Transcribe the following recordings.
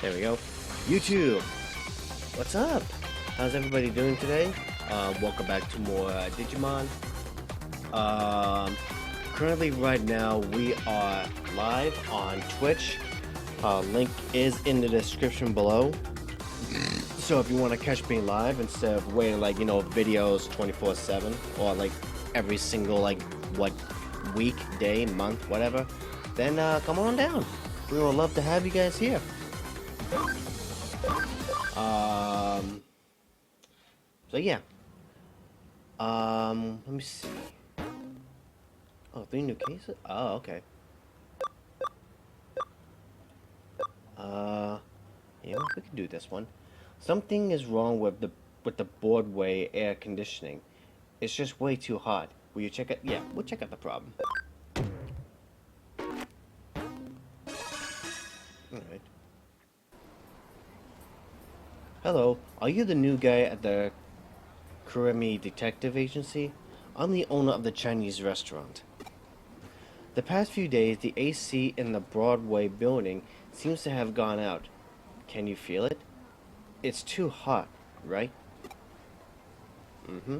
There we go. YouTube, what's up? How's everybody doing today? Welcome back to more Digimon. Currently, right now, we are live on Twitch. Link is in the description below. So if you want to catch me live instead of waiting, like, you know, videos 24/7 or like every single week, day, month, whatever, then come on down. We would love to have you guys here. So yeah. Let me see. Oh, 3 new cases? Oh, okay. Yeah, we can do this one. Something is wrong with the boardway air conditioning. It's just way too hot. Will you check it? Yeah, we'll check out the problem. Alright. Hello, are you the new guy at the Kurami Detective Agency? I'm the owner of the Chinese restaurant. The past few days, the AC in the Broadway building seems to have gone out. Can you feel it? It's too hot, right? Mm-hmm.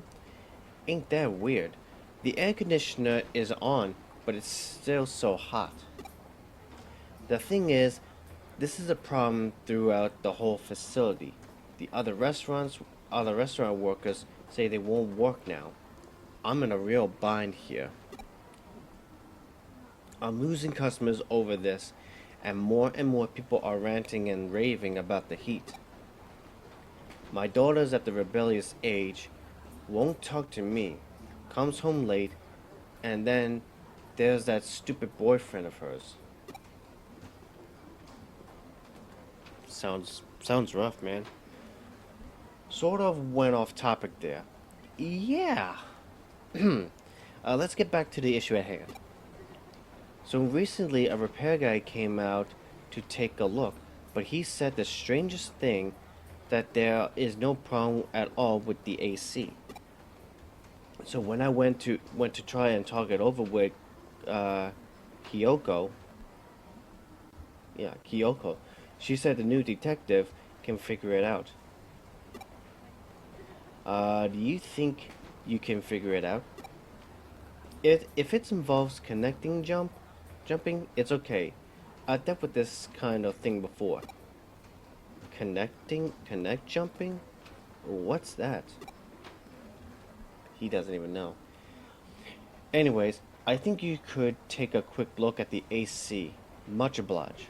Ain't that weird? The air conditioner is on, but it's still so hot. The thing is, this is a problem throughout the whole facility. The other restaurant workers say they won't work now. I'm in a real bind here. I'm losing customers over this, and more people are ranting and raving about the heat. My daughter's at the rebellious age, won't talk to me, comes home late, and then there's that stupid boyfriend of hers. Sounds rough, man. Sort of went off topic there. Yeah. Let's get back to the issue at hand. So recently a repair guy came out to take a look, but he said the strangest thing, that there is no problem at all with the AC. So when I went to try and talk it over with Kyoko, she said the new detective can figure it out. Do you think you can figure it out? If it involves jumping, it's okay. I've dealt with this kind of thing before. Connect jumping? What's that? He doesn't even know. Anyways, I think you could take a quick look at the AC. Much obliged.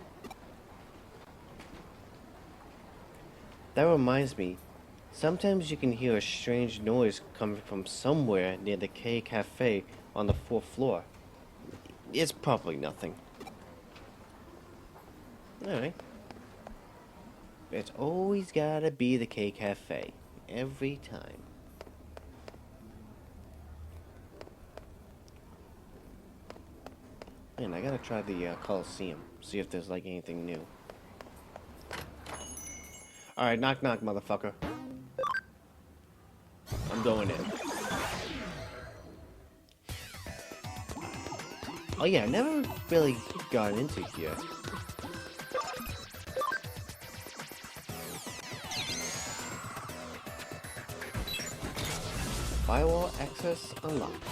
That reminds me, sometimes you can hear a strange noise coming from somewhere near the K Cafe on the 4th floor. It's probably nothing. Alright. It's always gotta be the K Cafe. Every time. Man, I gotta try the Coliseum. See if there's like anything new. Alright, knock knock, motherfucker. I'm going in. Oh yeah, I never really got into here. Firewall access unlocked.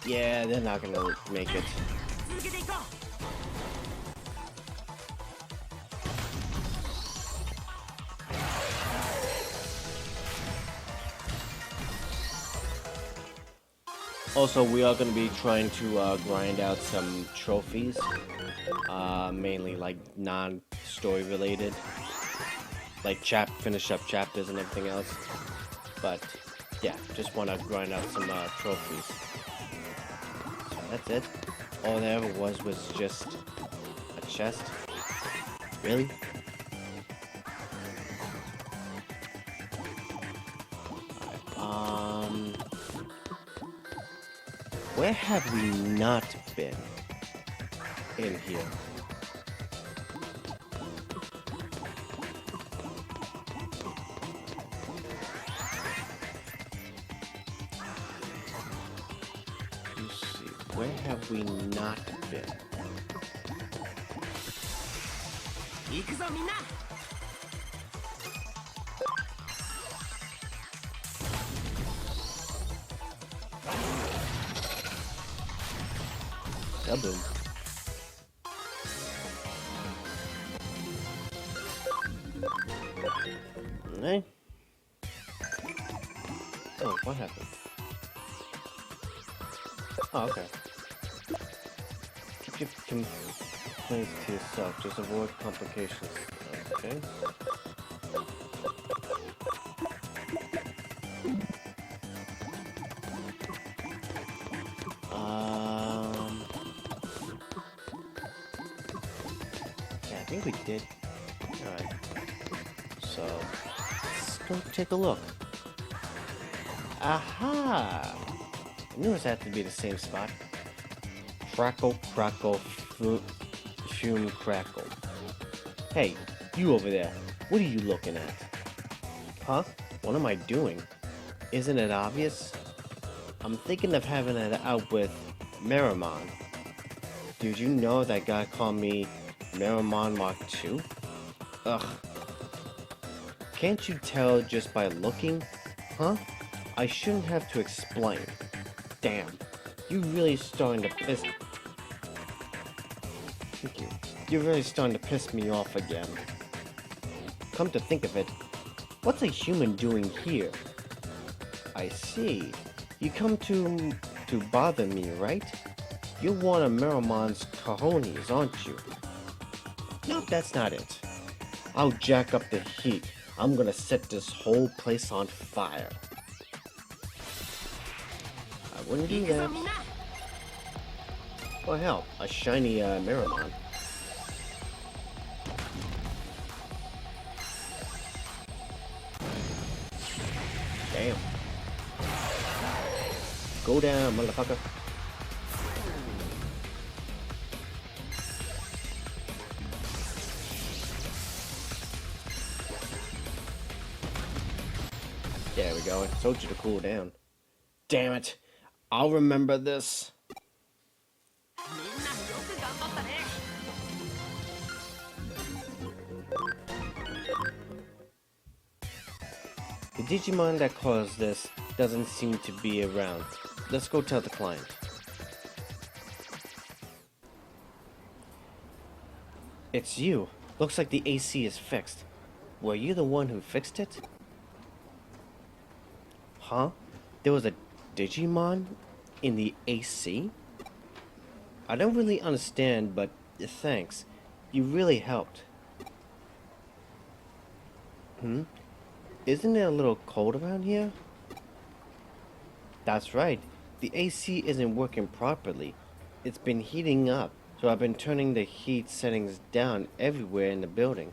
Yeah, they're not gonna make it. Also, we are going to be trying to grind out some trophies, mainly like non-story related, like finish up chapters and everything else. But yeah, just want to grind out some trophies. So that's it. All there ever was just a chest. Really? Where have we not been in here? Let's see. Where have we not been? 行くぞみんな。Kaboom. Hey. Oh, what happened? Oh, okay. Keep your complaints to yourself. Just avoid complications. Okay. Yeah, I think we did. Alright. So, let's go take a look. Aha! I knew it had to be the same spot. Crackle, crackle, fume, crackle. Hey, you over there. What are you looking at? Huh? What am I doing? Isn't it obvious? I'm thinking of having it out with Meramon. Did you know that guy called me Meramon Mark II? Ugh. Can't you tell just by looking? Huh? I shouldn't have to explain. Damn. You really starting to piss... Thank you. You're really starting to piss me off again. Come to think of it, what's a human doing here? I see. You come to bother me, right? You're one of Meramon's cojones, aren't you? Nope, that's not it. I'll jack up the heat. I'm gonna set this whole place on fire. I wouldn't do that. Oh hell, a shiny Meramon. Damn. Go down, motherfucker. There we go. I told you to cool down. Damn it. I'll remember this. The Digimon that caused this doesn't seem to be around. Let's go tell the client. It's you. Looks like the AC is fixed. Were you the one who fixed it? Huh? There was a Digimon in the AC? I don't really understand, but thanks. You really helped. Isn't it a little cold around here? That's right. The AC isn't working properly. It's been heating up, so I've been turning the heat settings down everywhere in the building.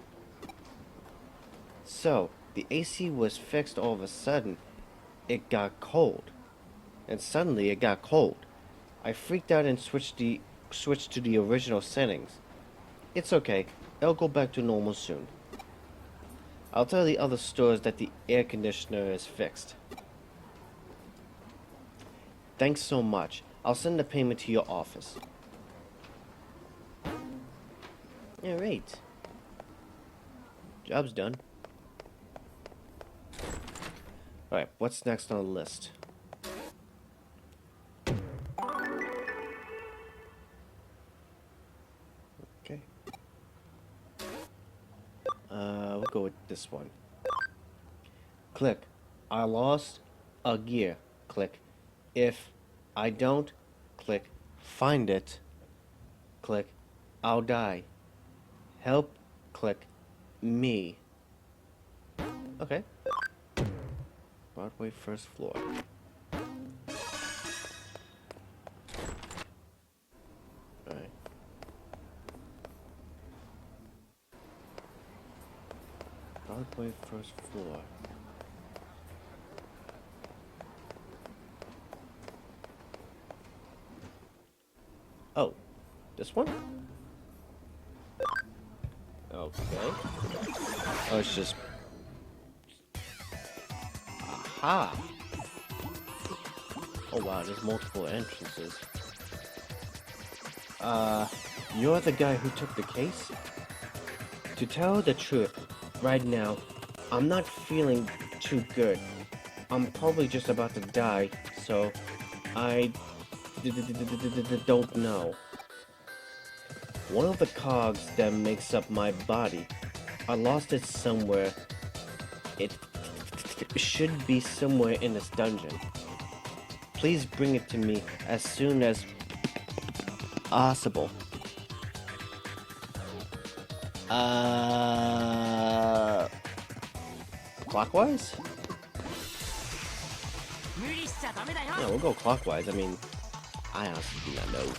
So, the AC was fixed all of a sudden. It got cold. And suddenly it got cold. I freaked out and switched to the original settings. It's okay. It'll go back to normal soon. I'll tell the other stores that the air conditioner is fixed. Thanks so much. I'll send the payment to your office. Alright. Job's done. Alright, what's next on the list? Okay. We'll go with this one. Click. I lost a gear. Click. If I don't, click. Find it. Click. I'll die. Help. Click. Me. Okay. Broadway first floor. Alright. Broadway first floor. Oh, this one? Okay. Oh, it's just... Aha! Oh wow, there's multiple entrances. You're the guy who took the case? To tell the truth, right now, I'm not feeling too good. I'm probably just about to die, so I don't know. One of the cogs that makes up my body, I lost it somewhere. It should be somewhere in this dungeon. Please bring it to me as soon as possible. Clockwise? Yeah, we'll go clockwise. I mean, I honestly do not know.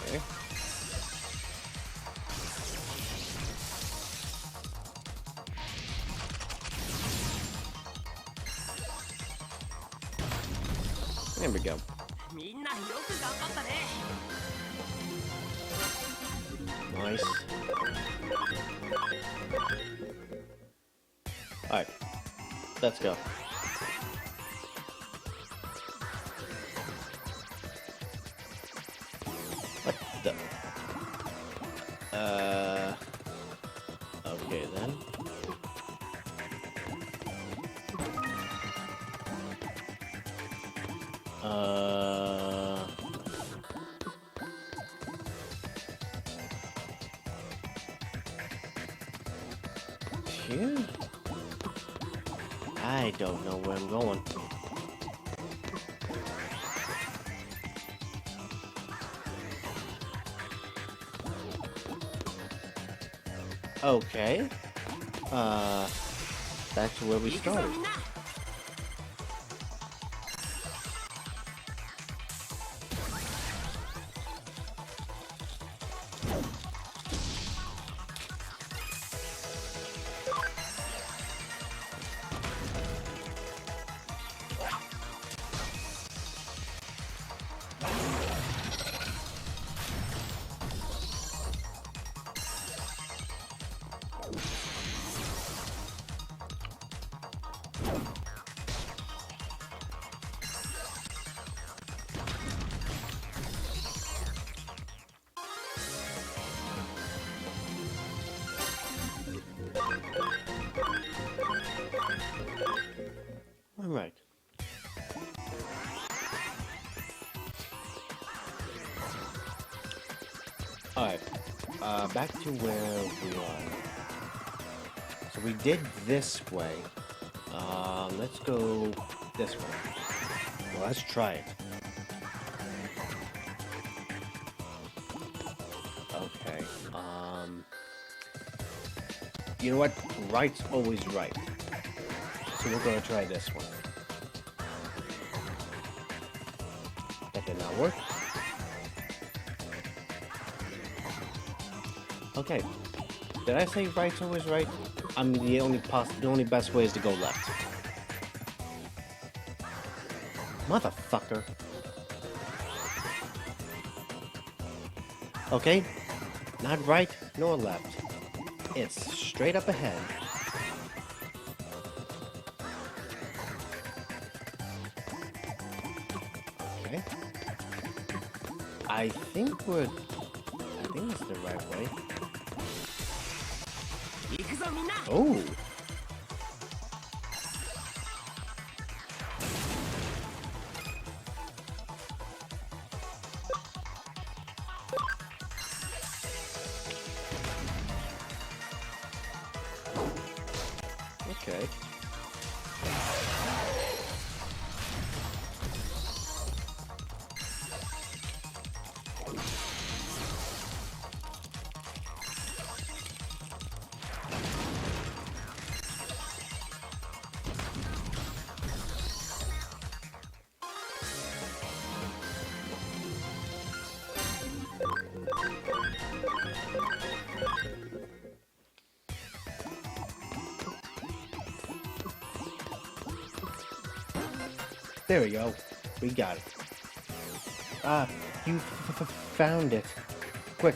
Okay. There we go. Nice. Alright. Let's go. What the? Okay then. Here? I don't know where I'm going. Okay. Back to where we started. Alright. Alright. Back to where we are. So we did this way. Let's go this way. Well, let's try it. Okay. You know what? Right's always right. So we're gonna try this one. That did not work. Okay. Did I say right's always right? I mean, the only best way is to go left. Motherfucker. Okay. Not right nor left. It's straight up ahead. Okay. I think it's the right way. Oh. Okay. There we go. We got it. Ah, you found it. Quick,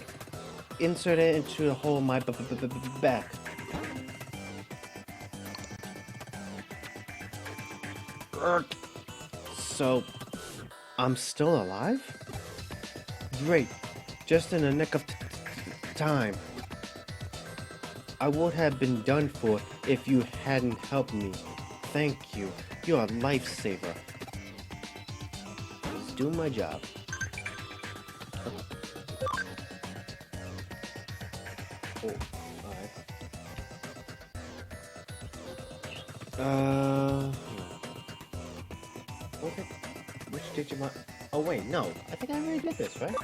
insert it into the hole in my back. So, I'm still alive? Great. Just in the nick of time. I would have been done for if you hadn't helped me. Thank you. You're a lifesaver. Just doing my job. Oh, alright. Okay. Which Digimon? Oh wait, no. I think I already did this, right?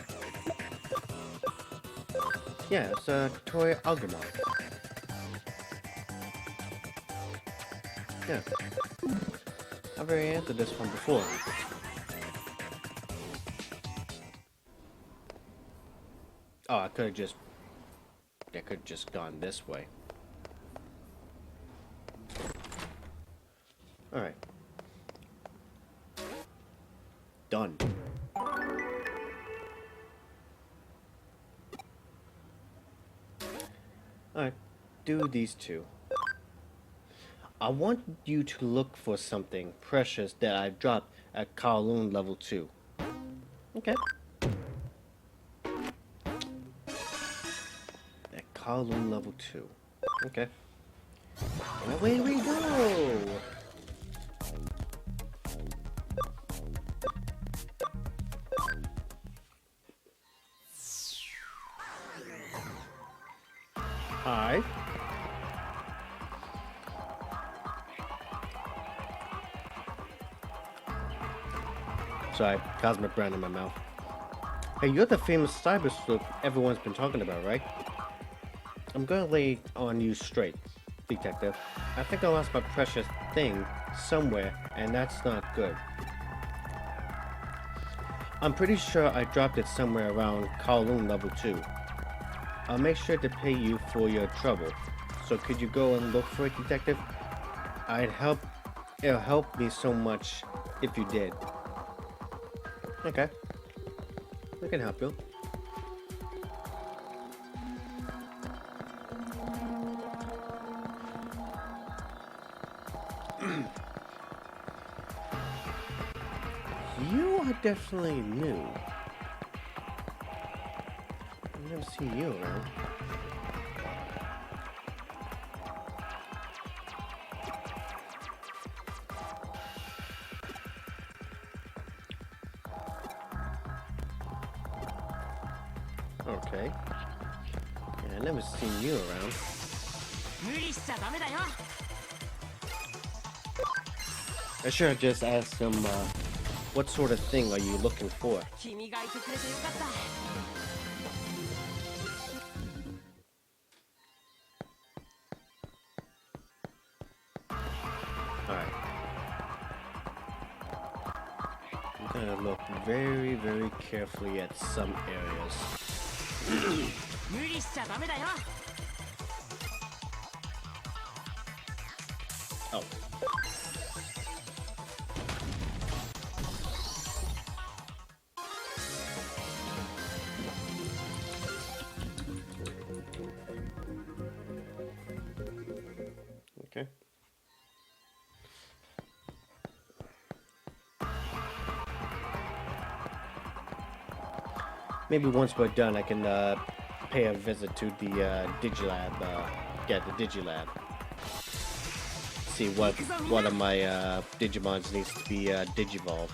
Yeah, it's Toy Agumon. Yeah. I've already answered this one before. Oh, I could have just gone this way. Alright. Done. Alright, do these two. I want you to look for something precious that I've dropped at Kowloon level 2. Okay. At Kowloon level 2. Okay. And away we go! Hi. Sorry, cosmic brand in my mouth. Hey, you're the famous cyber sleuth everyone's been talking about, right? I'm gonna lay on you straight, detective. I think I lost my precious thing somewhere, and that's not good. I'm pretty sure I dropped it somewhere around Kowloon level 2. I'll make sure to pay you for your trouble. So could you go and look for it, detective? It'll help me so much if you did. Okay. I can help you. You are definitely new. I've never seen you around. Okay. Yeah, I've never seen you around. I should have just asked him, what sort of thing are you looking for? Alright. I'm gonna look very, very carefully at some areas. Oh. Okay. Maybe once we're done, I can pay a visit to the Digilab. Yeah, the Digilab. See what one of my Digimons needs to be Digivolved.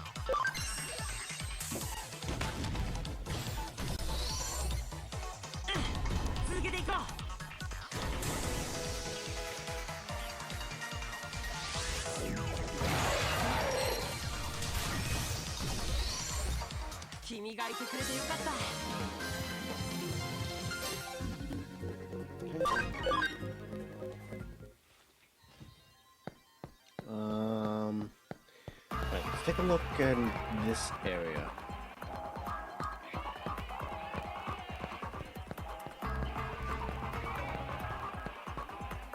Right, let's take a look in this area.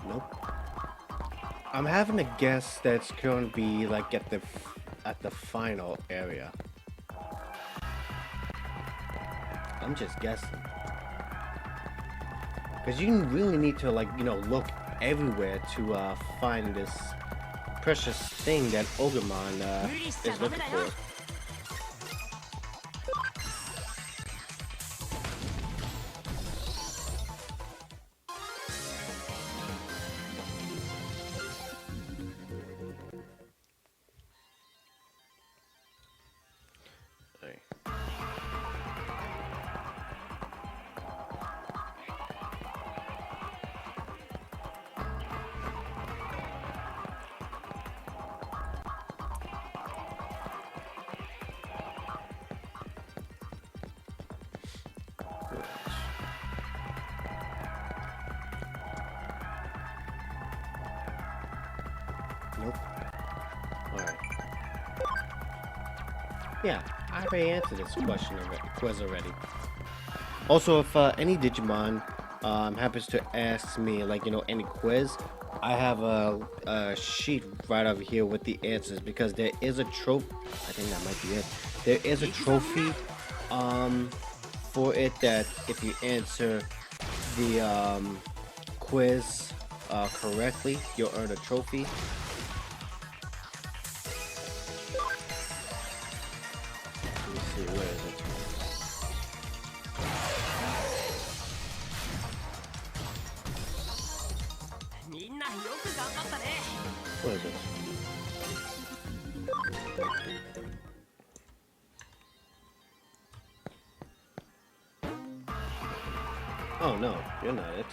Nope. I'm having a guess that's going to be like at the final area. I'm just guessing. Because you really need to, like, you know, look everywhere to find this precious thing that Ogremon is looking for. Nope. Alright. Yeah, I already answered this quiz already. Also, if any Digimon happens to ask me, like, you know, any quiz, I have a sheet right over here with the answers, because there is a trophy. I think that might be it. There is a trophy for it that if you answer the quiz correctly, you'll earn a trophy. Let me see, where is it? What is it? Oh no, you're not it.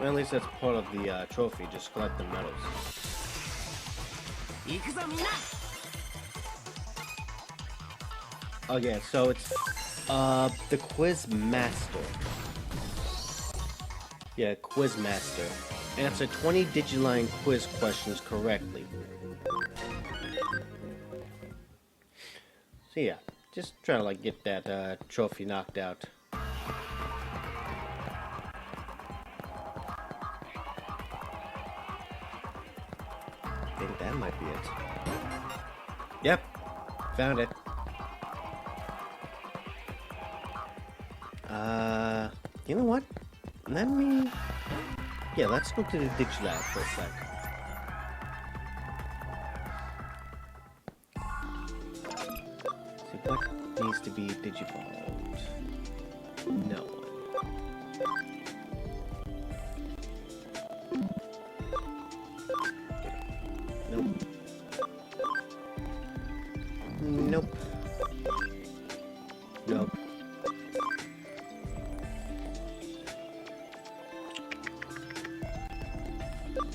Well, at least that's part of the trophy, just collect the medals. Oh yeah, so it's the Quiz Master. Yeah, Quiz Master. Answer 20 Digiline quiz questions correctly. So yeah, just try to like get that trophy knocked out. I think that might be it. Yep, found it. You know what? Let me... Yeah, let's go to the Digilab for a sec. See what needs to be digivolved. No one. Nope. Nope. Nope.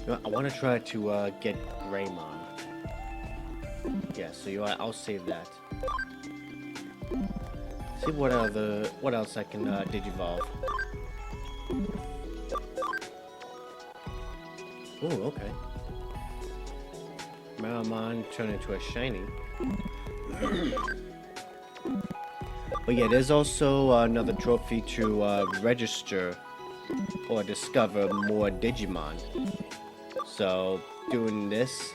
I want to try to get Greymon. Yeah, so I'll save that. See what else I can digivolve. Ooh, okay. Maramon turn into a shiny. But yeah, there's also another trophy to register or discover more Digimon. So doing this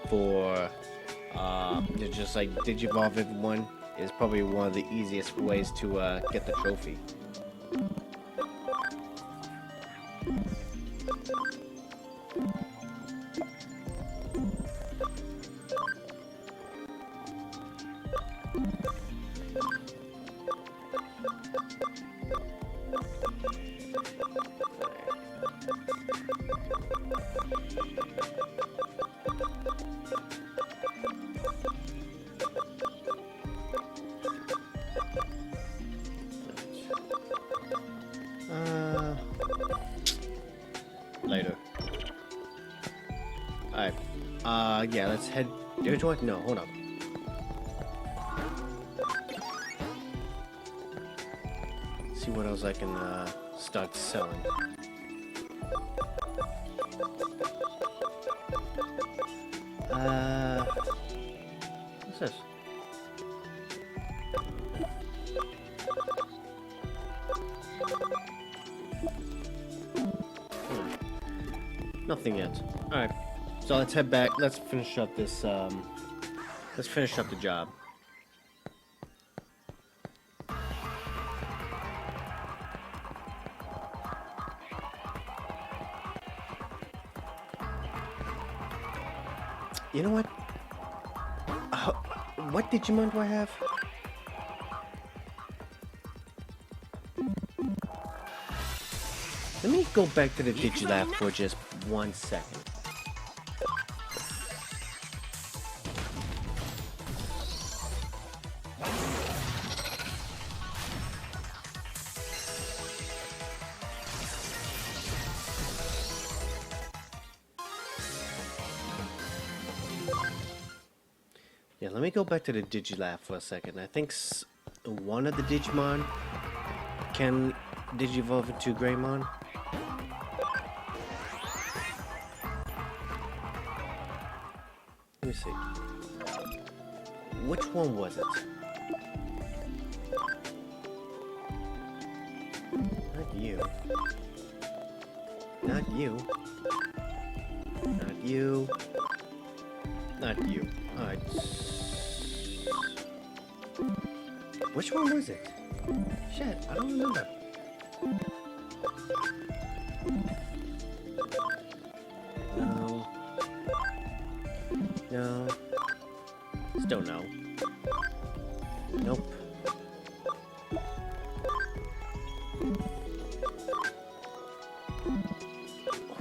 for just like digivolve everyone is probably one of the easiest ways to get the trophy. Later. Alright. Yeah, let's head... No, hold up. See what else I can, start selling. What's this? Nothing yet. Alright. So let's head back. Let's finish up this, let's finish up the job. You know what? What Digimon do I have? Let me go back to the Digilab for just 1 second. Yeah, let me go back to the Digilab for a second. I think one of the Digimon can Digivolve into Greymon. Let me see. Which one was it? Not you. Not you. Not you. Not you. Alright. Which one was it? Shit, I don't remember. No. No. Still no. Nope.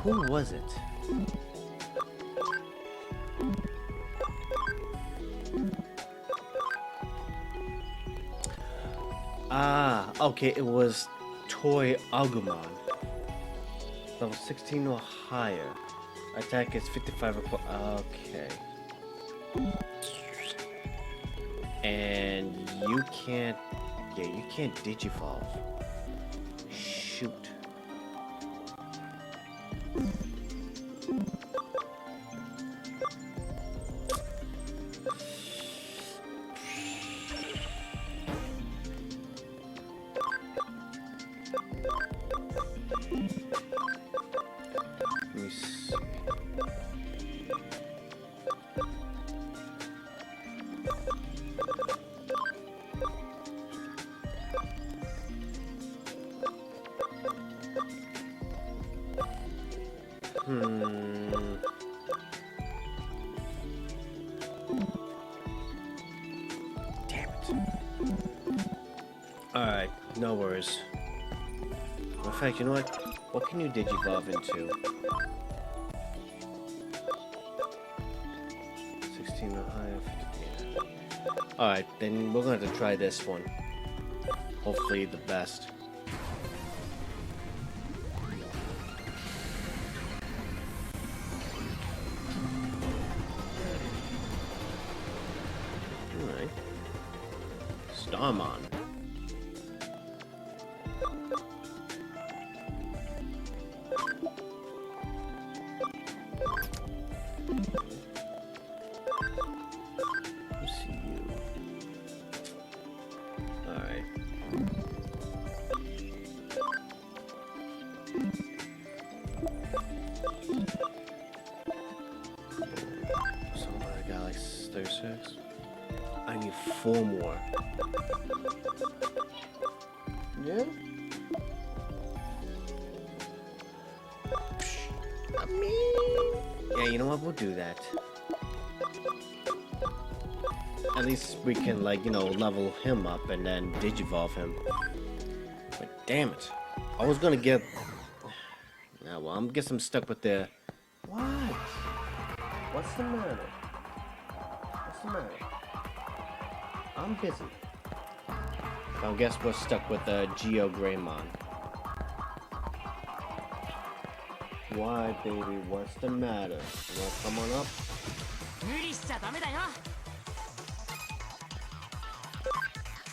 Who was it? Ah, okay, it was Toy Agumon. Level 16 or higher. Attack is 55 or okay. And you can't... Yeah, you can't Digivolve. Shoot. Let me see. Damn it. Alright, no worries. In fact, you know what? What can you Digivolve into? 16 or higher, 50. Alright, then we're going to try this one. Hopefully the best. Alright. Starmon. Let's see you. Alright. So I got like 36. I need 4 more. Yeah? I mean... Yeah, you know what? We'll do that. At least we can, like, you know, level him up and then Digivolve him. But damn it. I was gonna get... Nah, well, I guess I'm stuck with the... What? What's the matter? What's the matter? I'm busy. I guess we're stuck with Geo Greymon. Why, baby? What's the matter? You wanna come on up?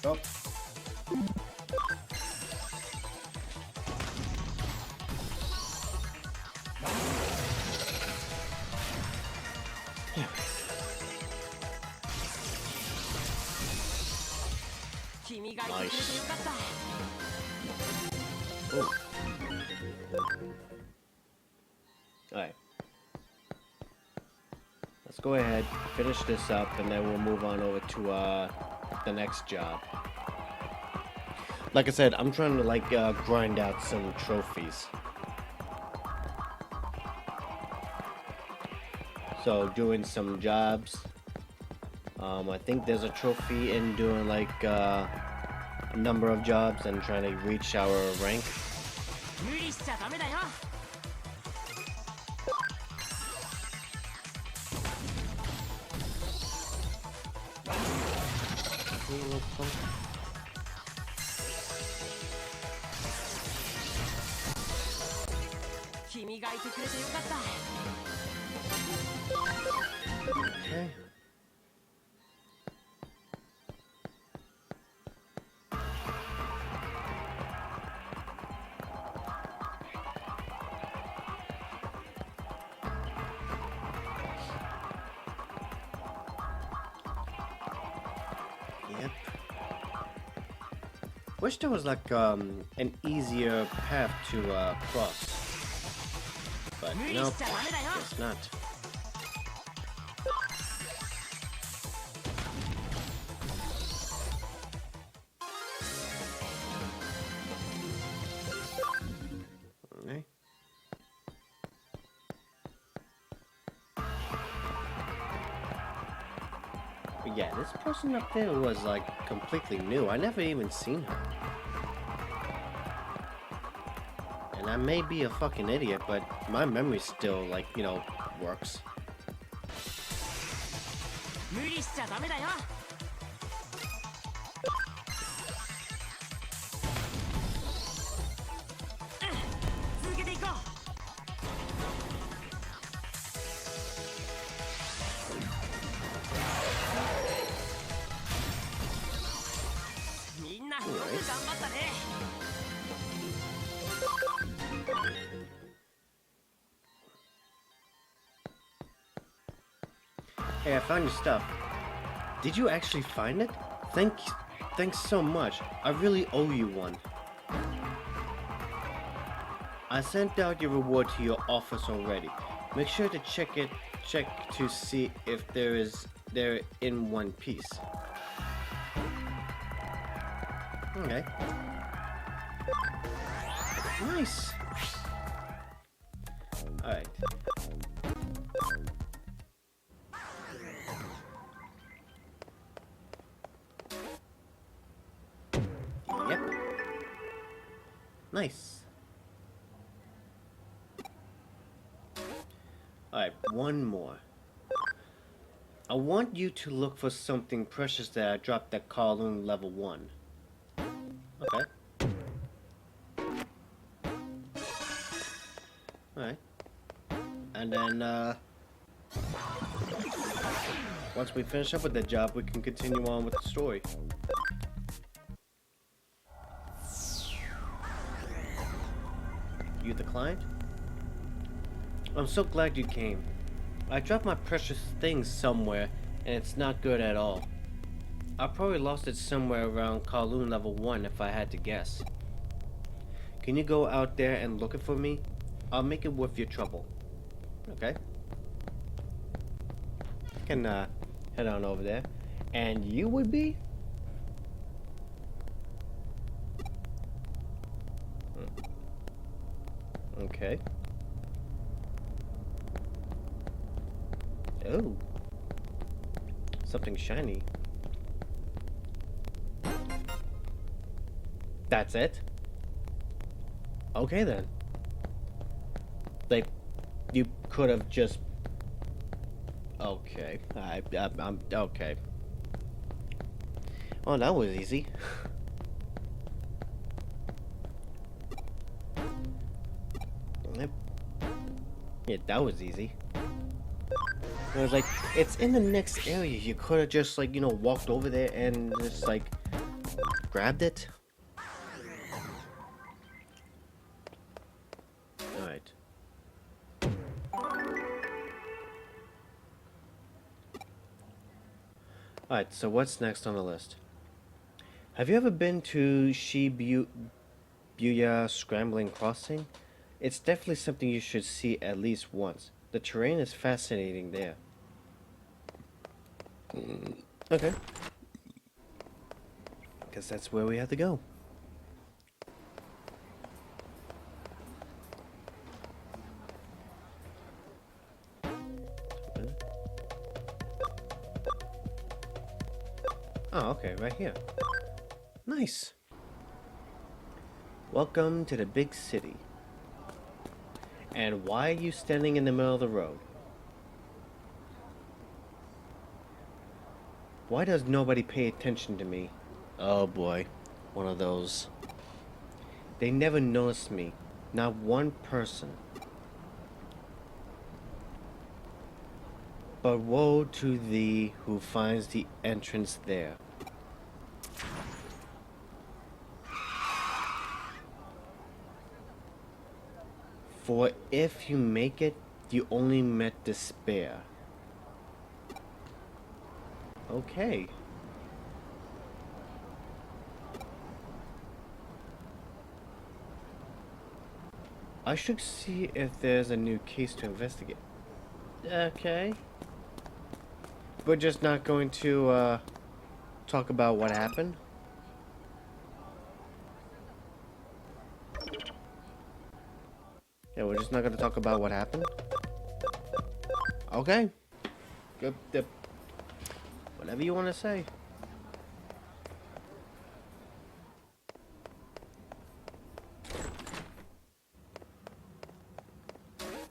Oh. Nice. Oh. Alright. Let's go ahead, finish this up, and then we'll move on over to the next job. Like I said, I'm trying to like grind out some trophies. So doing some jobs. I think there's a trophy in doing like a number of jobs and trying to reach our rank. Okay. Yep. Wish there was like an easier path to cross, but nope, guess not. Okay. But yeah, this person up there was like completely new. I never even seen her. And I may be a fucking idiot, but my memory still, like, you know, works. Hey, I found your stuff. Did you actually find it? Thanks so much. I really owe you one. I sent out your reward to your office already. Make sure to check to see if they're in one piece. Okay. Nice. Alright. Yep. Nice. Alright, one more. I want you to look for something precious that I dropped at Kowloon level 1. Okay. Alright. And then, once we finish up with that job, we can continue on with the story. You the client? I'm so glad you came. I dropped my precious things somewhere, and it's not good at all. I probably lost it somewhere around Kowloon level 1 if I had to guess. Can you go out there and look it for me? I'll make it worth your trouble. Okay. Can head on over there. And you would be? Okay. Oh. Something shiny. That's it? Okay then. Like, you could have just... Okay. I'm... Okay. Oh, that was easy. Yep. Yeah, that was easy. It was like, it's in the next area. You could have just, like, you know, walked over there and just, like, grabbed it. Alright. Alright, so what's next on the list? Have you ever been to Shibuya Scrambling Crossing? It's definitely something you should see at least once. The terrain is fascinating there. Okay. Because that's where we have to go. Oh, okay, right here. Nice. Welcome to the big city. And why are you standing in the middle of the road? Why does nobody pay attention to me? Oh boy, one of those. They never noticed me. Not one person. But woe to thee who finds the entrance there. For if you make it, you only met despair. Okay. I should see if there's a new case to investigate. Okay. We're just not going to, talk about what happened? Yeah, we're just not gonna talk about what happened? Okay. Good. Whatever you want to say.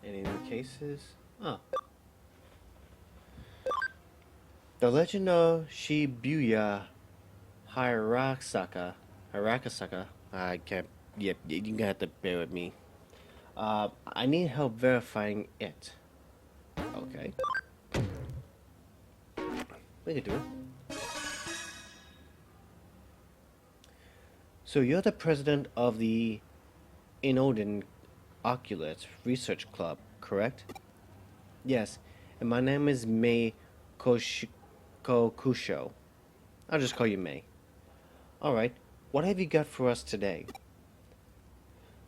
Any new cases? Oh. The Legend of Shibuya Harakasaka. I can't. Yep, you're gonna have to bear with me. I need help verifying it. Okay. We can do it. So you're the president of the Inodin Oculate Research Club, correct? Yes, and my name is Mei Kokusho. I'll just call you Mei. Alright, what have you got for us today?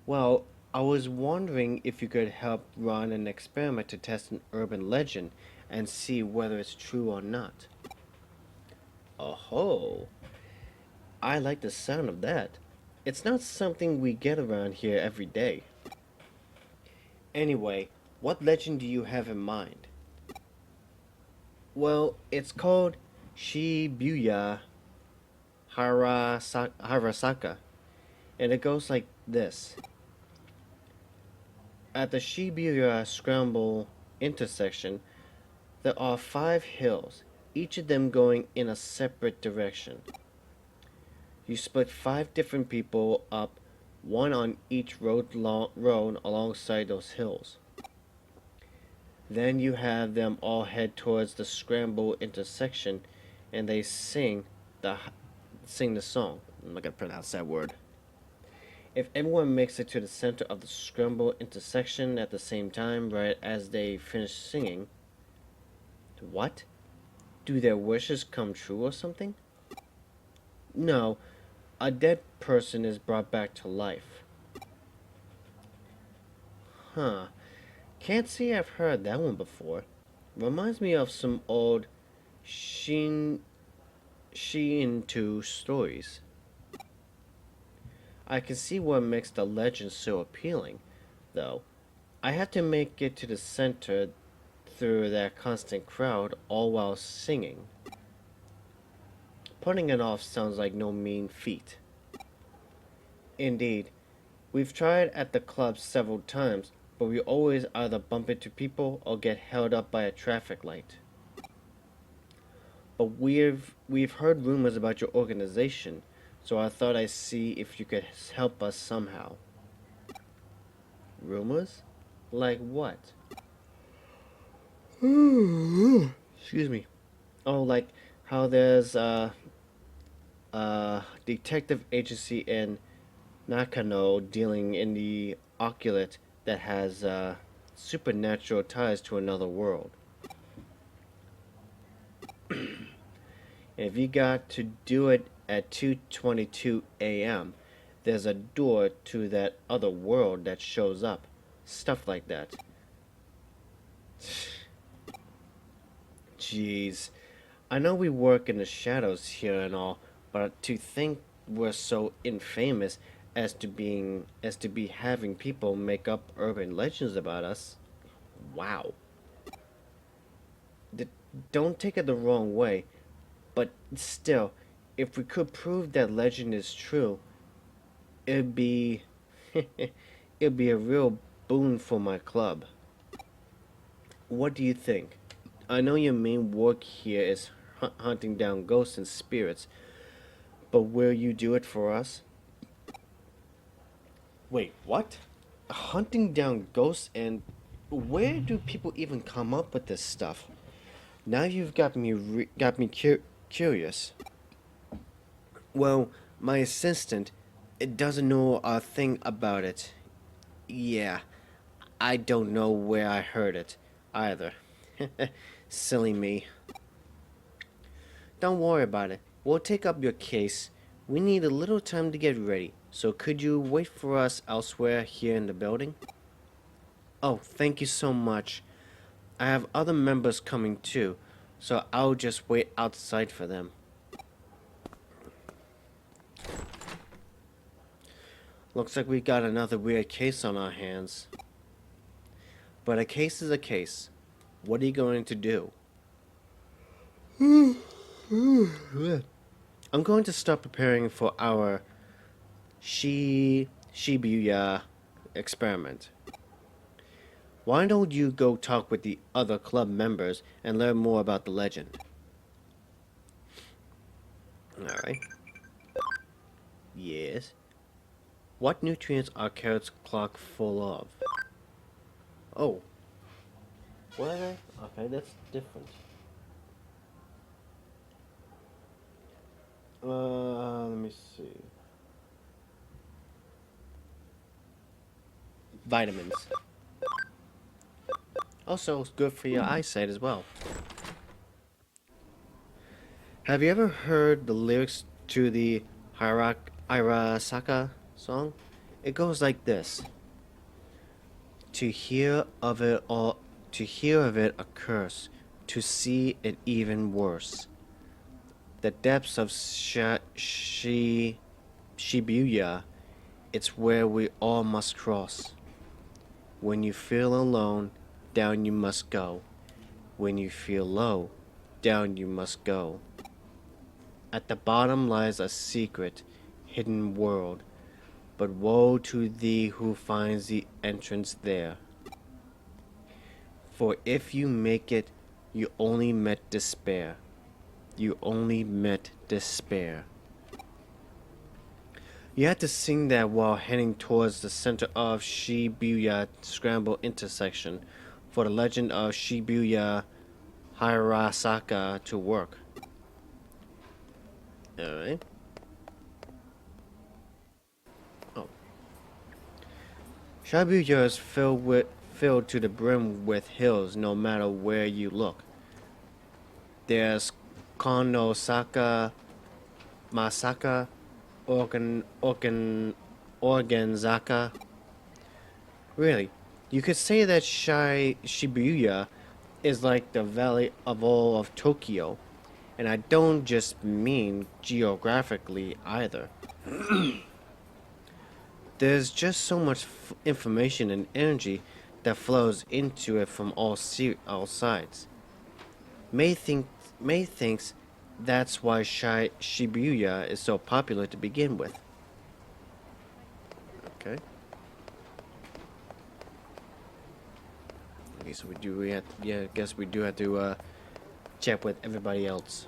Well, I was wondering if you could help run an experiment to test an urban legend and see whether it's true or not. Oh, I like the sound of that. It's not something we get around here every day. Anyway, what legend do you have in mind? Well, it's called Shibuya Harasaka, and it goes like this. At the Shibuya Scramble intersection, there are 5 hills, each of them going in a separate direction. You split 5 different people up, one on each road alongside those hills. Then you have them all head towards the Scramble intersection, and they sing the song. I'm not gonna pronounce that word. If everyone makes it to the center of the Scramble intersection at the same time, right as they finish singing, what? Do their wishes come true or something? No, a dead person is brought back to life. Huh. Can't say I've heard that one before. Reminds me of some old Shinto stories. I can see what makes the legend so appealing, though. I have to make it to the center through that constant crowd all while singing. Putting it off sounds like no mean feat. Indeed, we've tried at the club several times, but we always either bump into people or get held up by a traffic light. But we've heard rumors about your organization, so I thought I'd see if you could help us somehow. Rumors? Like what? Excuse me. Oh, like how there's a detective agency in Nakano dealing in the oculate that has supernatural ties to another world. If you got to do it at 2:22 a.m., there's a door to that other world that shows up. Stuff like that. Jeez. I know we work in the shadows here and all, but to think we're so infamous as to be having people make up urban legends about us. Wow. D- don't take it the wrong way, but still, if we could prove that legend is true, it'd be it'd be a real boon for my club. What do you think? I know your main work here is hunting down ghosts and spirits, but will you do it for us? Wait, what? Hunting down ghosts and where do people even come up with this stuff? Now you've got me curious. Well, my assistant, it doesn't know a thing about it. Yeah, I don't know where I heard it either. Silly me. Don't worry about it. We'll take up your case. We need a little time to get ready, so could you wait for us elsewhere here in the building? Oh, thank you so much. I have other members coming too, so I'll just wait outside for them. Looks like we got another weird case on our hands. But a case is a case. What are you going to do? I'm going to start preparing for our Shibuya experiment. Why don't you go talk with the other club members and learn more about the legend? Alright. Yes. What nutrients are carrots clock full of? Oh. What? Okay, that's different. Let me see. Vitamins. Also, it's good for your eyesight as well. Have you ever heard the lyrics to the Hirasaka song? It goes like this. To hear of it a curse, to see it even worse. The depths of Shibuya, it's where we all must cross. When you feel alone, down you must go. When you feel low, down you must go. At the bottom lies a secret, hidden world, but woe to thee who finds the entrance there. For if you make it, you only met despair. You only met despair. You had to sing that while heading towards the center of Shibuya Scramble intersection for the legend of Shibuya Hirasaka to work. Alright. Oh. Shibuya is filled to the brim with hills no matter where you look. There's Konosaka, Masaka, Organzaka. Really, you could say that Shibuya is like the Valley of all of Tokyo, and I don't just mean geographically either. There's just so much information and energy that flows into it from all sides. May thinks that's why Shibuya is so popular to begin with. Okay. Okay, so I guess we do have to check with everybody else.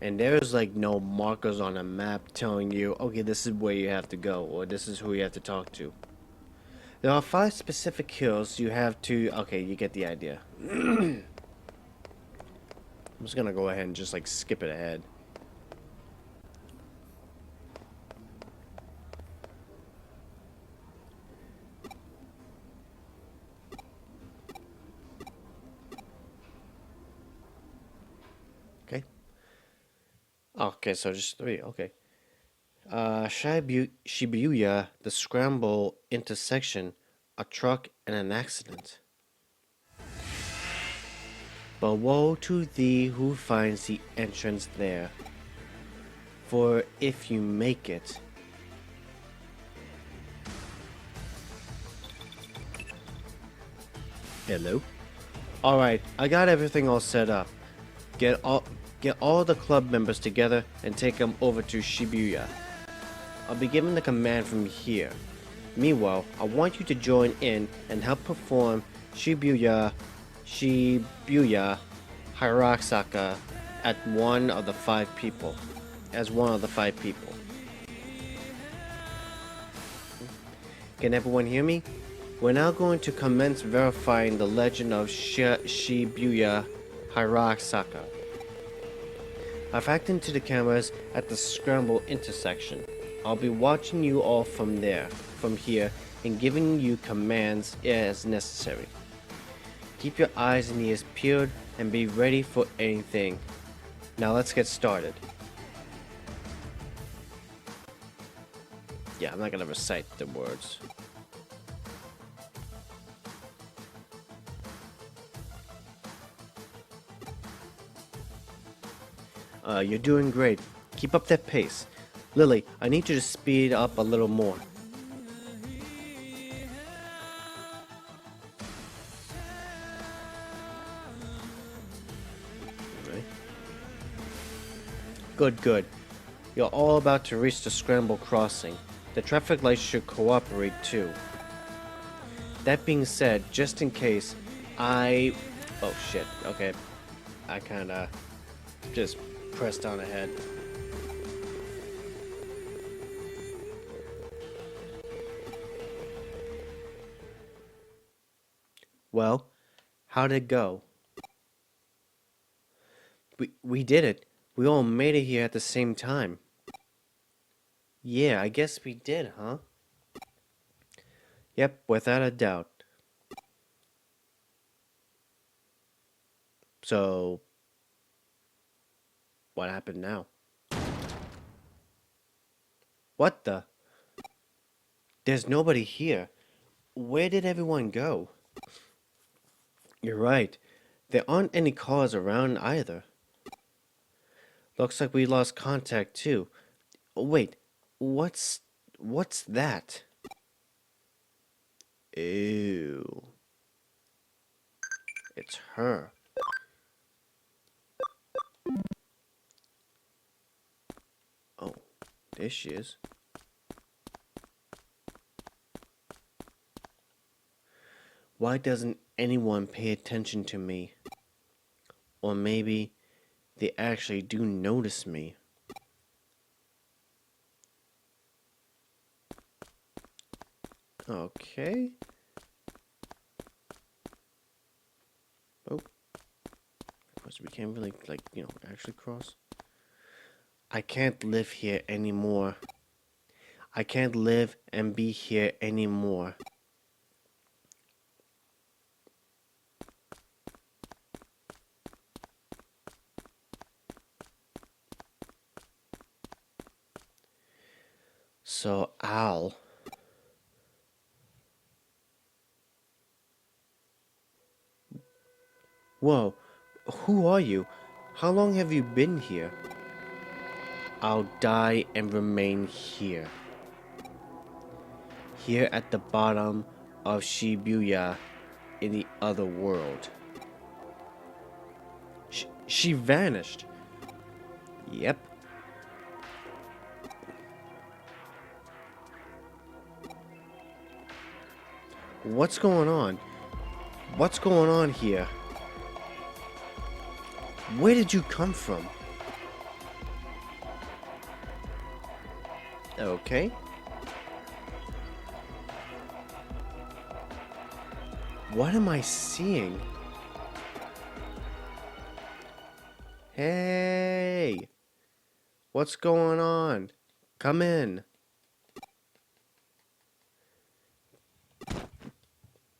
And there's like no markers on a map telling you, okay, this is where you have to go, or this is who you have to talk to. There are 5 specific hills you have to, okay, you get the idea. I'm just gonna go ahead and just like skip it ahead. Okay. Okay, so just 3, okay. Shibuya, the scramble intersection, a truck and an accident. But woe to thee who finds the entrance there. For if you make it, Hello? Alright, I got everything all set up. Get all the club members together and take them over to Shibuya. I'll be giving the command from here. Meanwhile, I want you to join in and help perform Shibuya Hirasaka as one of the five people. Can everyone hear me? We're now going to commence verifying the legend of Shibuya Hirasaka. I've hacked into the cameras at the Scramble intersection. I'll be watching you all from here, and giving you commands as necessary. Keep your eyes and ears peeled and be ready for anything. Now let's get started. Yeah, I'm not gonna recite the words. You're doing great. Keep up that pace. Lily, I need you to speed up a little more. Right. Good. You're all about to reach the Scramble crossing. The traffic lights should cooperate too. That being said, just in case, oh shit, okay. I kinda just pressed on ahead. Well, how'd it go? We did it. We all made it here at the same time. Yeah, I guess we did, huh? Yep, without a doubt. So, what happened now? What the? There's nobody here. Where did everyone go? You're right. There aren't any cars around either. Looks like we lost contact too. Wait, what's that? Ew. It's her. Oh, there she is. Why doesn't anyone pay attention to me? Or maybe they actually do notice me. Okay. Oh. Of course, we can't really, actually cross. I can't live here anymore. I can't live and be here anymore. So, Al. Whoa, who are you? How long have you been here? I'll die and remain here. Here at the bottom of Shibuya in the other world. She vanished. Yep. What's going on? What's going on here? Where did you come from? Okay. What am I seeing? Hey! What's going on? Come in.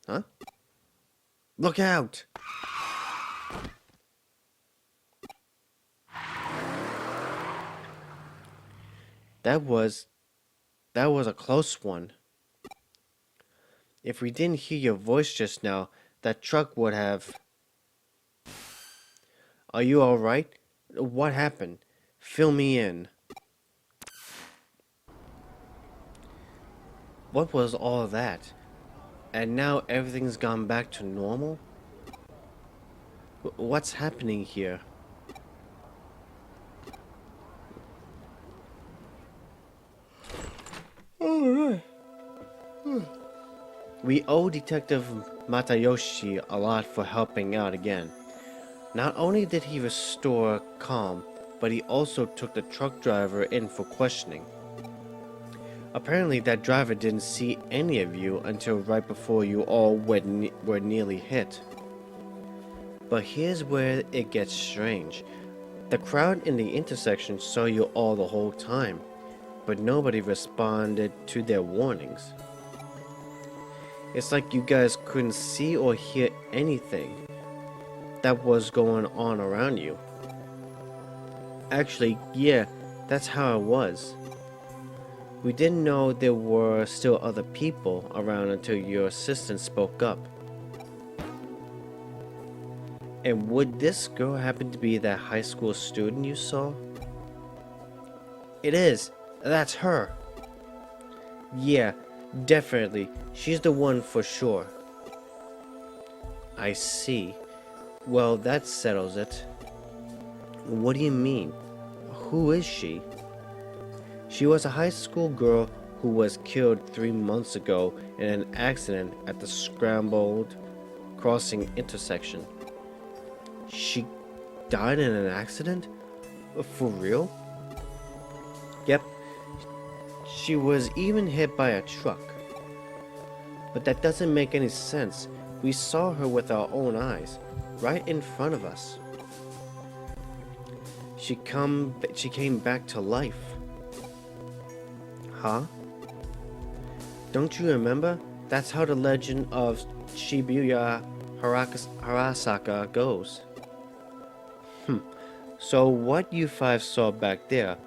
Huh? Look out! That was a close one. If we didn't hear your voice just now, that truck would have... Are you alright? What happened? Fill me in. What was all that? And now everything's gone back to normal? What's happening here? Alright. We owe Detective Matayoshi a lot for helping out again. Not only did he restore calm, but he also took the truck driver in for questioning. Apparently that driver didn't see any of you until right before you all were nearly hit. But here's where it gets strange. The crowd in the intersection saw you all the whole time, but nobody responded to their warnings. It's like you guys couldn't see or hear anything that was going on around you. Actually, yeah, that's how it was. We didn't know there were still other people around until your assistant spoke up. And would this girl happen to be that high school student you saw? It is. That's her. Yeah, definitely. She's the one for sure. I see. Well, that settles it. What do you mean? Who is she? She was a high school girl who was killed 3 months ago in an accident at the scrambled crossing intersection. She died in an accident? For real? Yep. She was even hit by a truck. But that doesn't make any sense. We saw her with our own eyes, right in front of us. She came back to life. Huh? Don't you remember? That's how the legend of Shibuya Harasaka goes. So what you five saw back there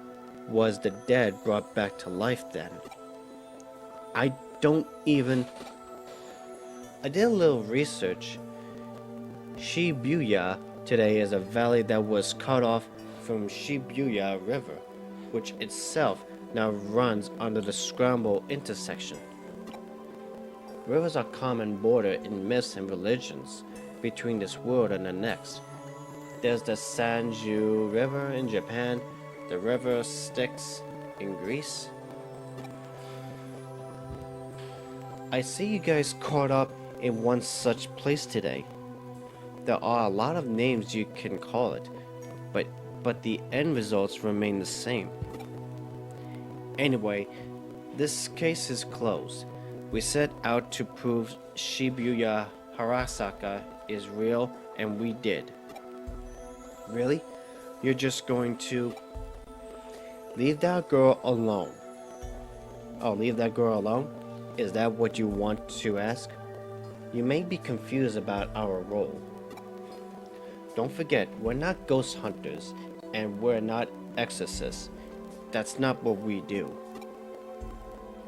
was the dead brought back to life then. I did a little research. Shibuya today is a valley that was cut off from Shibuya River, which itself now runs under the scramble intersection. Rivers are common border in myths and religions between this world and the next. There's the Sanju River in Japan, the river Styx in Greece. I see you guys caught up in one such place today. There are a lot of names you can call it, but the end results remain the same. Anyway, this case is closed. We set out to prove Shibuya Harasaka is real, and we did. Really? You're just going to leave that girl alone? Oh, leave that girl alone? Is that what you want to ask? You may be confused about our role. Don't forget, we're not ghost hunters, and we're not exorcists. That's not what we do.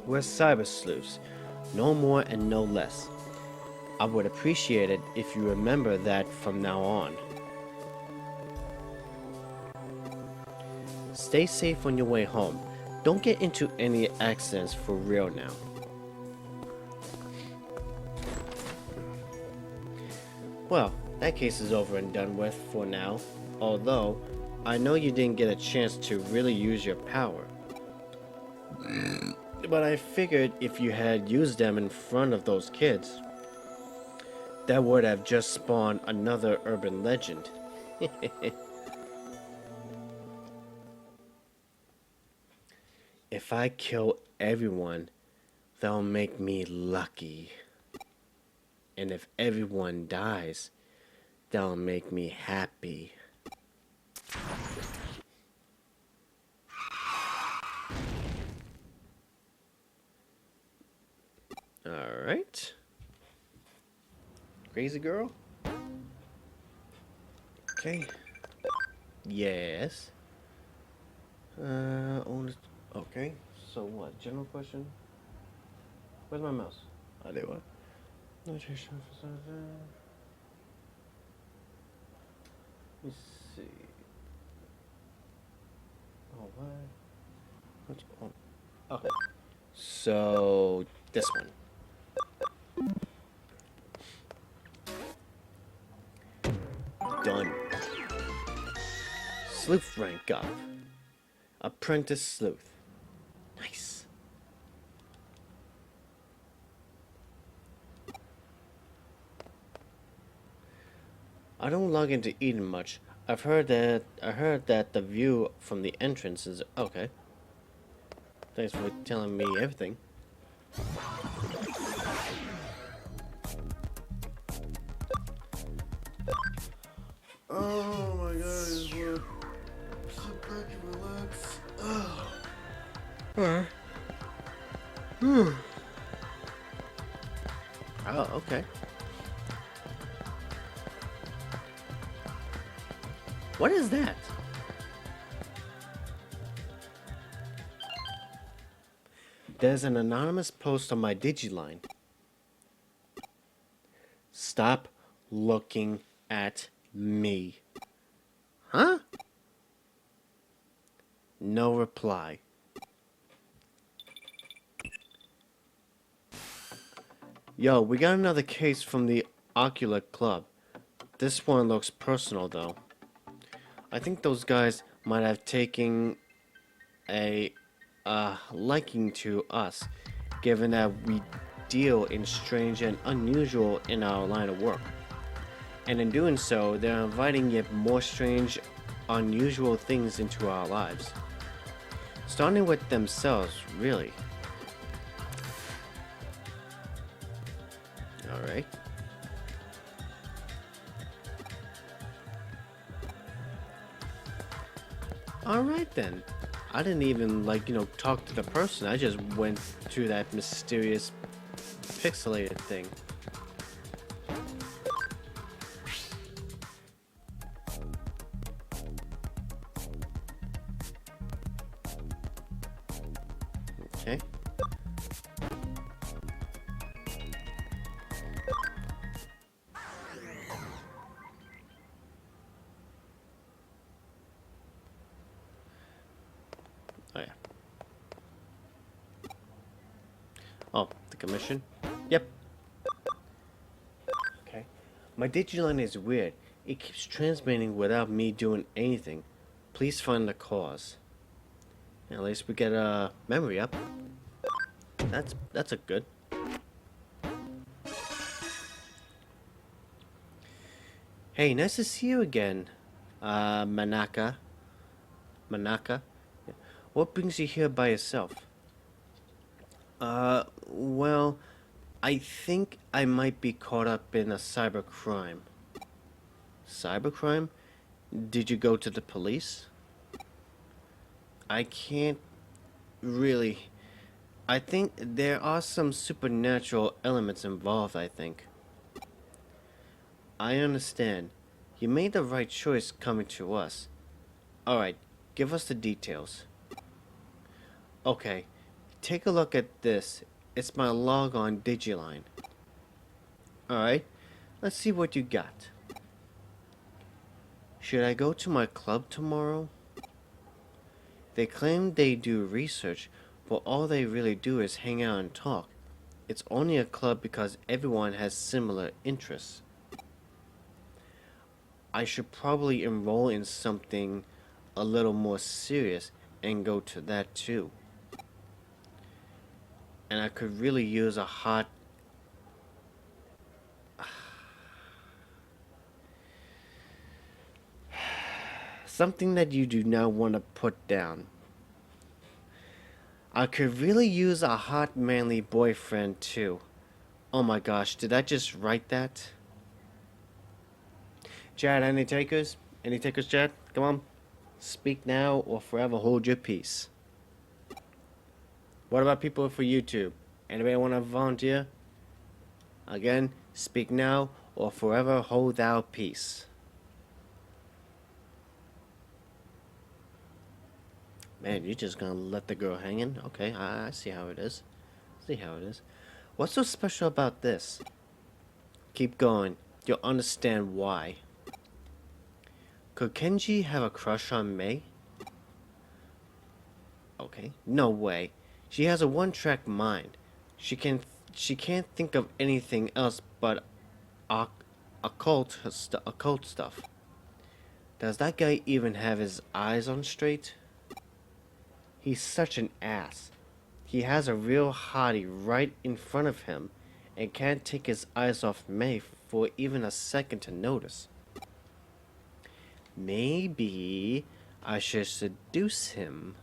We're cyber sleuths, no more and no less. I would appreciate it if you remember that from now on. Stay safe on your way home. Don't get into any accidents for real now. Well, that case is over and done with for now, although I know you didn't get a chance to really use your power. But I figured if you had used them in front of those kids, that would have just spawned another urban legend. If I kill everyone, they'll make me lucky. And if everyone dies, they'll make me happy. Alright. Crazy girl? Okay. Yes. Okay. So what? General question? Where's my mouse? Oh, there what? Let me see. Oh, what? What's on? Okay. So, this one. done. Sleuth rank up. Apprentice Sleuth. Nice. I don't log into Eden much. I heard that the view from the entrance is okay. Thanks for telling me everything. Oh my god, sit back and relax. Oh, okay. What is that? There's an anonymous post on my Digiline. Stop looking at me. Huh? No reply. Yo, we got another case from the Ocular Club. This one looks personal though. I think those guys might have taken a liking to us, given that we deal in strange and unusual in our line of work. And in doing so, they're inviting yet more strange, unusual things into our lives. Starting with themselves, really. Alright. Alright then. I didn't even, talk to the person. I just went to that mysterious pixelated thing. Okay. Oh, yeah. Oh, the commission? Yep. Okay. My Digiline is weird. It keeps transmitting without me doing anything. Please find the cause. At least we get a memory up. That's a good. Hey, nice to see you again, Manaka. Manaka? What brings you here by yourself? Well, I think I might be caught up in a cybercrime. Cybercrime? Did you go to the police? I can't really. I think there are some supernatural elements involved, I think. I understand. You made the right choice coming to us. Alright, give us the details. Okay, take a look at this. It's my log on Digiline. Alright, let's see what you got. Should I go to my club tomorrow? They claim they do research, but all they really do is hang out and talk. It's only a club because everyone has similar interests. I should probably enroll in something a little more serious and go to that too. And I could really use a hot... something that you do not want to put down. I could really use a hot manly boyfriend too. Oh my gosh, did I just write that? Chad, any takers? Any takers, Chad? Come on. Speak now or forever hold your peace. What about people for YouTube? Anybody want to volunteer? Again, speak now or forever hold thou peace. Man, you're just gonna let the girl hanging? Okay, I see how it is. See how it is. What's so special about this? Keep going. You'll understand why. Could Kenji have a crush on Mei? Okay, no way. She has a one-track mind. She can't think of anything else but occult stuff. Does that guy even have his eyes on straight? He's such an ass. He has a real hottie right in front of him and can't take his eyes off May for even a second to notice. Maybe I should seduce him.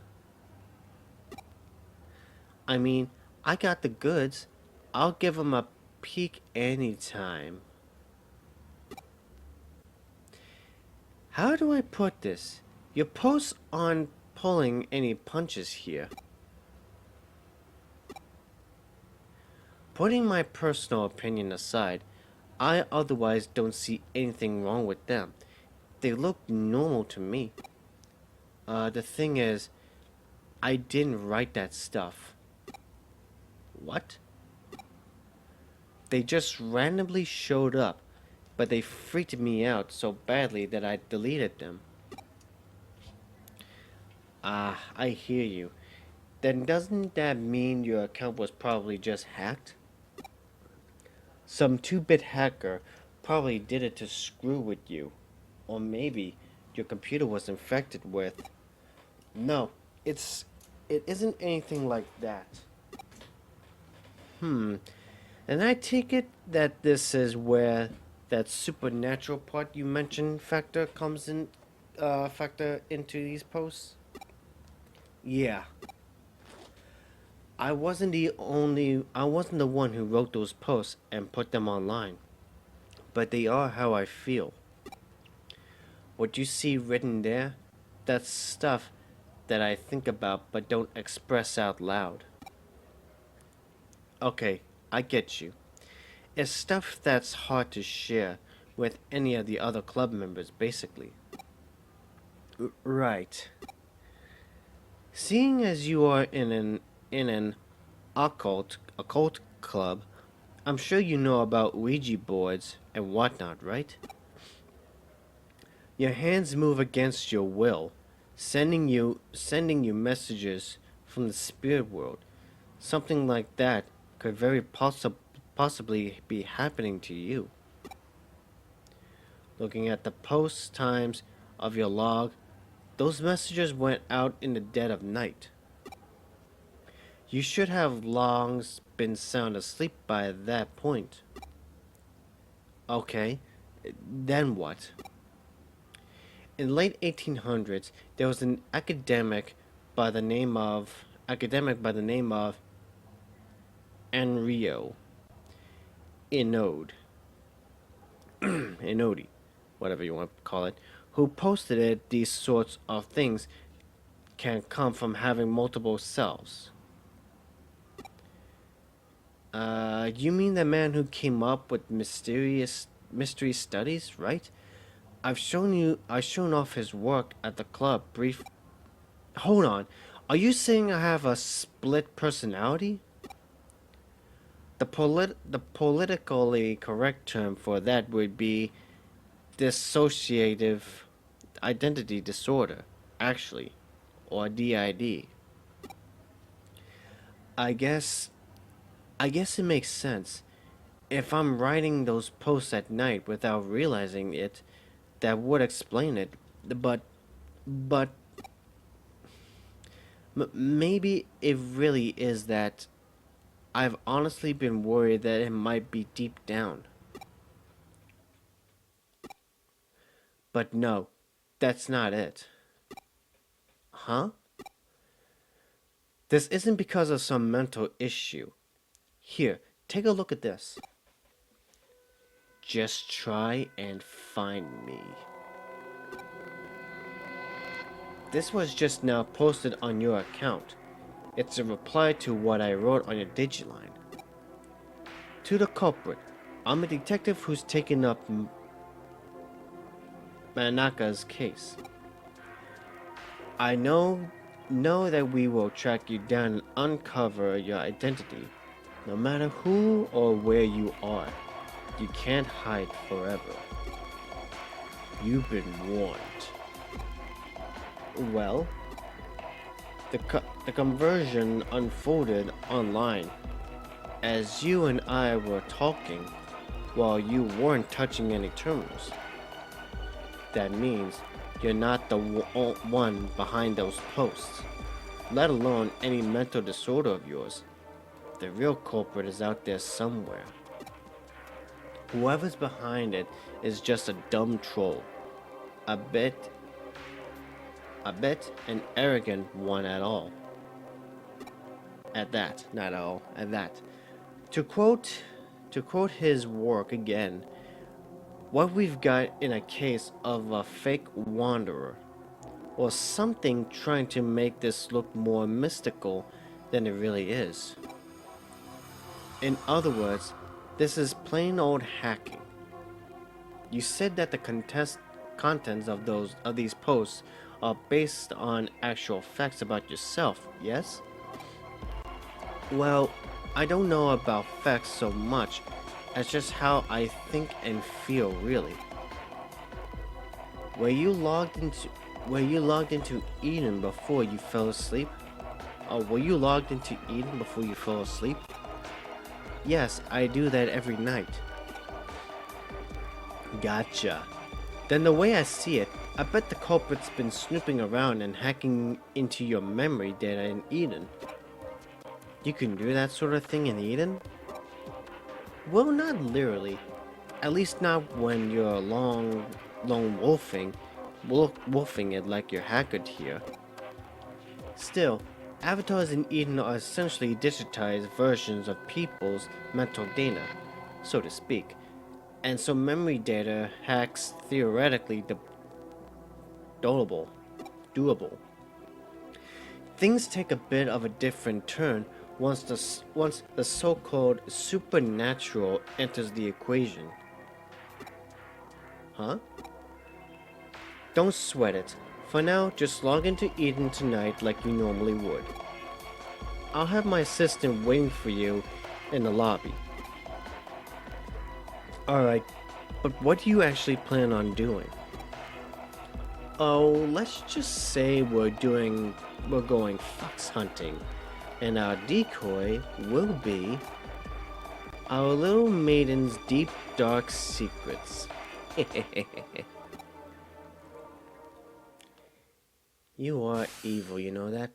I mean, I got the goods. I'll give him a peek anytime. How do I put this? Your posts aren't pulling any punches here. Putting my personal opinion aside, I otherwise don't see anything wrong with them. They look normal to me. The thing is, I didn't write that stuff. What? They just randomly showed up, but they freaked me out so badly that I deleted them. Ah, I hear you. Then doesn't that mean your account was probably just hacked? Some 2-bit hacker probably did it to screw with you. Or maybe your computer was infected with... No, it isn't anything like that. And I take it that this is where that supernatural part you mentioned factor into these posts? Yeah. I wasn't the one who wrote those posts and put them online. But they are how I feel. What you see written there, that's stuff that I think about but don't express out loud. Okay, I get you. It's stuff that's hard to share with any of the other club members, basically. Right. Seeing as you are in an occult club, I'm sure you know about Ouija boards and whatnot, right? Your hands move against your will, sending you messages from the spirit world. Something like that could very possibly be happening to you. Looking at the post times of your log, those messages went out in the dead of night. You should have long been sound asleep by that point. Okay, then what? In the late 1800s, there was an academic by the name of Enrio Inodi, whatever you want to call it, who posted it. These sorts of things can come from having multiple selves. You mean the man who came up with mystery studies, right? I've shown off his work at the club Hold on. Are you saying I have a split personality? The politically correct term for that would be dissociative identity disorder, actually, or DID. I guess it makes sense. If I'm writing those posts at night without realizing it, that would explain it. But maybe it really is that I've honestly been worried that it might be deep down. But no, that's not it. Huh? This isn't because of some mental issue. Here, take a look at this. Just try and find me. This was just now posted on your account. It's a reply to what I wrote on your Digiline. To the culprit, I'm a detective who's taken up Manaka's case. I know that we will track you down and uncover your identity. No matter who or where you are, you can't hide forever. You've been warned. Well, the conversion unfolded online as you and I were talking while you weren't touching any terminals. That means you're not the one behind those posts, let alone any mental disorder of yours. The real culprit is out there somewhere. Whoever's behind it is just a dumb troll. A bit an arrogant one at all. At that, not at all, at that. To quote his work again, what we've got in a case of a fake wanderer, or something trying to make this look more mystical than it really is. In other words, this is plain old hacking. You said that the contents of these posts are based on actual facts about yourself, yes? Well, I don't know about facts so much as just how I think and feel, really. Were you logged into Eden before you fell asleep? Oh, were you logged into Eden before you fell asleep? Yes, I do that every night. Gotcha. Then the way I see it, I bet the culprit's been snooping around and hacking into your memory data in Eden. You can do that sort of thing in Eden? Well, not literally. At least not when you're lone wolfing it like your hacker here. Still, avatars in Eden are essentially digitized versions of people's mental data, so to speak, and so memory data hacks theoretically doable. Things take a bit of a different turn once the so-called supernatural enters the equation. Huh? Don't sweat it. For now, just log into Eden tonight like you normally would. I'll have my assistant waiting for you in the lobby. Alright, but what do you actually plan on doing? Oh, let's just say we're going fox hunting, and our decoy will be our little maiden's deep dark secrets. You are evil, you know that?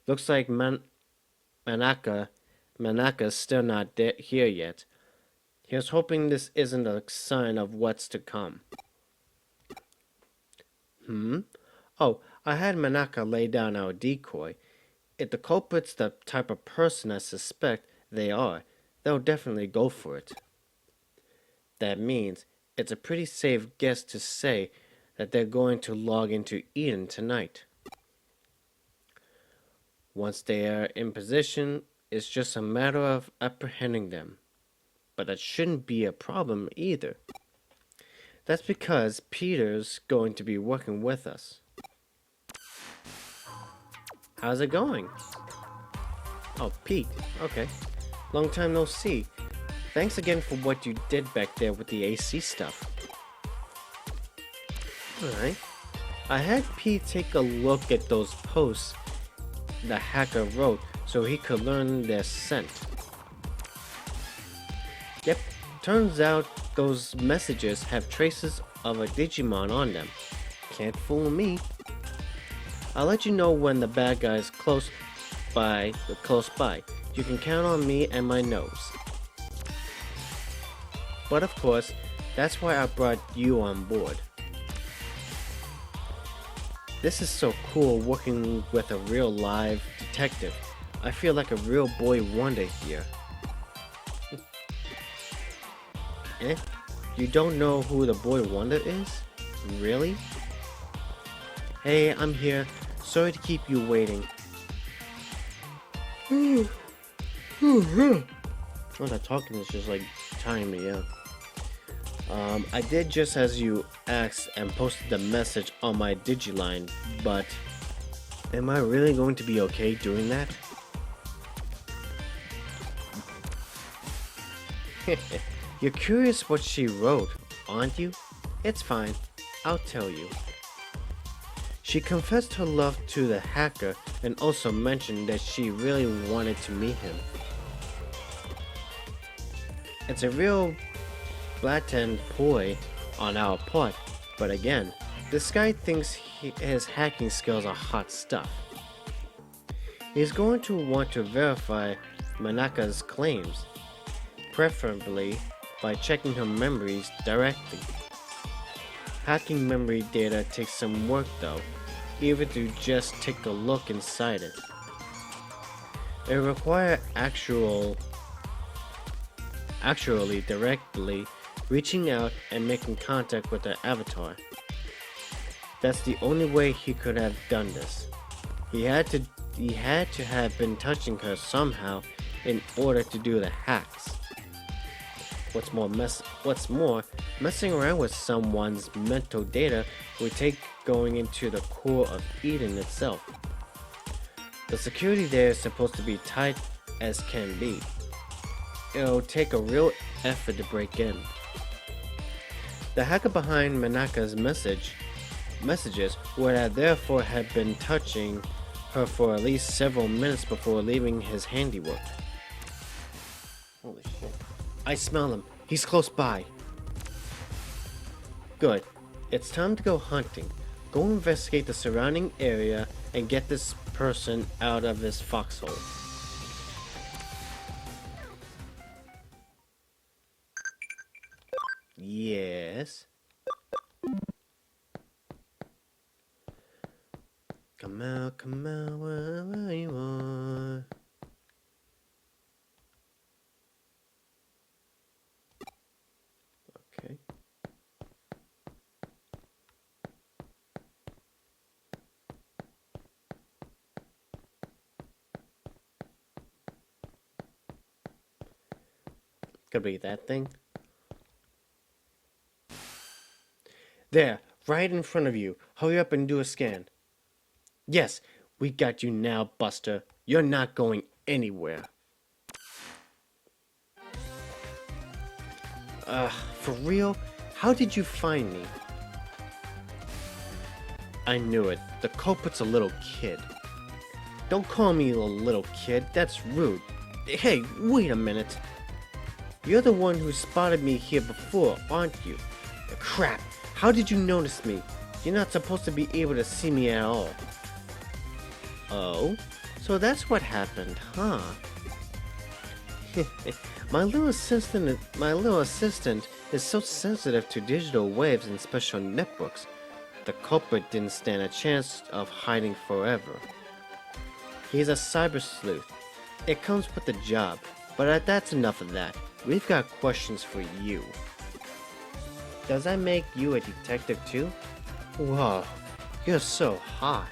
Looks like Manaka's still not here yet. Here's hoping this isn't a sign of what's to come. Oh, I had Manaka lay down our decoy. If the culprit's the type of person I suspect they are, they'll definitely go for it. That means it's a pretty safe guess to say that they're going to log into Eden tonight. Once they are in position, it's just a matter of apprehending them. But that shouldn't be a problem either. That's because Peter's going to be working with us. How's it going? Oh, Pete. Okay. Long time no see. Thanks again for what you did back there with the AC stuff. Alright. I had Pete take a look at those posts the hacker wrote so he could learn their scent. Yep, turns out those messages have traces of a Digimon on them. Can't fool me. I'll let you know when the bad guy's close by. You can count on me and my nose. But of course, that's why I brought you on board. This is so cool working with a real live detective. I feel like a real boy wonder here. Eh? You don't know who the boy wonder is? Really? Hey, I'm here. Sorry to keep you waiting. Oh, that talking is just like tying me up. I did just as you asked and posted the message on my Digiline, but am I really going to be okay doing that? You're curious what she wrote, aren't you? It's fine. I'll tell you. She confessed her love to the hacker and also mentioned that she really wanted to meet him. It's a real blatant ploy on our part, but again, This guy thinks his hacking skills are hot stuff. He's going to want to verify Manaka's claims, preferably by checking her memories directly. Hacking memory data takes some work though, even to just take a look inside it. It requires actually directly reaching out and making contact with the avatar. That's the only way he could have done this. He had to have been touching her somehow in order to do the hacks. What's more, messing around with someone's mental data would take going into the core of Eden itself. The security there is supposed to be tight as can be. It'll take a real effort to break in. The hacker behind Manaka's messages would have therefore have been touching her for at least several minutes before leaving his handiwork. Holy shit. I smell him. He's close by. Good. It's time to go hunting. Go investigate the surrounding area and get this person out of his foxhole. Yes. Come out, wherever you are. Okay. Could be that thing. There, right in front of you. Hurry up and do a scan. Yes, we got you now, Buster. You're not going anywhere. For real? How did you find me? I knew it. The culprit's a little kid. Don't call me a little kid. That's rude. Hey, wait a minute. You're the one who spotted me here before, aren't you? Crap. How did you notice me? You're not supposed to be able to see me at all. Oh? So that's what happened, huh? My little assistant is so sensitive to digital waves and special netbooks. The culprit didn't stand a chance of hiding forever. He's a cyber sleuth. It comes with the job, but that's enough of that. We've got questions for you. Does that make you a detective too? Whoa, you're so hot.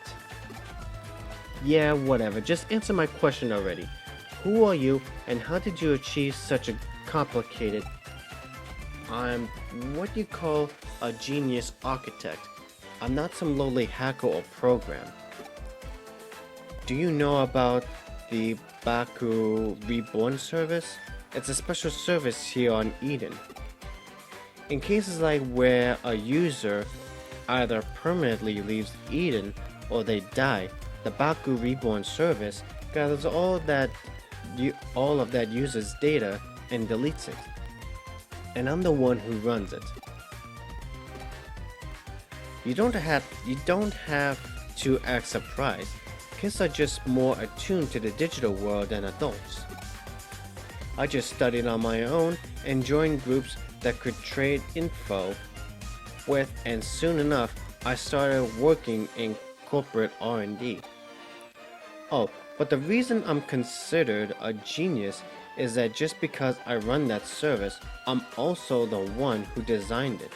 Yeah, whatever. Just answer my question already. Who are you, and how did you achieve such a complicated... I'm what you call a genius architect. I'm not some lowly hacker or program. Do you know about the Baku Reborn service? It's a special service here on Eden. In cases like where a user either permanently leaves Eden or they die, the Baku Reborn service gathers all of that user's data and deletes it. And I'm the one who runs it. You don't have to act surprised. Kids are just more attuned to the digital world than adults. I just studied on my own and joined groups that could trade info with, and soon enough I started working in corporate R&D. Oh, but the reason I'm considered a genius is that just because I run that service, I'm also the one who designed it.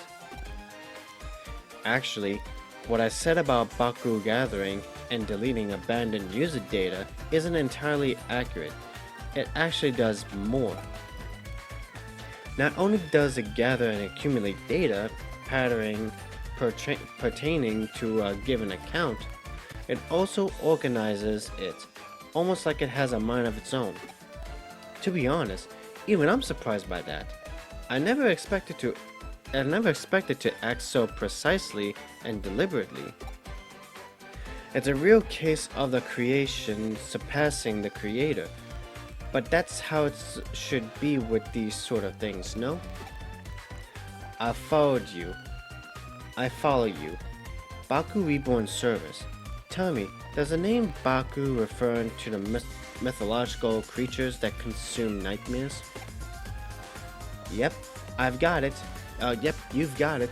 Actually, what I said about Baku gathering and deleting abandoned user data isn't entirely accurate. It actually does more. Not only does it gather and accumulate data pertaining to a given account, it also organizes it, almost like it has a mind of its own. To be honest, even I'm surprised by that. I never expected to act so precisely and deliberately. It's a real case of the creation surpassing the creator. But that's how it should be with these sort of things, no? I follow you. Baku Reborn Service. Tell me, does the name Baku refer to the mythological creatures that consume nightmares? Yep, I've got it. Yep, you've got it.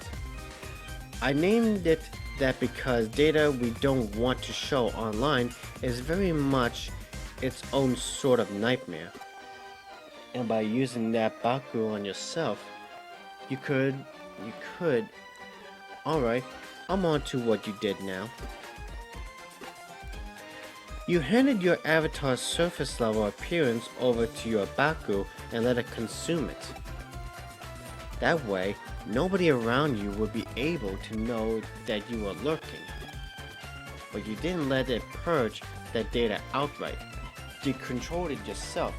I named it that because data we don't want to show online is very much its own sort of nightmare. And by using that Baku on yourself, you could... Alright, I'm on to what you did now. You handed your avatar's surface level appearance over to your Baku and let it consume it. That way, nobody around you would be able to know that you were lurking. But you didn't let it purge that data outright. You controlled it yourself,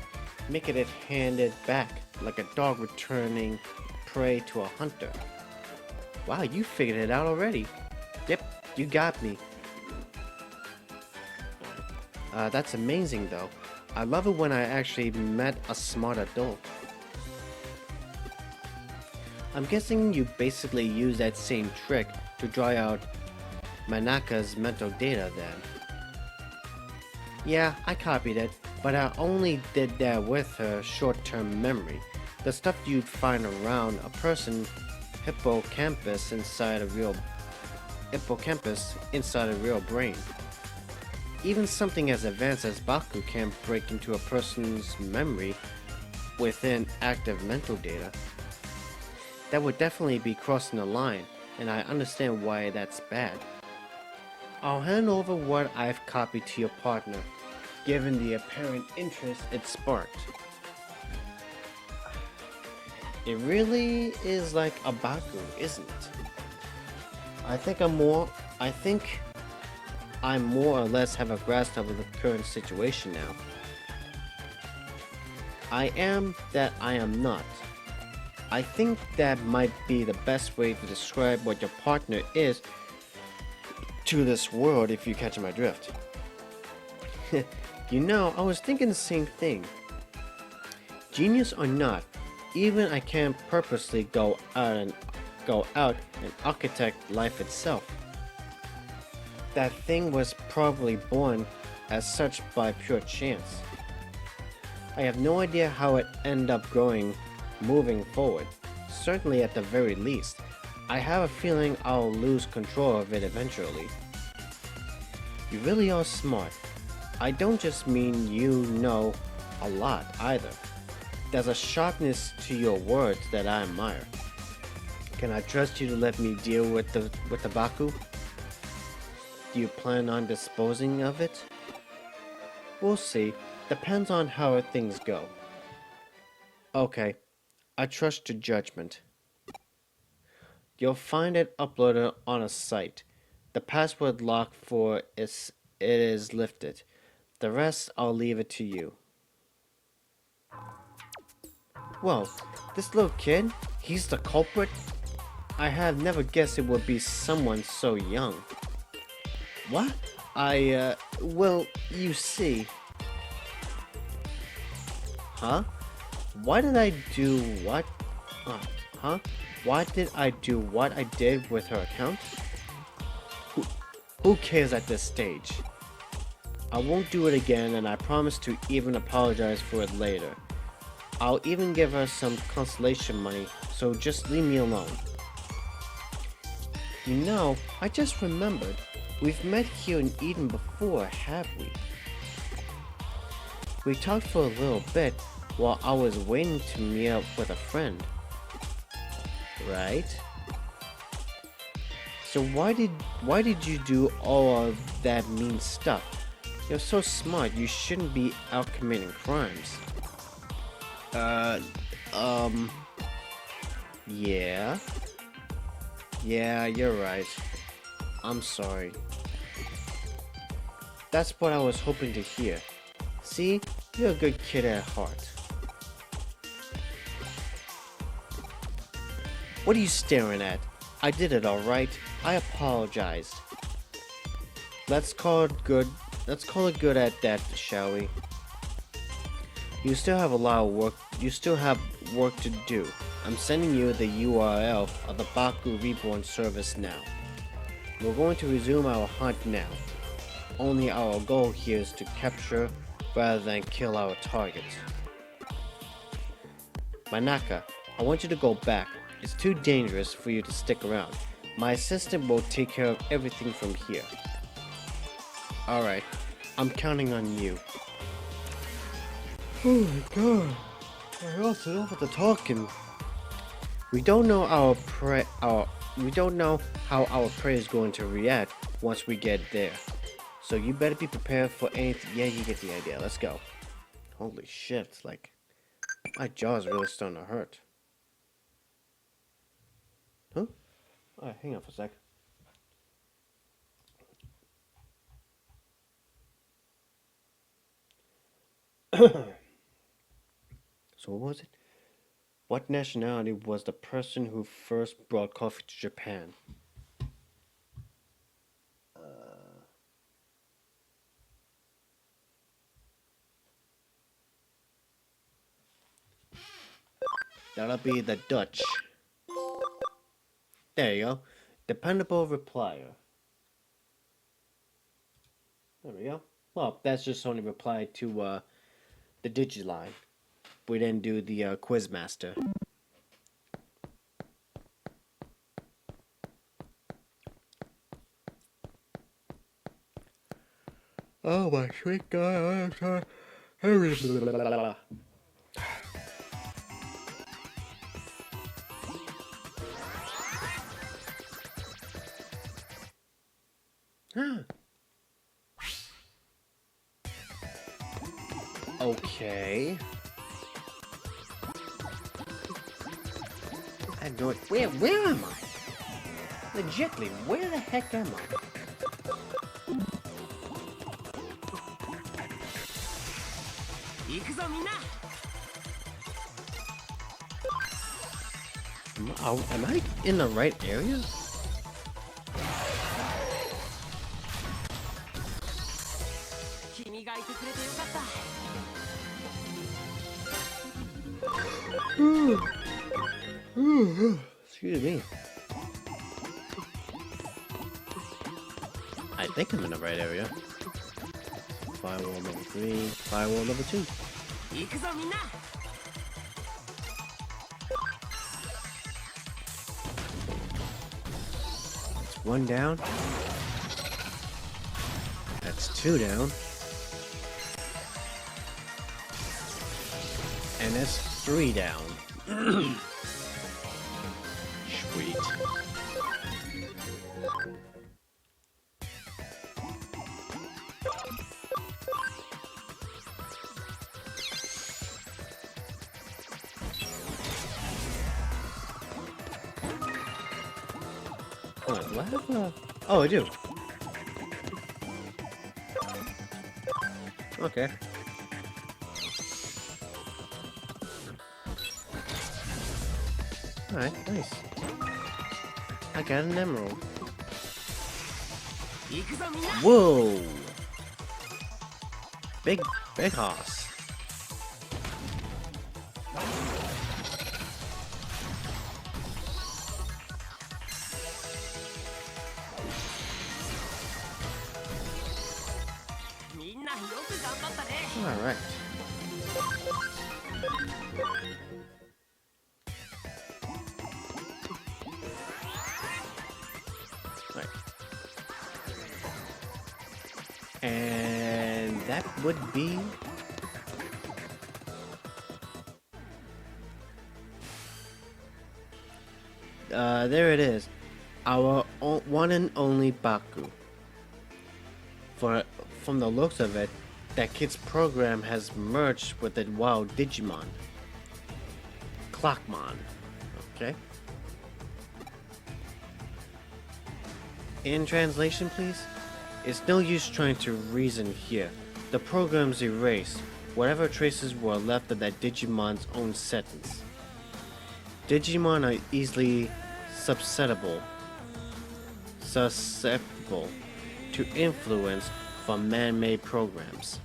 making it hand it back like a dog returning prey to a hunter. Wow, you figured it out already. Yep, you got me. That's amazing though. I love it when I actually met a smart adult. I'm guessing you basically use that same trick to dry out Manaka's mental data then. Yeah, I copied it, but I only did that with her short-term memory. The stuff you'd find around a person hippocampus inside a real brain. Even something as advanced as Baku can break into a person's memory within active mental data. That would definitely be crossing the line, and I understand why that's bad. I'll hand over what I've copied to your partner, given the apparent interest it sparked. It really is like a Baku, isn't it? I think I more or less have a grasp of the current situation now. I am that I am not. I think that might be the best way to describe what your partner is to this world, if you catch my drift. You know, I was thinking the same thing. Genius or not, even I can't purposely go out and architect life itself. That thing was probably born as such by pure chance. I have no idea how it ended up growing moving forward. Certainly at the very least, I have a feeling I'll lose control of it eventually. You really are smart. I don't just mean you know a lot either. There's a sharpness to your words that I admire. Can I trust you to let me deal with the Baku? Do you plan on disposing of it? We'll see. Depends on how things go. Okay, I trust your judgment. You'll find it uploaded on a site. The password lock for it is lifted. The rest I'll leave it to you. Well, this little kid, he's the culprit? I have never guessed it would be someone so young. What? Well, you see. Huh? Why did I do what? Huh? Why did I do what I did with her account? Who cares at this stage? I won't do it again, and I promise to even apologize for it later. I'll even give her some consolation money, so just leave me alone. You know, I just remembered. We've met here in Eden before, have we? We talked for a little bit while I was waiting to meet up with a friend. Right? So why did you do all of that mean stuff? You're so smart, you shouldn't be out committing crimes. Yeah. Yeah, you're right. I'm sorry. That's what I was hoping to hear. See, you're a good kid at heart. What are you staring at? I did it alright. I apologized. Let's call it good at that, shall we? You still have a lot of work. You still have work to do. I'm sending you the URL of the Baku Reborn service now. We're going to resume our hunt now. Only our goal here is to capture rather than kill our targets. Manaka, I want you to go back. It's too dangerous for you to stick around. My assistant will take care of everything from here. Alright, I'm counting on you. Oh my god. I also enough with the talking. We don't know how our prey is going to react once we get there. So you better be prepared for anything. Yeah, you get the idea. Let's go. Holy shit, like my jaw's really starting to hurt. Huh? Alright, hang on for a sec. So what was it? What nationality was the person who first brought coffee to Japan? That'll be the Dutch. There you go. Dependable replier. There we go. Well, that's just only replied to the Digiline. We didn't do the Quizmaster. Oh my sweet God. Okay. I know it. Where am I? Legitly, where the heck am I? Am I in the right area? Excuse me. I think I'm in the right area. Firewall number 3, firewall number 2. That's 1 down. That's 2 down. And that's 3 down. Sweet. Hold on, do I have a... Oh, I do. Okay. Alright, nice. I got an emerald. Whoa! Big hoss. Alright. Right. And that would be... there it is. Our one and only Baku. From the looks of it, that kid's program has merged with the wild Digimon. Clockmon. Okay. In translation, please? It's no use trying to reason here. The program's erased. Whatever traces were left of that Digimon's own sentence. Digimon are easily susceptible to influence from man-made programs.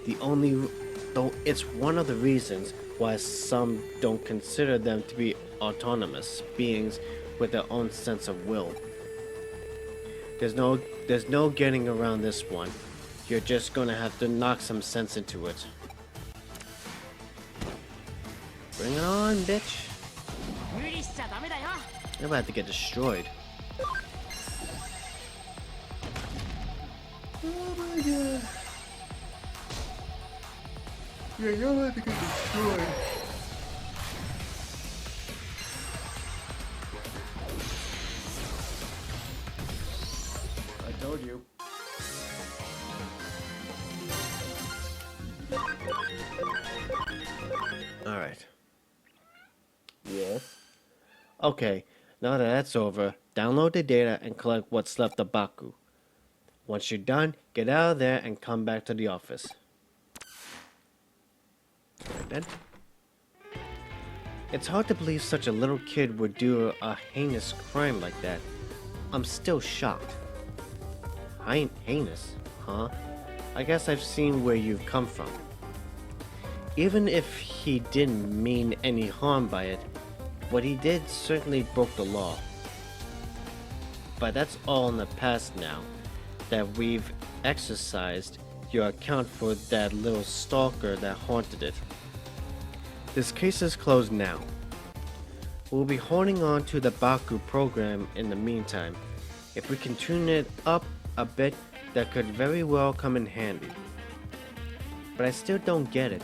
It's one of the reasons why some don't consider them to be autonomous beings with their own sense of will. There's no getting around this one. You're just gonna have to knock some sense into it. Bring it on, bitch. You're about to get destroyed. Oh my god. Yeah, you're about to get destroyed. I told you. Alright. Yes. Okay, now that that's over, download the data and collect what's left of Baku. Once you're done, get out of there and come back to the office. Right then. It's hard to believe such a little kid would do a heinous crime like that. I'm still shocked. Heinous, huh? I guess I've seen where you've come from. Even if he didn't mean any harm by it, what he did certainly broke the law. But that's all in the past now, that we've exercised your account for that little stalker that haunted it. This case is closed now. We'll be holding on to the Baku program in the meantime. If we can tune it up a bit, that could very well come in handy. But I still don't get it.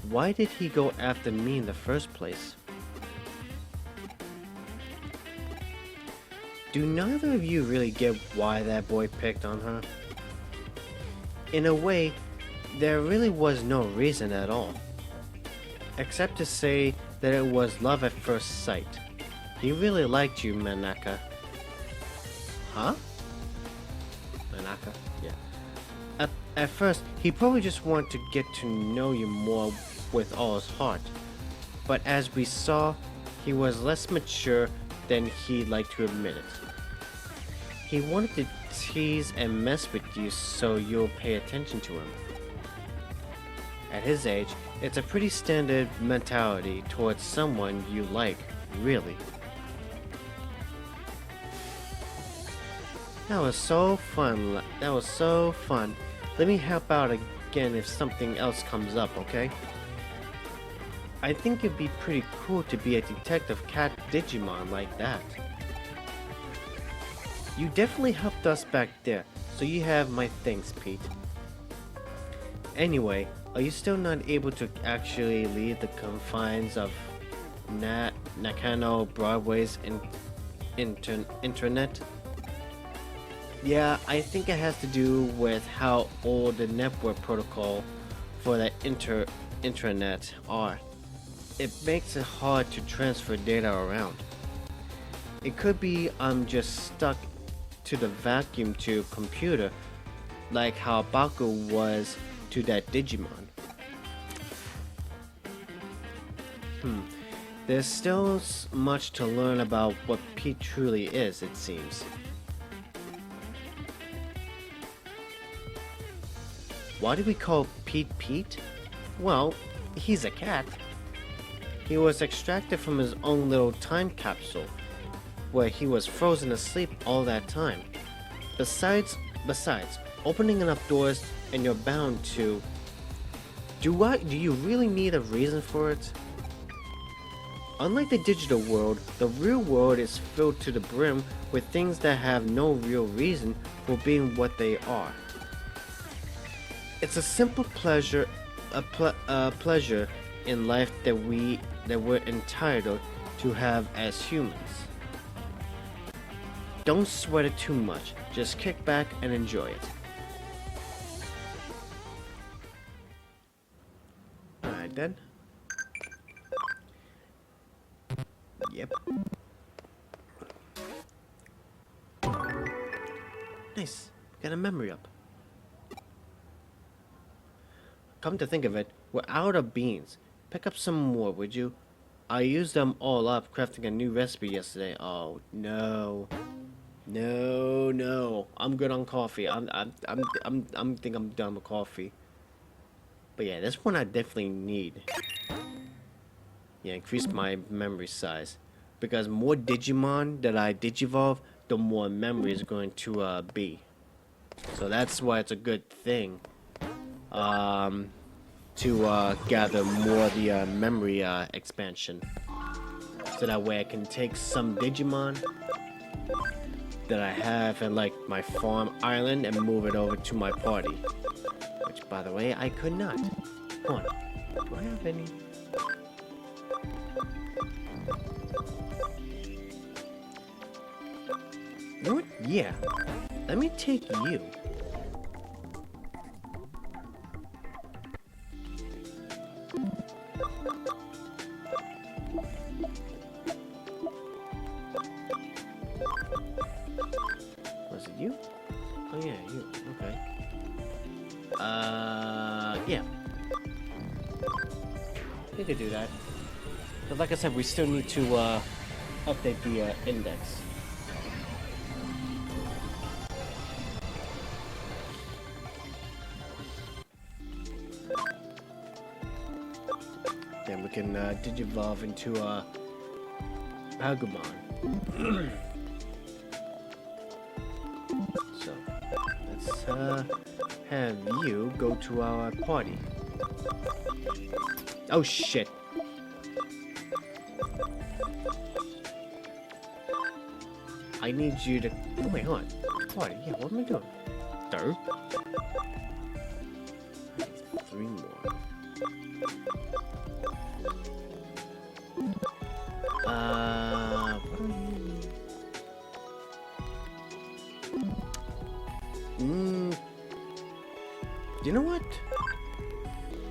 Why did he go after me in the first place? Do neither of you really get why that boy picked on her? In a way, there really was no reason at all. Except to say that it was love at first sight. He really liked you, Manaka. Huh? Manaka? Yeah. At first, he probably just wanted to get to know you more with all his heart. But as we saw, he was less mature than he'd like to admit it. He wanted to tease and mess with you so you'll pay attention to him. At his age, it's a pretty standard mentality towards someone you like, really. That was so fun. That was so fun. Let me help out again if something else comes up, okay? I think it'd be pretty cool to be a detective cat Digimon like that. You definitely helped us back there, so you have my thanks, Pete. Anyway, are you still not able to actually leave the confines of Nakano Broadway's internet? Yeah, I think it has to do with how old the network protocol for the intranet are. It makes it hard to transfer data around. It could be I'm just stuck to the vacuum tube computer, like how Baku was to that Digimon. There's still much to learn about what Pete truly is, it seems. Why do we call Pete Pete? Well, he's a cat. He was extracted from his own little time capsule, where he was frozen asleep all that time. Besides, opening enough doors and you're bound to... Do you really need a reason for it? Unlike the digital world, the real world is filled to the brim with things that have no real reason for being what they are. It's a simple pleasure, pleasure in life that we're entitled to have as humans. Don't sweat it too much. Just kick back and enjoy it. Alright then. Yep. Nice. Got a memory up. Come to think of it, we're out of beans. Pick up some more, would you? I used them all up crafting a new recipe yesterday. Oh no. No. I'm good on coffee. I'm think I'm done with coffee. But yeah, this one I definitely need. Yeah, increase my memory size. Because more Digimon that I digivolve, the more memory is going to be. So that's why it's a good thing to gather more of the memory expansion. So that way I can take some Digimon that I have in like my farm island and move it over to my party. Which, by the way, I could not. Hold on. Do I have any? You know what? Yeah. Let me take you. Was it you? Oh yeah, you. Okay. Yeah. We could do that. But like I said, we still need to update the index. Then we can digivolve into Agumon. So let's have you go to our party. Oh shit. I need you to... Oh, wait, hold on. Party? Yeah, what am I doing? Third? Three more. What do you know what?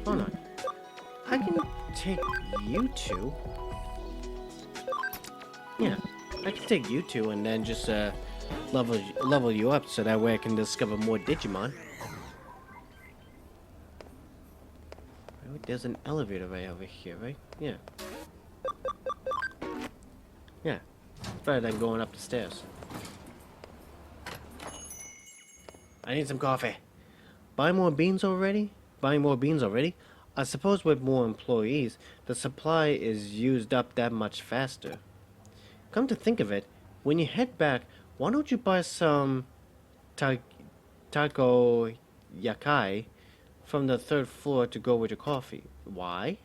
Hold on. I can take you two. Yeah, I can take you two and then just level you up so that way I can discover more Digimon. There's an elevator right over here, right? Yeah. Yeah. Better than going up the stairs. I need some coffee. Buying more beans already? Buying more beans already? I suppose with more employees, the supply is used up that much faster. Come to think of it, when you head back, why don't you buy some taco yakai from the third floor to go with your coffee? Why?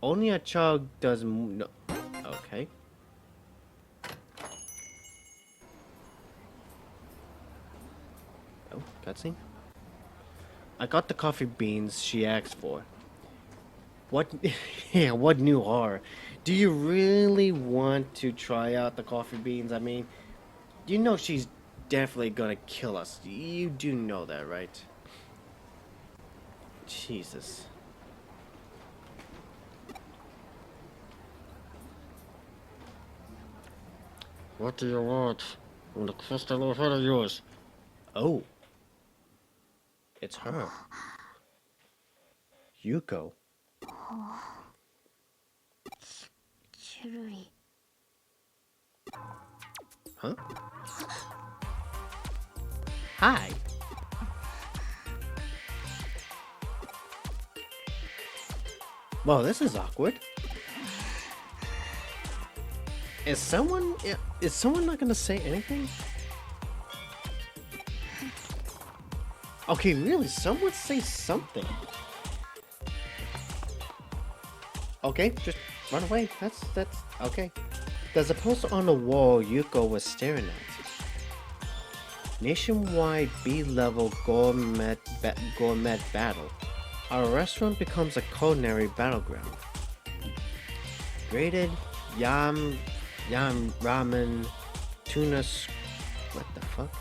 Only a child does no. Okay. Oh, cutscene. I got the coffee beans she asked for. What? Yeah, what new horror? Do you really want to try out the coffee beans? I mean, you know she's definitely gonna kill us. You do know that, right? Jesus. What do you want from the crystal head of yours? Oh. It's her. Yuko. Huh? Hi. Well, this is awkward. Is someone not gonna say anything? Okay, really, someone say something. Okay, just run away. That's okay. There's a poster on the wall Yuko was staring at. Nationwide B-level gourmet battle. Our restaurant becomes a culinary battleground. Graded yam ramen tuna. What the fuck?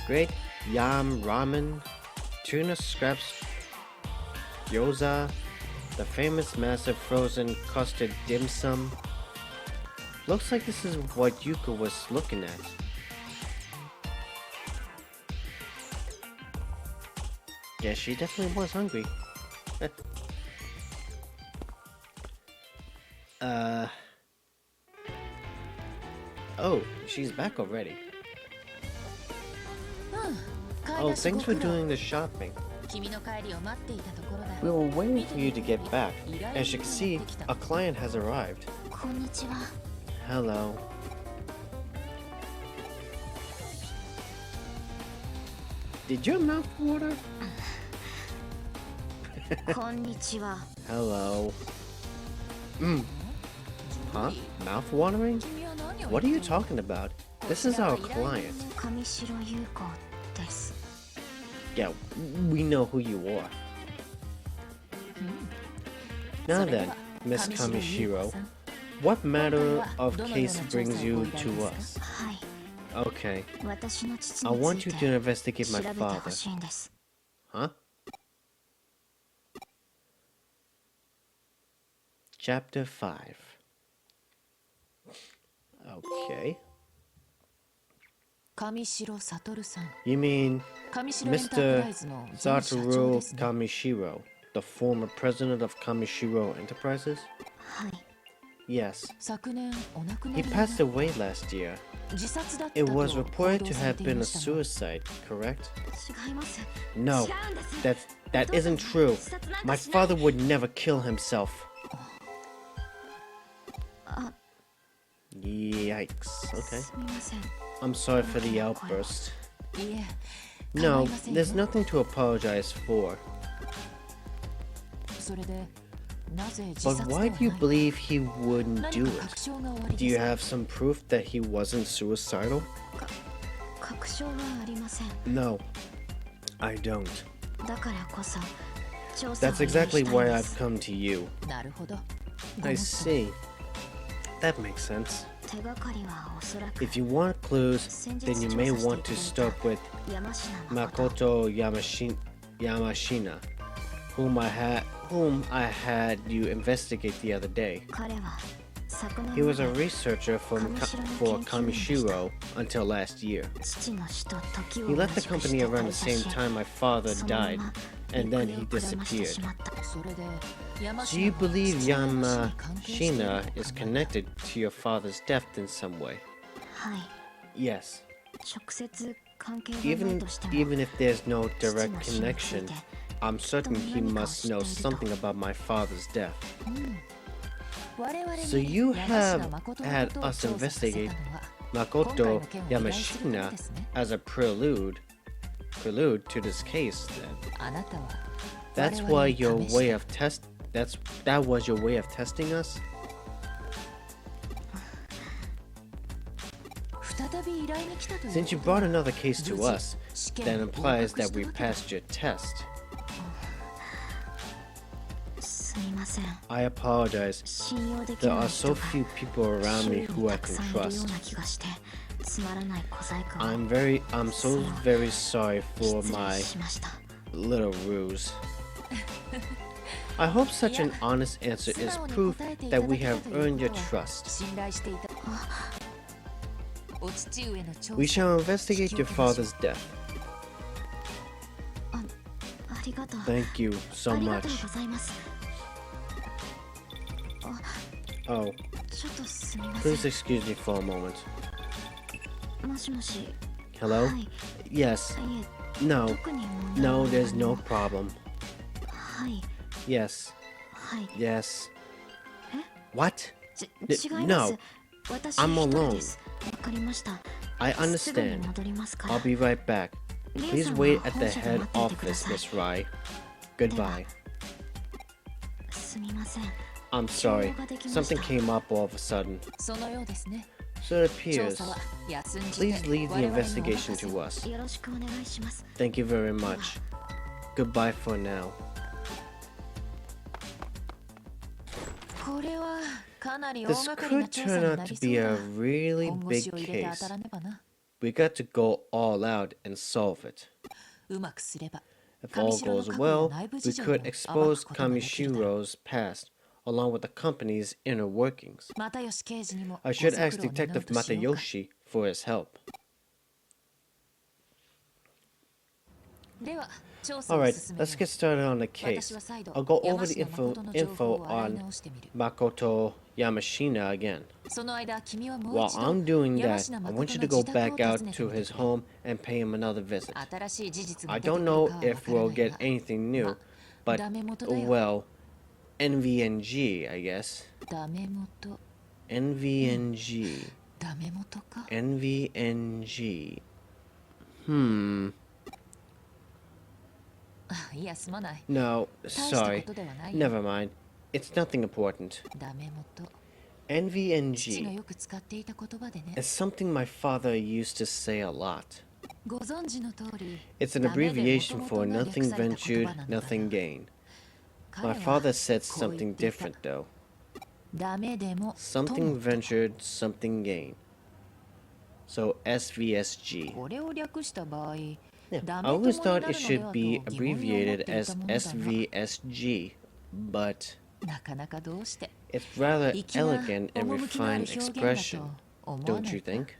Great yam ramen tuna scraps gyoza. The famous massive frozen custard dim sum. Looks like this is what Yuko was looking at. Yeah, she definitely was hungry. Oh, she's back already. Oh, thanks for doing the shopping. We were waiting for you to get back. As you can see, a client has arrived. Hello. Did your mouth water? Hello. Huh? Mouth watering? What are you talking about? This is our client. Yeah, we know who you are. Now then, Miss Kamishiro, what matter of case brings you to us? Okay. I want you to investigate my father. Huh? Chapter 5. Okay. You mean Mr. Satoru Kamishiro, the former president of Kamishiro Enterprises? Yes. He passed away last year. It was reported to have been a suicide, correct? No, that isn't true. My father would never kill himself. Yikes. Okay. I'm sorry for the outburst. No, there's nothing to apologize for. But why do you believe he wouldn't do it? Do you have some proof that he wasn't suicidal? No, I don't. That's exactly why I've come to you. I see. That makes sense. If you want clues, then you may want to start with Makoto Yamashina, whom I had you investigate the other day. He was a researcher for Kamishiro until last year. He left the company around the same time my father died, and then he disappeared. Do you believe Yamashina is connected to your father's death in some way? Yes. Even if there's no direct connection, I'm certain he must know something about my father's death. So you have had us investigate Makoto Yamashina as a prelude to this case, then. That was your way of testing us? Since you brought another case to us, that implies that we passed your test. I apologize. There are so few people around me who I can trust. I'm so very sorry for my little ruse. I hope such an honest answer is proof that we have earned your trust. We shall investigate your father's death. Thank you so much. Oh, please excuse me for a moment. Hello? Yes. No, there's no problem. Yes. Yes. What? No, I'm alone. I understand. I'll be right back. Please wait at the head office, Miss Rai. Goodbye. I'm sorry. Something came up all of a sudden. So it appears. Please leave the investigation to us. Thank you very much. Goodbye for now. This could turn out to be a really big case. We got to go all out and solve it. If all goes well, we could expose Kamishiro's past, along with the company's inner workings. I should ask Detective Matayoshi for his help. Alright, let's get started on the case. I'll go over the info on Makoto Yamashina again. While I'm doing that, I want you to go back out to his home and pay him another visit. I don't know if we'll get anything new, but, well, NVNG, I guess. NVNG. NVNG. No, sorry. Never mind. It's nothing important. NVNG is something my father used to say a lot. It's an abbreviation for nothing ventured, nothing gained. My father said something different though. Something ventured, something gained. So SVSG. Yeah, I always thought it should be abbreviated as SVSG, but it's rather elegant and refined expression, don't you think?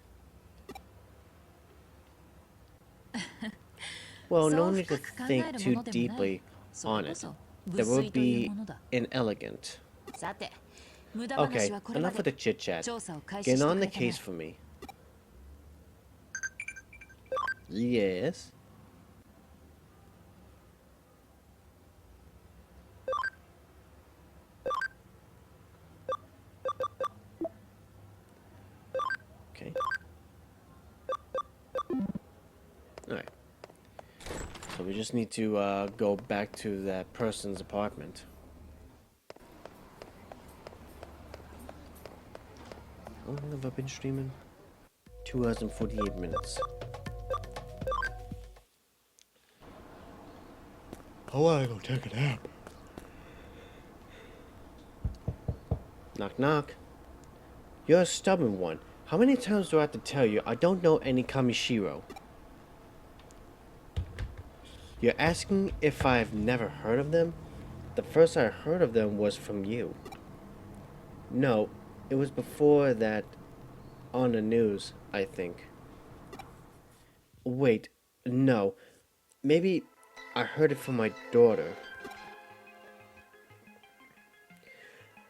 Well, no need to think too deeply on it. That would be inelegant. Okay, enough of the chit-chat. Get on the case for me. Yes? Okay. Alright. So we just need to go back to that person's apartment. How long have I been streaming? 2 hours and 48 minutes. I wanna go take a nap. Knock knock. You're a stubborn one. How many times do I have to tell you I don't know any Kamishiro? You're asking if I've never heard of them? The first I heard of them was from you. No, it was before that on the news, I think. Wait, no. Maybe I heard it from my daughter.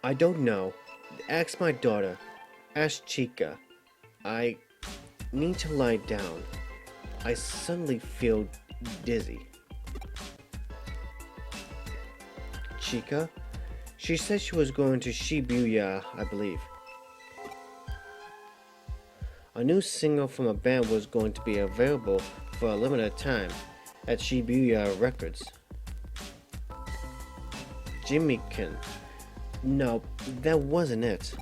I don't know. Ask my daughter. Ask Chica. I need to lie down. I suddenly feel dizzy. Chica? She said she was going to Shibuya, I believe. A new single from a band was going to be available for a limited time at Shibuya Records. Jimmy-kun. No, that wasn't it.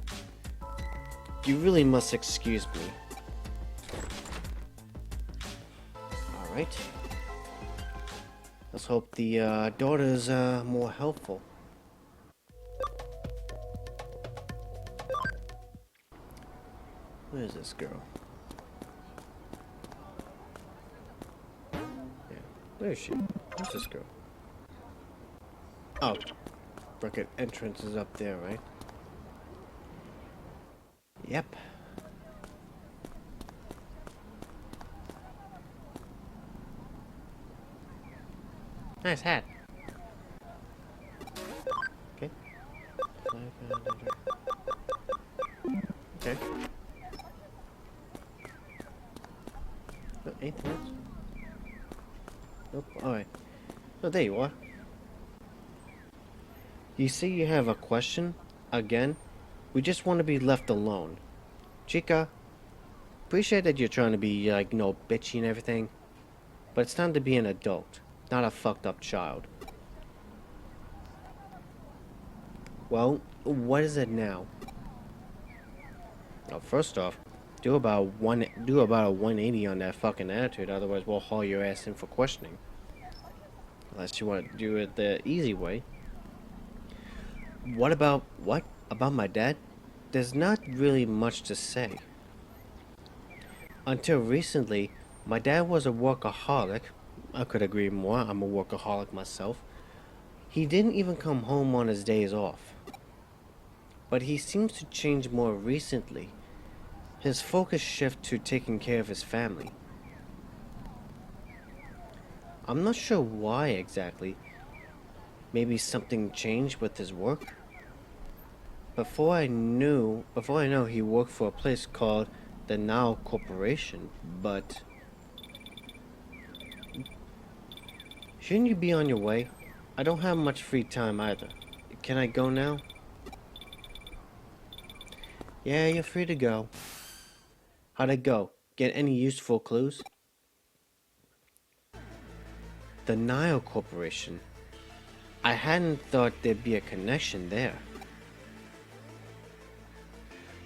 You really must excuse me. Alright. Let's hope the daughter's more helpful. Where is this girl? Yeah. Where is she? Where's this girl? Oh. Record entrance is up there, right? Yep. Nice hat. Okay. Okay. Oh, anything else? Nope. Alright. Oh, there you are. You say you have a question? Again? We just want to be left alone. Chica, appreciate that you're trying to be, like, bitchy and everything. But it's time to be an adult, not a fucked up child. Well, what is it now? Well, first off, do about a 180 on that fucking attitude, otherwise we'll haul your ass in for questioning. Unless you want to do it the easy way. What? About my dad? There's not really much to say. Until recently, my dad was a workaholic. I could agree more, I'm a workaholic myself. He didn't even come home on his days off. But he seems to change more recently. His focus shifted to taking care of his family. I'm not sure why exactly. Maybe something changed with his work? Before I know, he worked for a place called the Now Corporation, but... Shouldn't you be on your way? I don't have much free time either. Can I go now? Yeah, you're free to go. How'd it go? Get any useful clues? The Nile Corporation. I hadn't thought there'd be a connection there.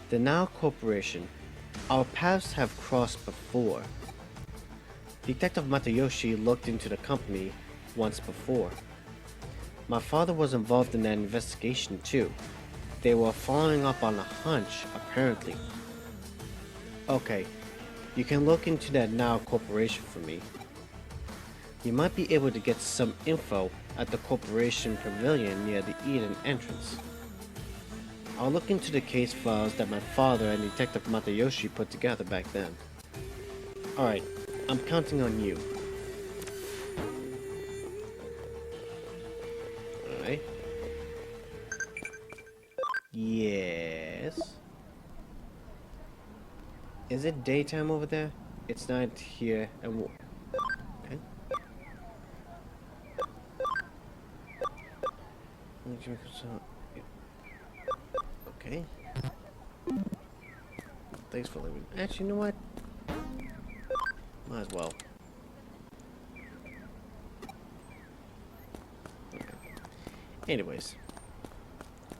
The Nile Corporation. Our paths have crossed before. Detective Matayoshi looked into the company once before. My father was involved in that investigation too. They were following up on a hunch, apparently. Okay, you can look into that Nile Corporation for me. You might be able to get some info at the corporation pavilion near the Eden entrance. I'll look into the case files that my father and Detective Matayoshi put together back then. Alright, I'm counting on you. Alright. Yes. Is it daytime over there? It's not here and okay. Okay. Thanks for leaving. Actually, you know what? Might as well. Okay. Anyways.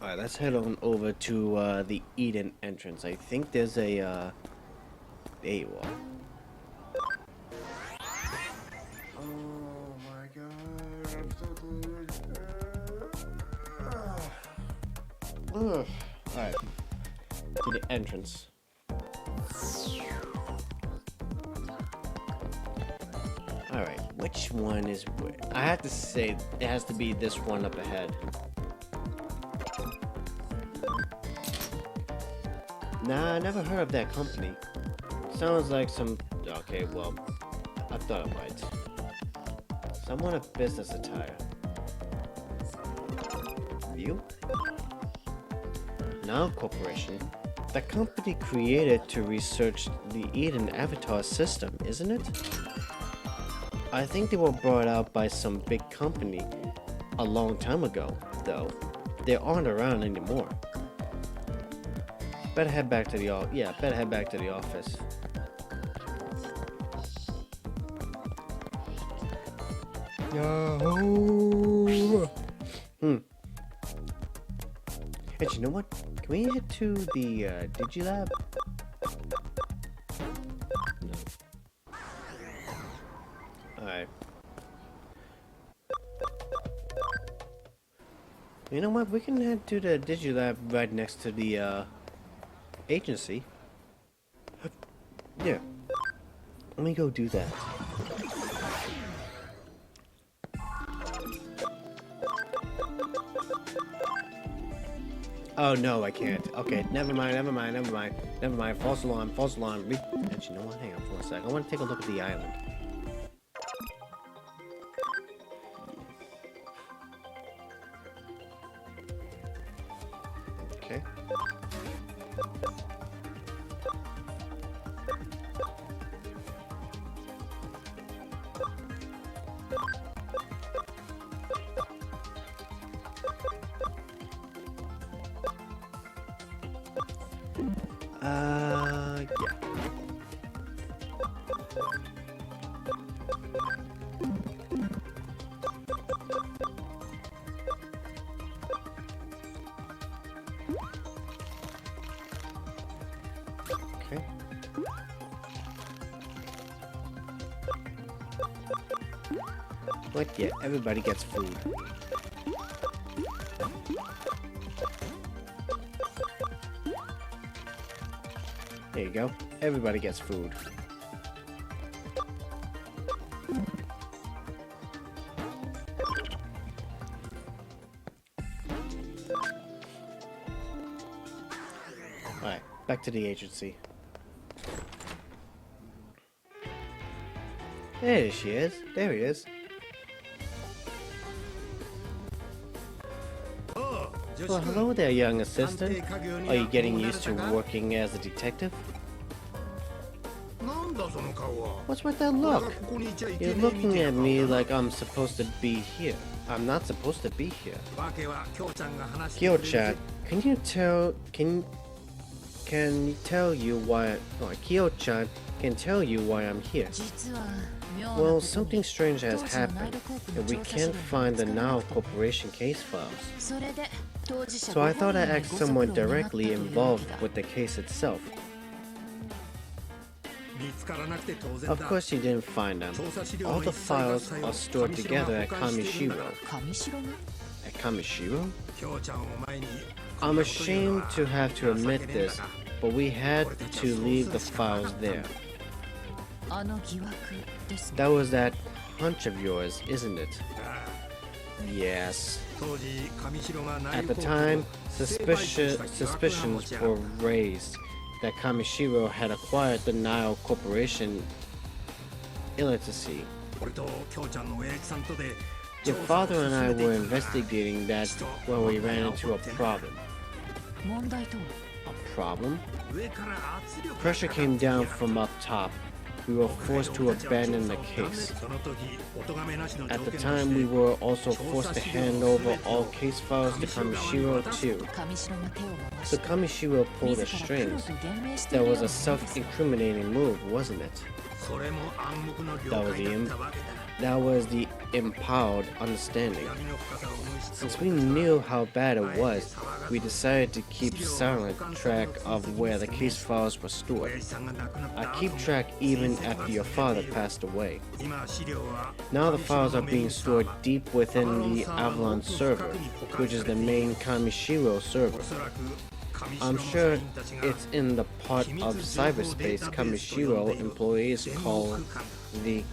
Alright, let's head on over to the Eden entrance. I think there's a there you are. Oh my god, I'm so tired. Alright. To the entrance. Alright, which one is where? I have to say it has to be this one up ahead. Nah, I never heard of that company. Sounds like some... Okay, well, I thought it might. Someone of business attire. You? Now Corporation. The company created to research the Eden Avatar system, isn't it? I think they were brought out by some big company a long time ago, though. They aren't around anymore. Better head back to the better head back to the office. Yahoo! And you know what? Can we head to the Digilab? No. Alright. You know what? We can head to the Digilab right next to the agency. Yeah. Let me go do that. Oh no, I can't. Okay, never mind. False alarm. Actually, you know what? Hang on for a sec. I want to take a look at the island. Okay. Yeah. Okay. But yeah, everybody gets food. There you go. Everybody gets food. Alright, back to the agency. There she is. There he is. Well, hello there, young assistant. Are you getting used to working as a detective? What's with that look? You're looking at me like I'm supposed to be here. I'm not supposed to be here. Kyo-chan, can you tell you why... Oh, Kyo-chan, can tell you why I'm here. Well, something strange has happened, and we can't find the Now Corporation case files. So I thought I'd ask someone directly involved with the case itself. Of course you didn't find them. All the files are stored together at Kamishiro. At Kamishiro? I'm ashamed to have to admit this, but we had to leave the files there. That was that hunch of yours, isn't it? Yes. At the time, suspicions were raised that Kamishiro had acquired the Nile Corporation illicitly. Your father and I were investigating that when we ran into a problem. A problem? Pressure came down from up top. We were forced to abandon the case. At the time, we were also forced to hand over all case files to Kamishiro too. So Kamishiro pulled the strings. That was a self-incriminating move, wasn't it? That was the empowered understanding. Since we knew how bad it was, we decided to keep silent track of where the case files were stored. I keep track even after your father passed away. Now the files are being stored deep within the Avalon server, which is the main Kamishiro server. I'm sure it's in the part of cyberspace Kamishiro employees call the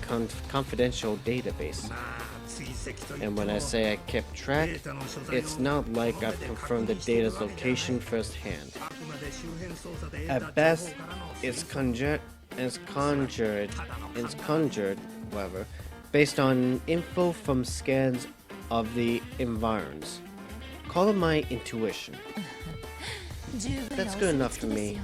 confidential database. And when I say I kept track, it's not like I've confirmed the data's location firsthand. At best, it's conjured, whatever, based on info from scans of the environs. Call it my intuition. That's good enough for me.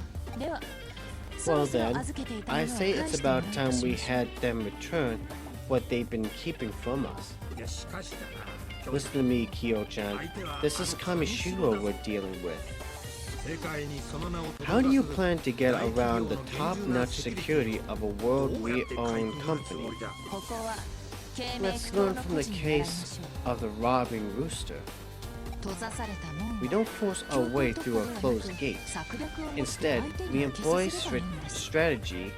Well then, I say it's about time we had them return what they've been keeping from us. Listen to me, Kyo-chan. This is Kamishiro we're dealing with. How do you plan to get around the top-notch security of a world-renowned company? Let's learn from the case of the robbing rooster. We don't force our way through a closed gate. Instead, we employ strategy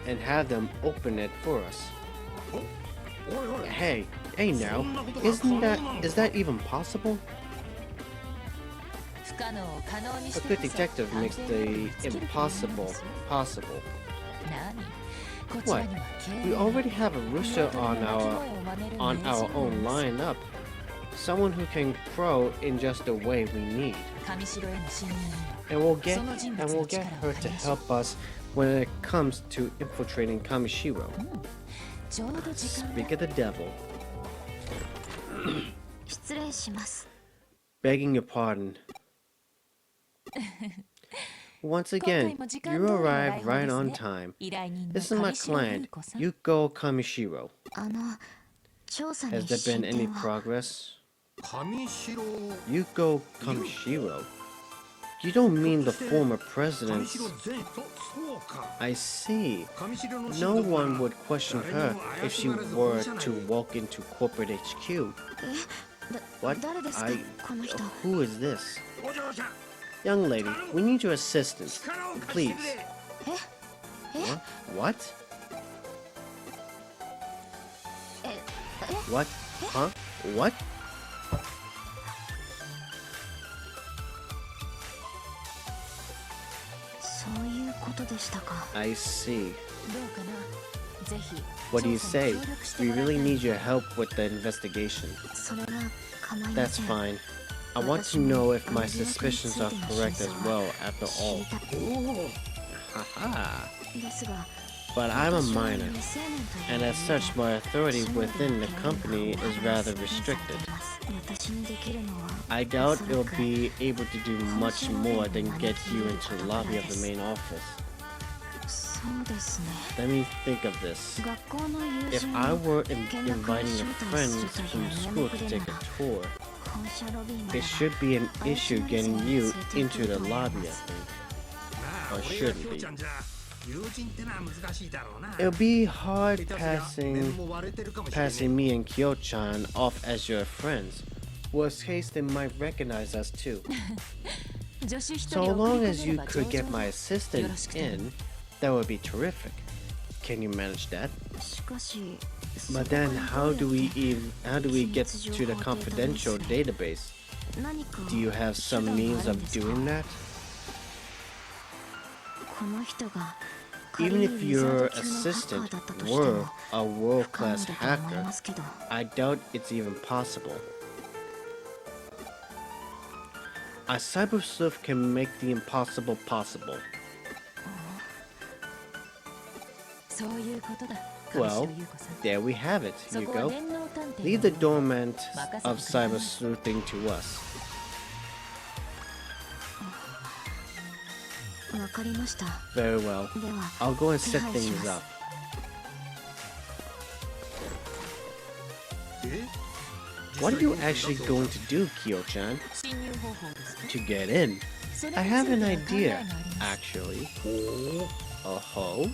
and have them open it for us. Hey now, is that even possible? A good detective makes the impossible possible. What? We already have a rooster on our own lineup. Someone who can crow in just the way we need. And we'll get her to help us when it comes to infiltrating Kamishiro. Speak of the devil. Begging your pardon. Once again, you arrived right on time. This is my client, Yuko Kamishiro. Has there been any progress? Yuko Kamishiro? You don't mean the former president? I see. No one would question her if she were to walk into corporate HQ. What? Who is this? Young lady, we need your assistance. Please. What? What? Huh? What? I see. What do you say? We really need your help with the investigation. That's fine. I want to know if my suspicions are correct as well, after all. Haha. But I'm a minor, and as such my authority within the company is rather restricted. I doubt it'll be able to do much more than get you into the lobby of the main office. Let me think of this. If I were inviting your friends from school to take a tour, it should be an issue getting you into the lobby, I think. Or shouldn't be. It'll be hard passing me and Kyo-chan off as your friends. Worst case, they might recognize us too. So long as you could get my assistant in, that would be terrific. Can you manage that? But then how do we get to the confidential database? Do you have some means of doing that? Even if your assistant were a world-class hacker, I doubt it's even possible. A cyber sleuth can make the impossible possible. Well, there we have it, Yuko. Leave the dormant of cyber sleuthing to us. Very well. I'll go and set things up. What are you actually going to do, Kyo-chan? To get in? I have an idea, actually. Oh-ho?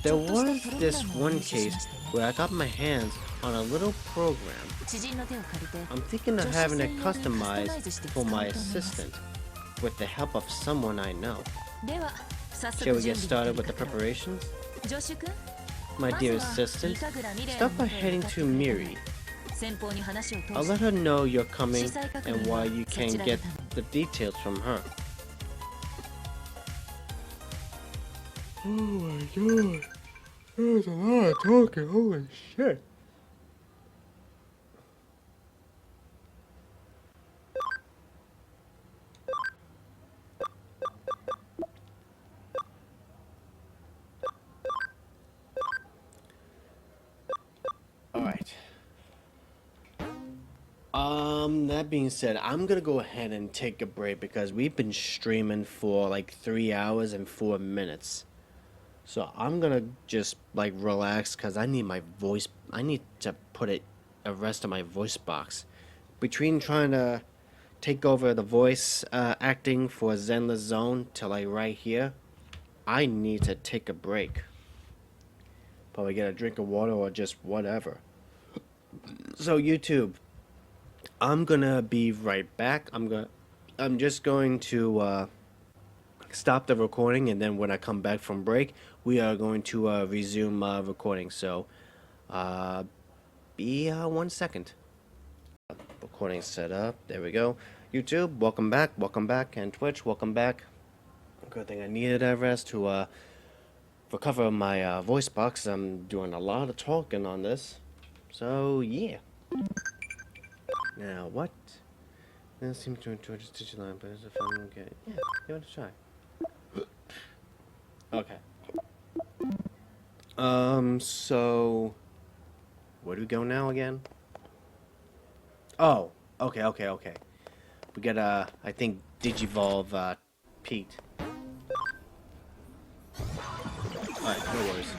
There was this one case where I got my hands on a little program. I'm thinking of having it customized for my assistant, with the help of someone I know. Shall we get started with the preparations? My dear assistant, start by heading to Miri. I'll let her know you're coming and why you can't get the details from her. Oh my god. There's a lot of talking. Holy shit. Alright. That being said, I'm gonna go ahead and take a break because we've been streaming for like 3 hours and 4 minutes. So I'm gonna just like relax because I need my voice. I need to put a rest of my voice box. Between trying to take over the voice acting for Zenless Zone to like right here, I need to take a break. Probably get a drink of water or just whatever. So YouTube, I'm gonna be right back. I'm just going to stop the recording, and then when I come back from break, we are going to resume recording. So, be 1 second. Recording set up. There we go. YouTube, welcome back, and Twitch, welcome back. Good thing I needed a rest to recover my voice box. I'm doing a lot of talking on this. So yeah. Now what? That seems to enjoy this digital line, but it's a fun game. Yeah, give it a try. Okay. So where do we go now again? Oh, okay. We got I think Digivolve Pete. Alright, no worries.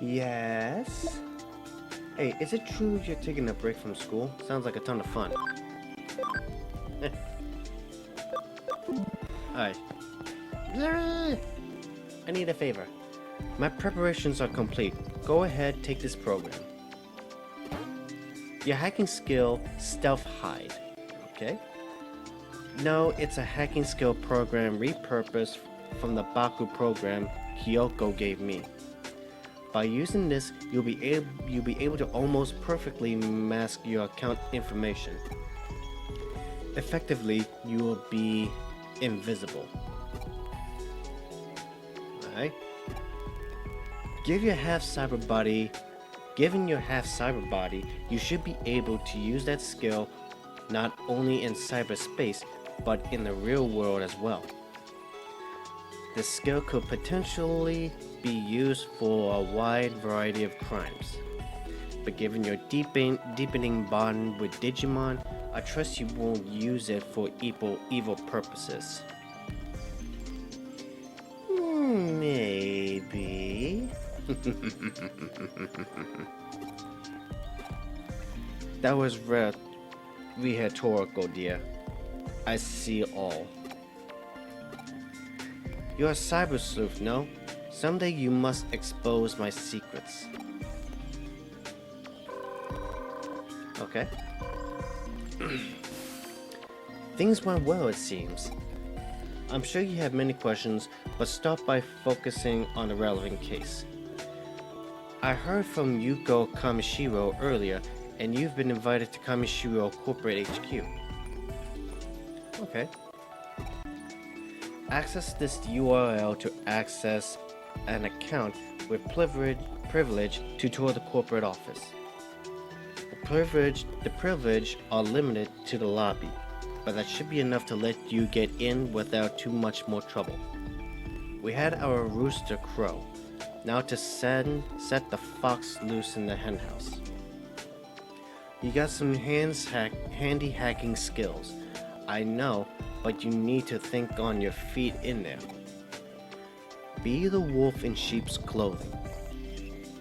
Yes? Hey, is it true you're taking a break from school? Sounds like a ton of fun. Alright. I need a favor. My preparations are complete. Go ahead, take this program. Your hacking skill, Stealth Hide. Okay? No, it's a hacking skill program repurposed from the Baku program Kyoko gave me. By using this, you'll be able to almost perfectly mask your account information. Effectively, you will be invisible. Alright? Given your half cyber body, you should be able to use that skill not only in cyberspace, but in the real world as well. This skill could potentially be used for a wide variety of crimes. But given your deepening bond with Digimon, I trust you won't use it for evil purposes. Maybe. That was rhetorical, dear. I see all. You're a cyber sleuth, no? Someday you must expose my secrets. Okay. Things went well, it seems. I'm sure you have many questions, but start by focusing on the relevant case. I heard from Yuko Kamishiro earlier, and you've been invited to Kamishiro Corporate HQ. Okay. Access this URL to access an account with privilege to tour the corporate office. The privilege are limited to the lobby, but that should be enough to let you get in without too much more trouble. We had our rooster crow. Now to set the fox loose in the henhouse. You got some handy hacking skills. I know, but you need to think on your feet in there. Be the wolf in sheep's clothing.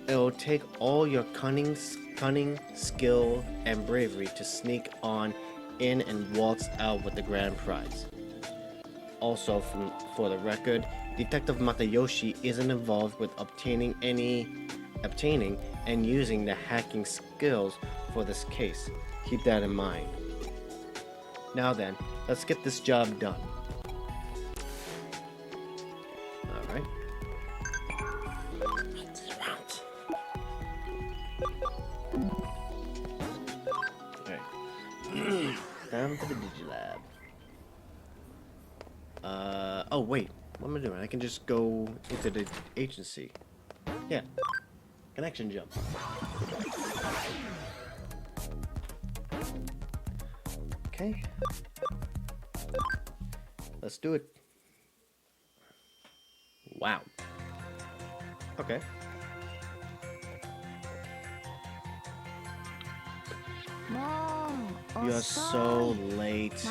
It'll take all your cunning, skill, and bravery to sneak on in and waltz out with the grand prize. Also, for the record, Detective Matayoshi isn't involved with obtaining and using the hacking skills for this case. Keep that in mind. Now then, let's get this job done. Alright. Alright. Down to the Digilab. Oh wait. What am I doing? I can just go into the agency. Yeah. Connection jump. Okay. Let's do it. Wow. Okay. You're so late.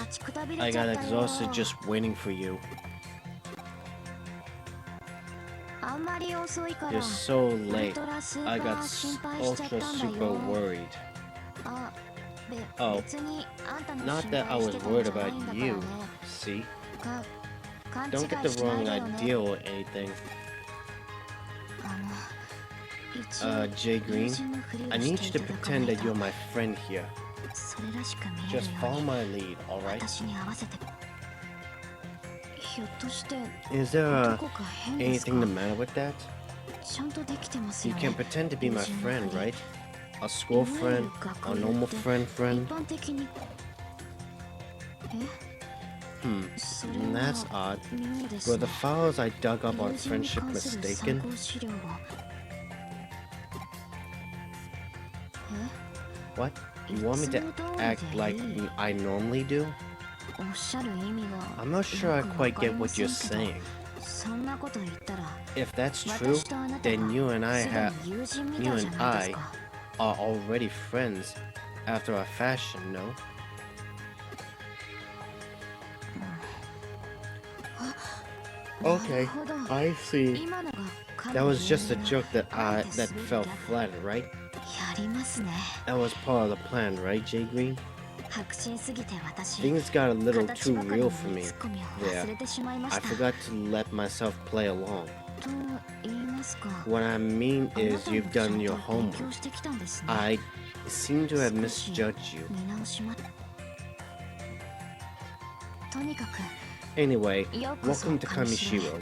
I got exhausted just waiting for you. You're so late. I got ultra super worried. Oh, not that I was worried about you, see? Don't get the wrong idea or anything. Jay Green, I need you to pretend that you're my friend here. Just follow my lead, alright? Is there anything the matter with that? You can pretend to be my friend, right? A school friend, a normal friend. That's odd. Were the files I dug up on friendship mistaken? What? You want me to act like I normally do? I'm not sure I quite get what you're saying. If that's true, then you and I are already friends after a fashion, no? Okay, I see. That was just a joke that fell flat, right? That was part of the plan, right, Jay Green? Things got a little too real for me there. I forgot to let myself play along. What I mean is you've done your homework. I seem to have misjudged you. Anyway, welcome to Kamishiro.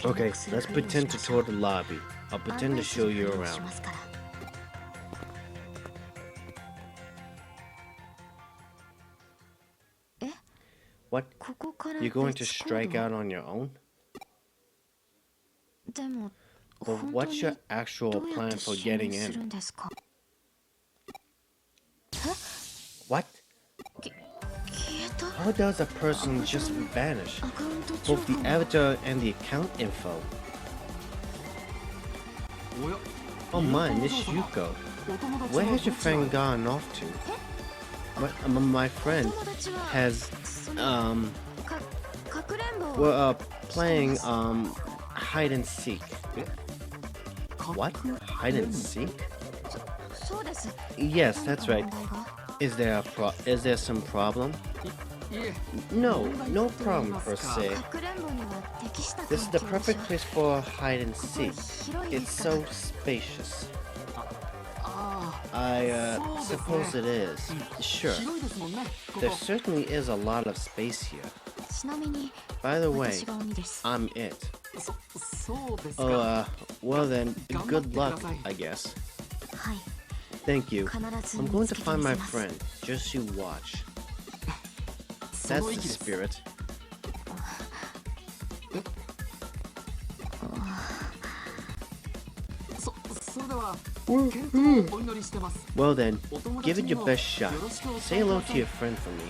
Okay, let's pretend to tour the lobby. I'll pretend to show you around. What? You're going to strike out on your own? Well, what's your actual plan for getting in? What? How does a person just vanish? Both the avatar and the account info. Oh my, Miss Yuko. Where has your friend gone off to? My friend has, we're playing, hide and seek. What? Hide and seek? Yes, that's right. Is there some problem? No, no problem per se. This is the perfect place for hide and seek. It's so spacious. I suppose it is. Sure. There certainly is a lot of space here. By the way, I'm it. Oh, well then, good luck, I guess. Thank you. I'm going to find my friend. Just you watch. That's the spirit. Well then, give it your best shot. Say hello to your friend for me.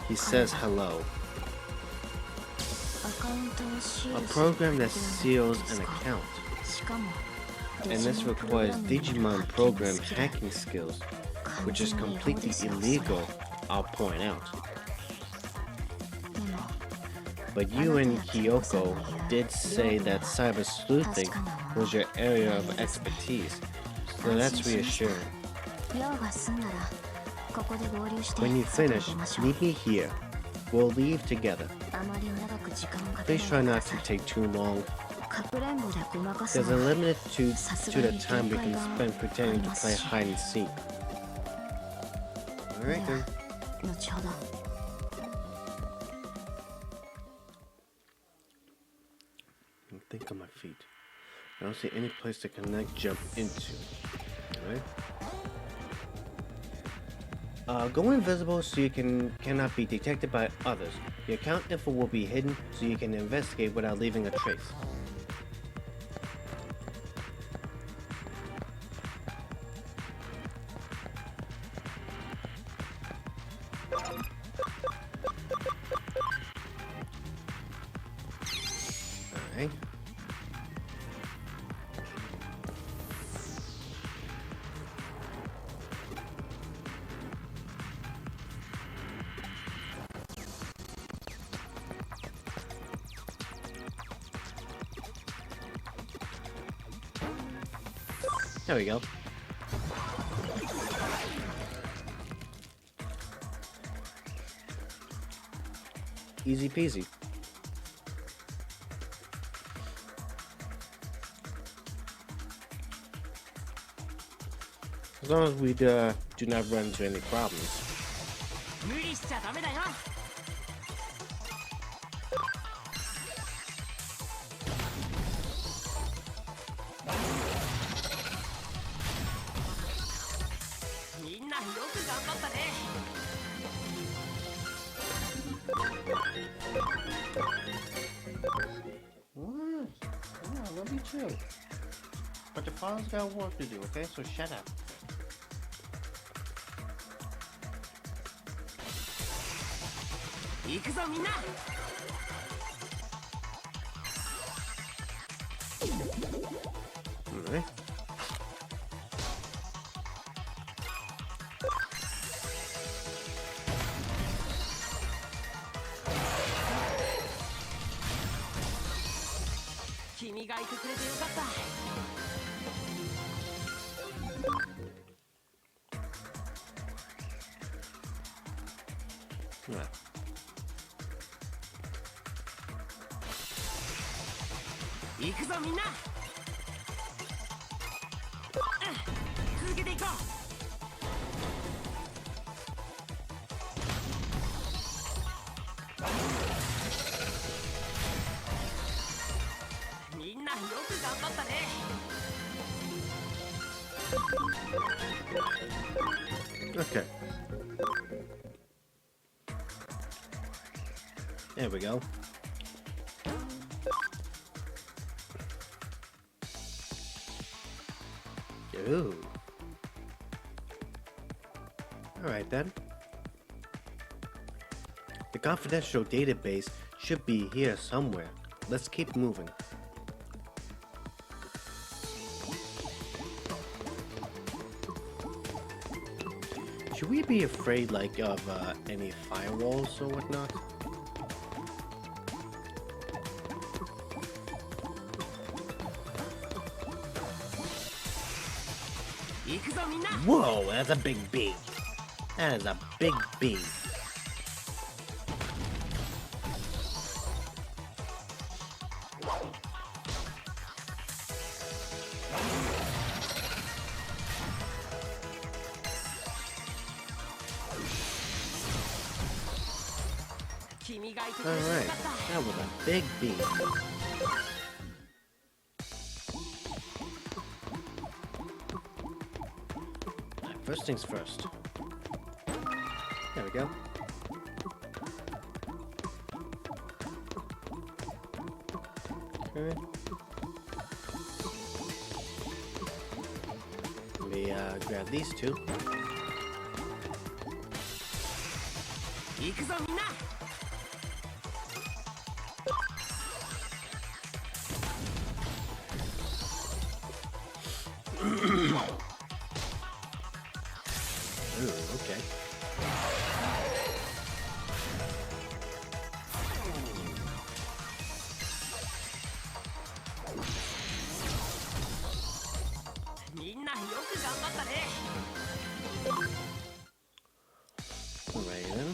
He says hello. A program that seals an account. And this requires Digimon program hacking skills, which is completely illegal, I'll point out. But you and Kyoko did say that cyber sleuthing was your area of expertise, so that's reassuring. When you finish, meet me here. We'll leave together. Please try not to take too long. There's a limit to the time we can spend pretending to play hide and seek. Alright then. Think on my feet. I don't see any place to connect jump into. Alright. Go invisible so you cannot be detected by others. Your account info will be hidden so you can investigate without leaving a trace. Alright. There we go. Easy peasy. As long as we do not run into any problems. What? Yeah, I love you too. But your father's got work to do, okay? So shut up. Alright. Alright. Okay. There we go. Ooh. Alright then. The confidential database should be here somewhere. Let's keep moving. Should we be afraid, like, of any firewalls or whatnot? Whoa, that's a big bee. That is a big beam. Alright, that was a big beam. Alright, first things first. There we go. Okay. Let me grab these two. Ooh, okay. Alright then.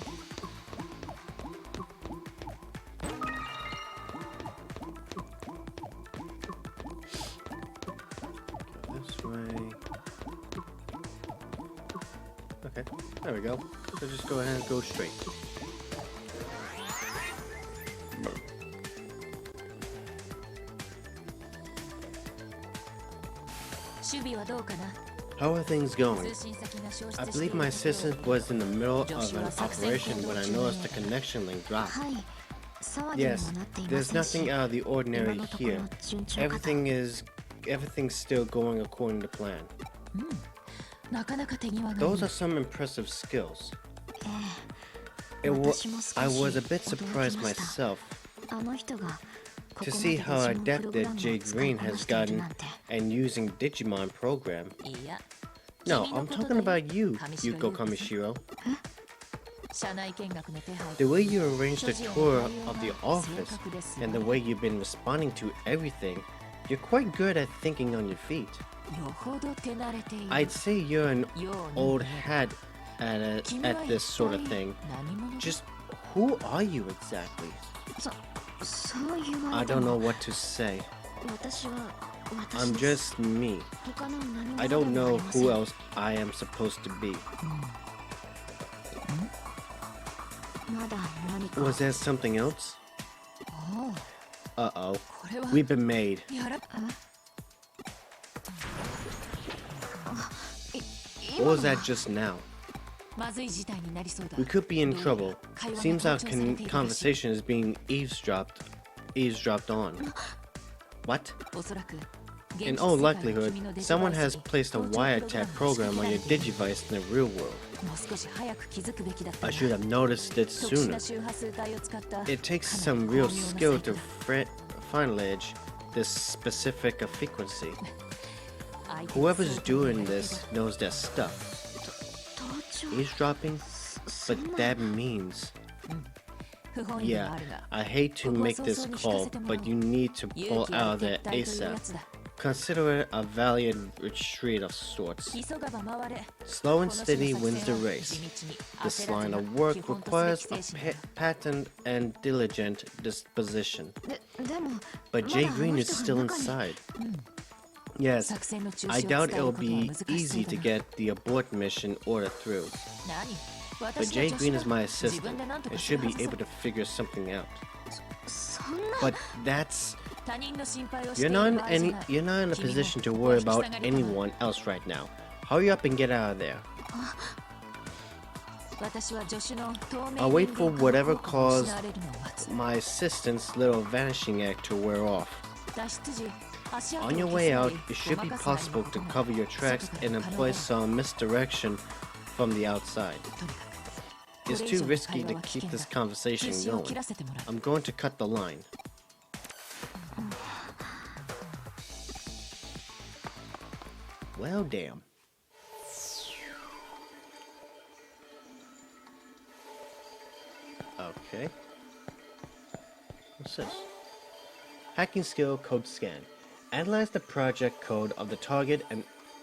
Go this way. Okay, there we go. So just go ahead and go straight. How are things going? I believe my assistant was in the middle of an operation when I noticed the connection link drop. Yes, there's nothing out of the ordinary here. Everything's still going according to plan. Those are some impressive skills. I was a bit surprised myself to see how adept Jay Green has gotten and using Digimon program. No, I'm talking about you, Yuko Kamishiro. The way you arranged the tour of the office and the way you've been responding to everything, you're quite good at thinking on your feet. I'd say you're an old hat at this sort of thing. Just who are you exactly? I don't know what to say. I'm just me. I don't know who else I am supposed to be. Was there something else? Uh-oh. We've been made. What was that just now? We could be in trouble. Seems our conversation is being eavesdropped on. What? In all likelihood, someone has placed a wiretap program on your Digivice in the real world. I should have noticed it sooner. It takes some real skill to finalize this specific frequency. Whoever's doing this knows their stuff. Eavesdropping? But that means... Yeah, I hate to make this call, but you need to pull out of there ASAP. Consider it a valiant retreat of sorts. Slow and steady wins the race. This line of work requires a patent and diligent disposition. But Jay Green is still inside. Yes, I doubt it'll be easy to get the abort mission order through. But Jay Green is my assistant and should be able to figure something out. But that's... You're not in a position to worry about anyone else right now. Hurry up and get out of there. I'll wait for whatever caused my assistant's little vanishing act to wear off. On your way out, it should be possible to cover your tracks and employ some misdirection from the outside. It's too risky to keep this conversation going. I'm going to cut the line. Well, damn. Okay. What's this? Hacking skill code scan. Analyze the project code of the target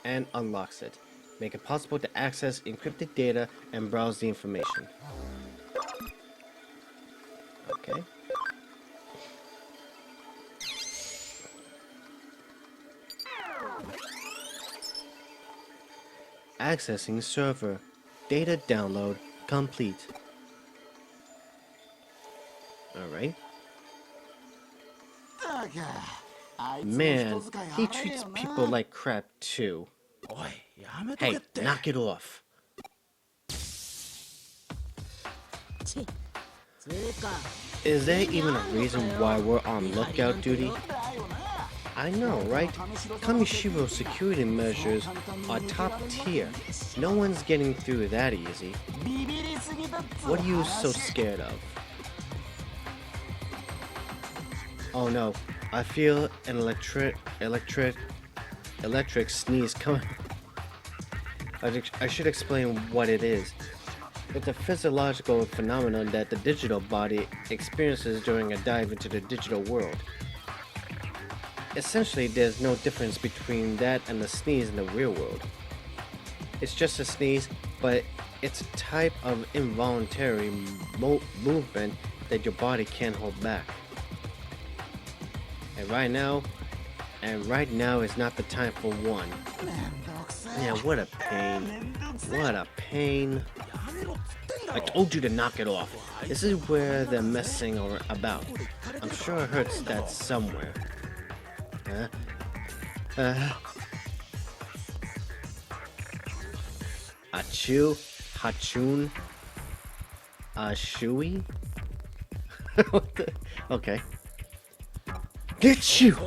and unlocks it. Make it possible to access encrypted data and browse the information. Okay. Accessing server. Data download complete. Alright. Man, he treats people like crap too. Hey, knock it off. Is there even a reason why we're on lookout duty? I know, right? Kamishiro's security measures are top tier. No one's getting through that easy. What are you so scared of? Oh no, I feel an electric sneeze coming. I should explain what it is. It's a physiological phenomenon that the digital body experiences during a dive into the digital world. Essentially, there's no difference between that and the sneeze in the real world. It's just a sneeze, but it's a type of involuntary movement that your body can't hold back. And right now is not the time for one. Yeah, what a pain. What a pain. I told you to knock it off. This is where they're messing about. I'm sure it hurts that somewhere. Achu, Hachun, Ashui? Okay. Get you!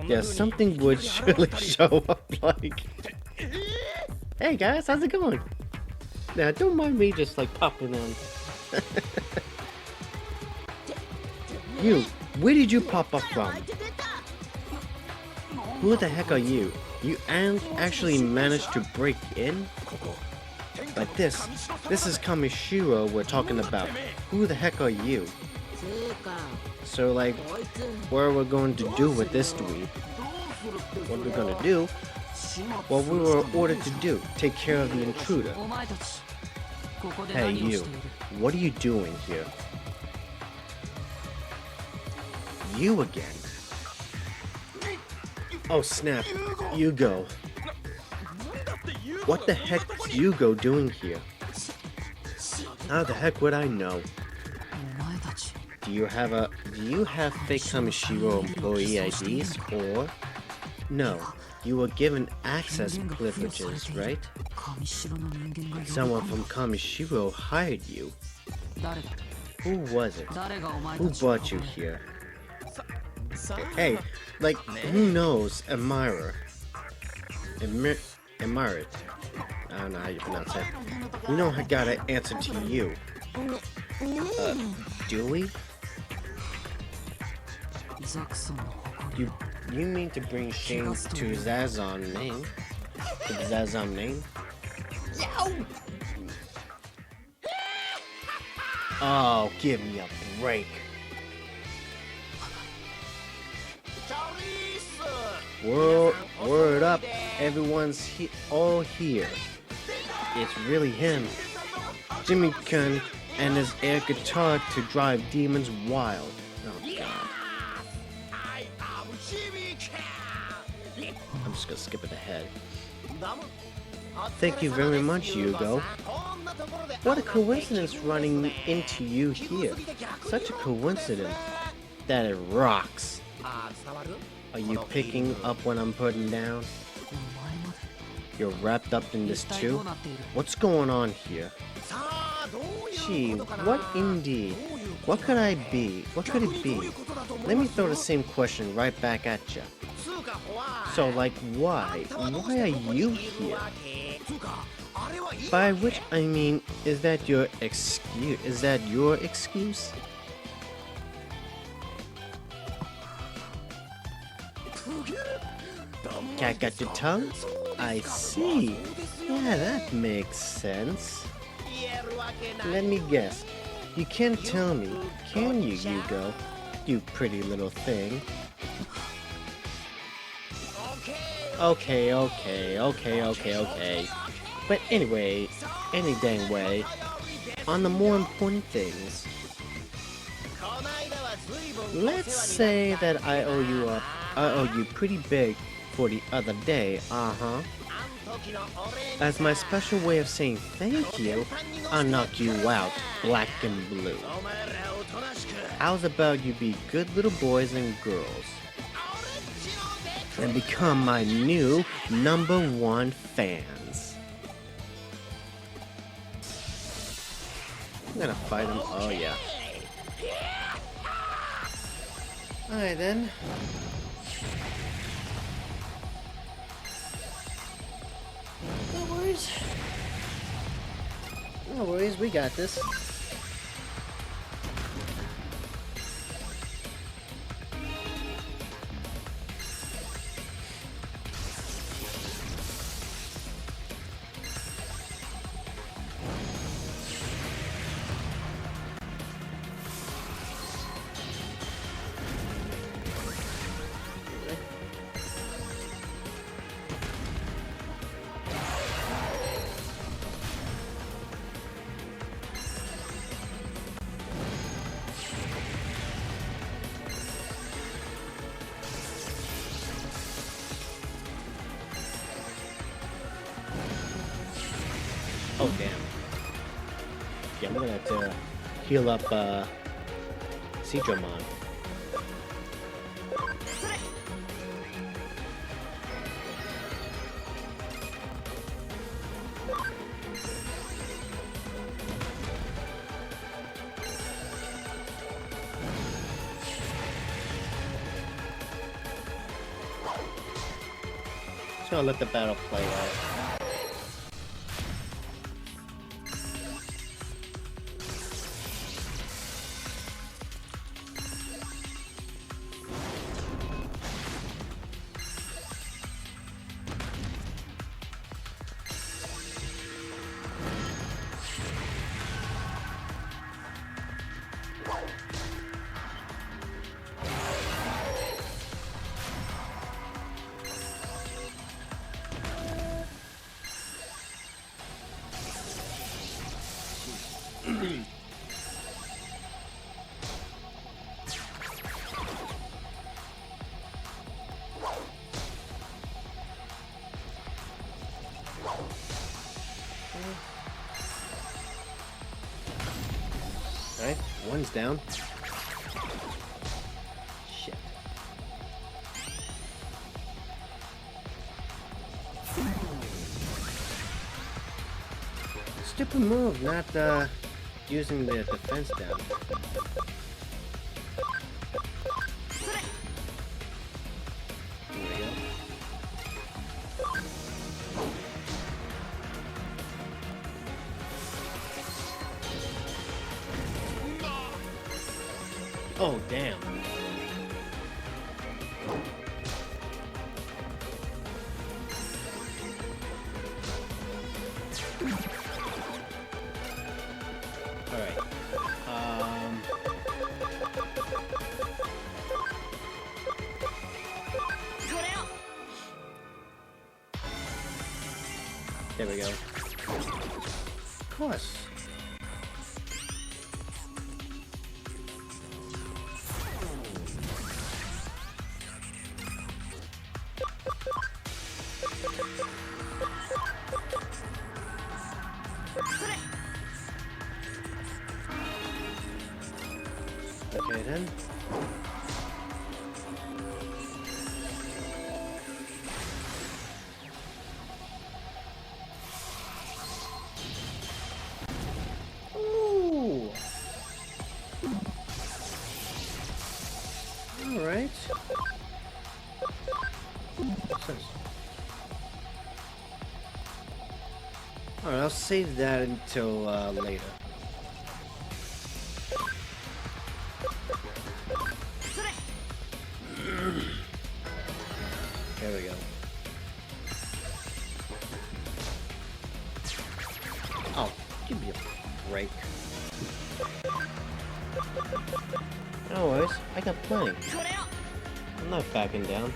Yeah, something would surely show up like... Hey guys, how's it going? Now, don't mind me just like popping in. You, where did you pop up from? Who the heck are you? You actually managed to break in? Like this is Kamishiro we're talking about. Who the heck are you? So like, what are we going to do with this dweeb? What are we going to do? What we were ordered to do, take care of the intruder. Hey you, what are you doing here? You again? Oh snap, Yugo. What the heck is Yugo doing here? How the heck would I know? Do you have fake Kamishiro employee IDs or? No, you were given access privileges, right? Someone from Kamishiro hired you. Who was it? Who brought you here? Hey, like, who knows? Admirer. Admirer. I don't know how you pronounce that. You know I gotta answer to you. Do we? You mean to bring shame to Zazon's name? To Zazon's name? Oh, give me a break. Word up, everyone's all here. It's really him, Jimmy-kun, and his air guitar to drive demons wild. Oh god. I'm just gonna skip it ahead. Thank you very much, Yugo. What a coincidence running into you here. Such a coincidence that it rocks. Are you picking up what I'm putting down? You're wrapped up in this too? What's going on here? Gee, what indeed? What could I be? What could it be? Let me throw the same question right back at you. So, like, why? Why are you here? By which I mean, is that your excuse? Is that your excuse? Cat got your tongue? I see. Yeah, that makes sense. Let me guess. You can't tell me, can you, Yugo? You pretty little thing. Okay. But anyway, any dang way, on the more important things, let's say that I owe you pretty big for the other day, As my special way of saying thank you, I'll knock you out, black and blue. How's about you be good little boys and girls, and become my new #1 fans? I'm gonna fight him. Oh yeah. Alright then. No worries. No worries, we got this. Oh damn. Yeah, I'm gonna have to heal up Digimon. Just gonna let the battle play out. Alright, one's down. Shit. Stupid move, not using the defense down. There we go. Oh, damn. Alright. There we go. Of course. Okay then. Ooh. All right. What's this? All right, I'll save that until later. There we go. Oh, give me a break. No worries, I got plenty. I'm not backing down.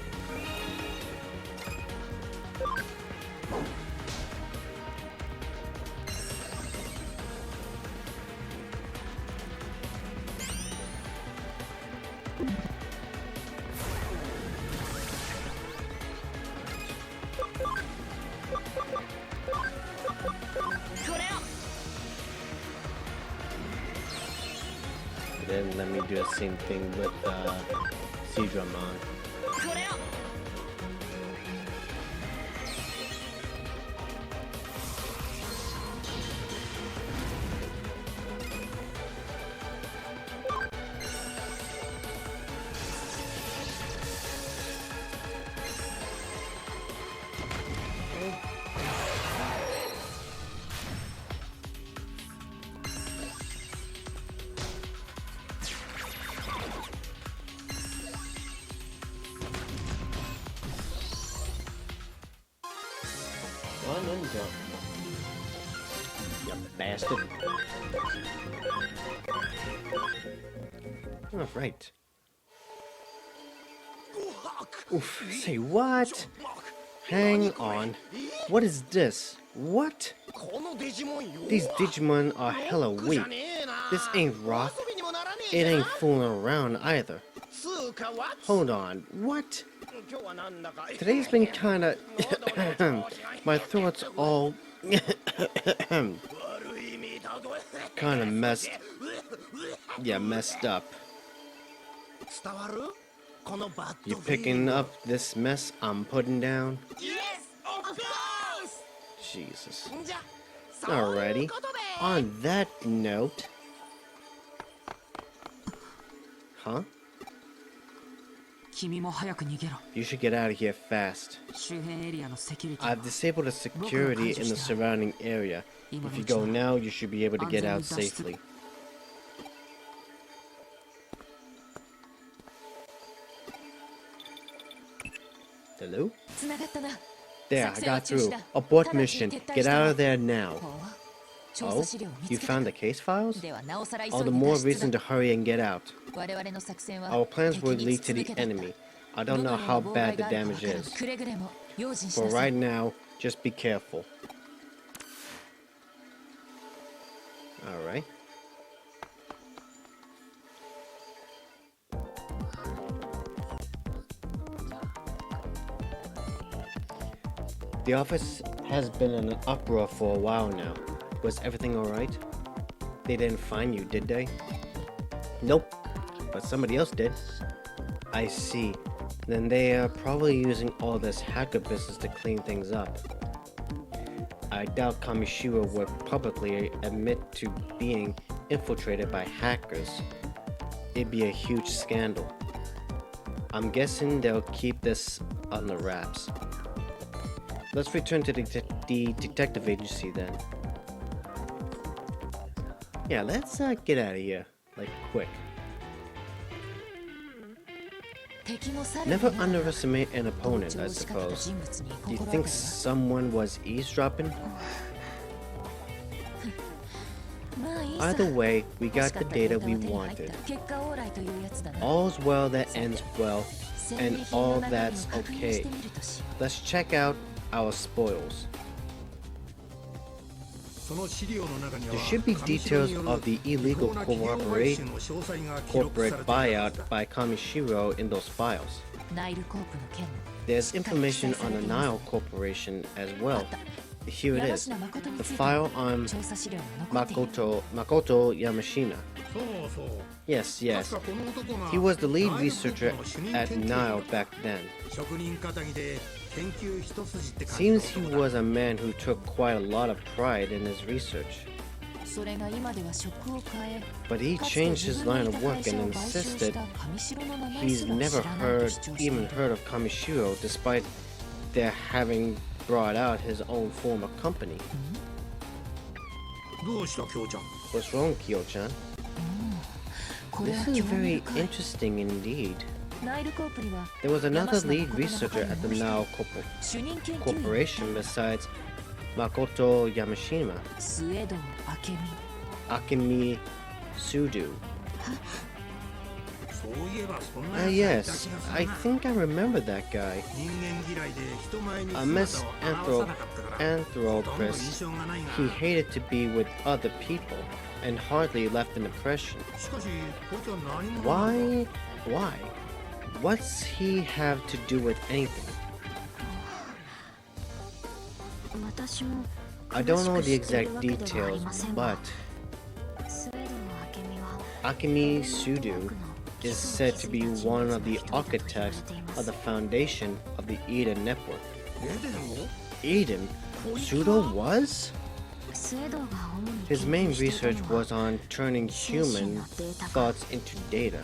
Then let me do the same thing with Digimon. Run and jump. You bastard. Oh, right. Oof, say what? Hang on. What is this? What? These Digimon are hella weak. This ain't rock. It ain't fooling around either. Hold on, what? Today's been kinda... my throat's all... kinda messed... yeah, messed up. You picking up this mess I'm putting down? Yes, of course! Jesus. Alrighty. On that note... Huh? You should get out of here fast. I've disabled the security in the surrounding area. If you go now, you should be able to get out safely. Hello? There, I got through. Abort mission. Get out of there now. Oh? You found the case files? All the more reason to hurry and get out. Our plans will lead to the enemy. I don't know how bad the damage is. For right now, just be careful. Alright. The office has been in an uproar for a while now. Was everything alright? They didn't find you, did they? Nope, but somebody else did. I see. Then they are probably using all this hacker business to clean things up. I doubt Kamishiro would publicly admit to being infiltrated by hackers. It'd be a huge scandal. I'm guessing they'll keep this on the wraps. Let's return to the detective agency then. Yeah, let's get out of here, like quick. Never underestimate an opponent, I suppose. Do you think someone was eavesdropping? Either way, we got the data we wanted. All's well that ends well, and all that's okay. Let's check out our spoils. There should be details of the illegal corporate buyout by Kamishiro in those files. There's information on the Nile Corporation as well. Here it is. The file on Makoto Yamashina. Yes. He was the lead researcher at Nile back then. Seems he was a man who took quite a lot of pride in his research. But he changed his line of work and insisted he's never even heard of Kamishiro despite their having brought out his own former company. What's wrong, Kyo-chan? This is very interesting indeed. There was another lead researcher at the Nile Corporation besides Makoto Yamashima. Akemi Sudu. Yes, I think I remember that guy. A misanthropist. He hated to be with other people and hardly left an impression. Why Why? What's he have to do with anything? I don't know the exact details, but Akemi Sudo is said to be one of the architects of the foundation of the Eden Network. Eden? Sudo was? His main research was on turning human thoughts into data.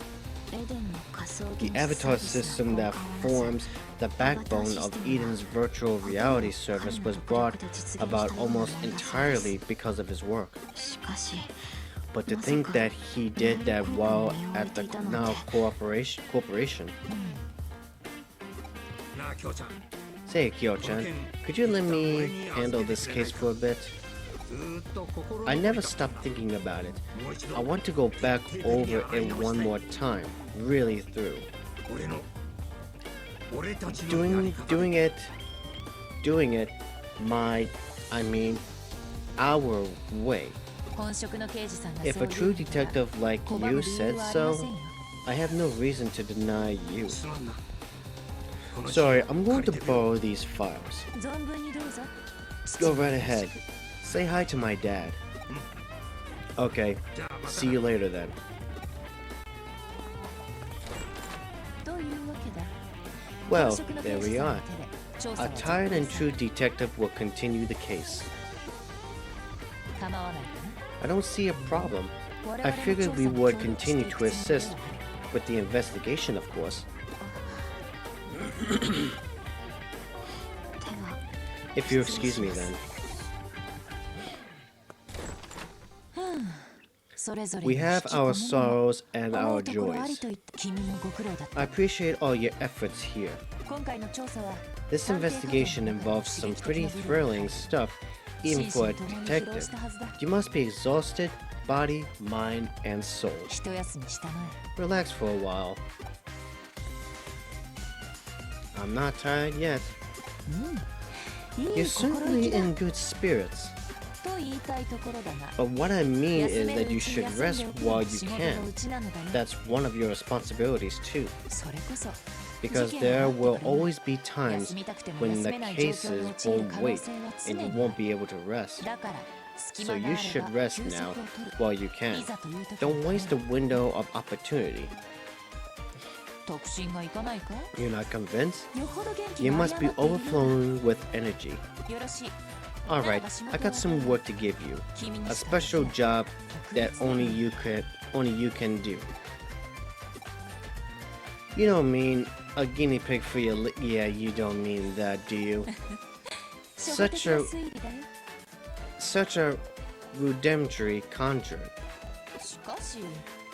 The avatar system that forms the backbone of Eden's virtual reality service was brought about almost entirely because of his work. But to think that he did that while at the now corporation. Say, Kyo-chan, could you let me handle this case for a bit? I never stopped thinking about it. I want to go back over it one more time, really through. Doing it our way. If a true detective like you said so, I have no reason to deny you. Sorry, I'm going to borrow these files. Go right ahead. Say hi to my dad. Okay, see you later then. Well, there we are. A tired and true detective will continue the case. I don't see a problem. I figured we would continue to assist with the investigation, of course. If you excuse me then. We have our sorrows and our joys. I appreciate all your efforts here. This investigation involves some pretty thrilling stuff, even for a detective. You must be exhausted, body, mind, and soul. Relax for a while. I'm not tired yet. You're certainly in good spirits. But what I mean is that you should rest while you can. That's one of your responsibilities too. Because there will always be times when the cases won't wait and you won't be able to rest. So you should rest now while you can. Don't waste the window of opportunity. You're not convinced? You must be overflowing with energy. Alright, I got some work to give you. A special job that only you can do. You don't mean a guinea pig for your yeah, you don't mean that, do you? Such a rudimentary conjurer.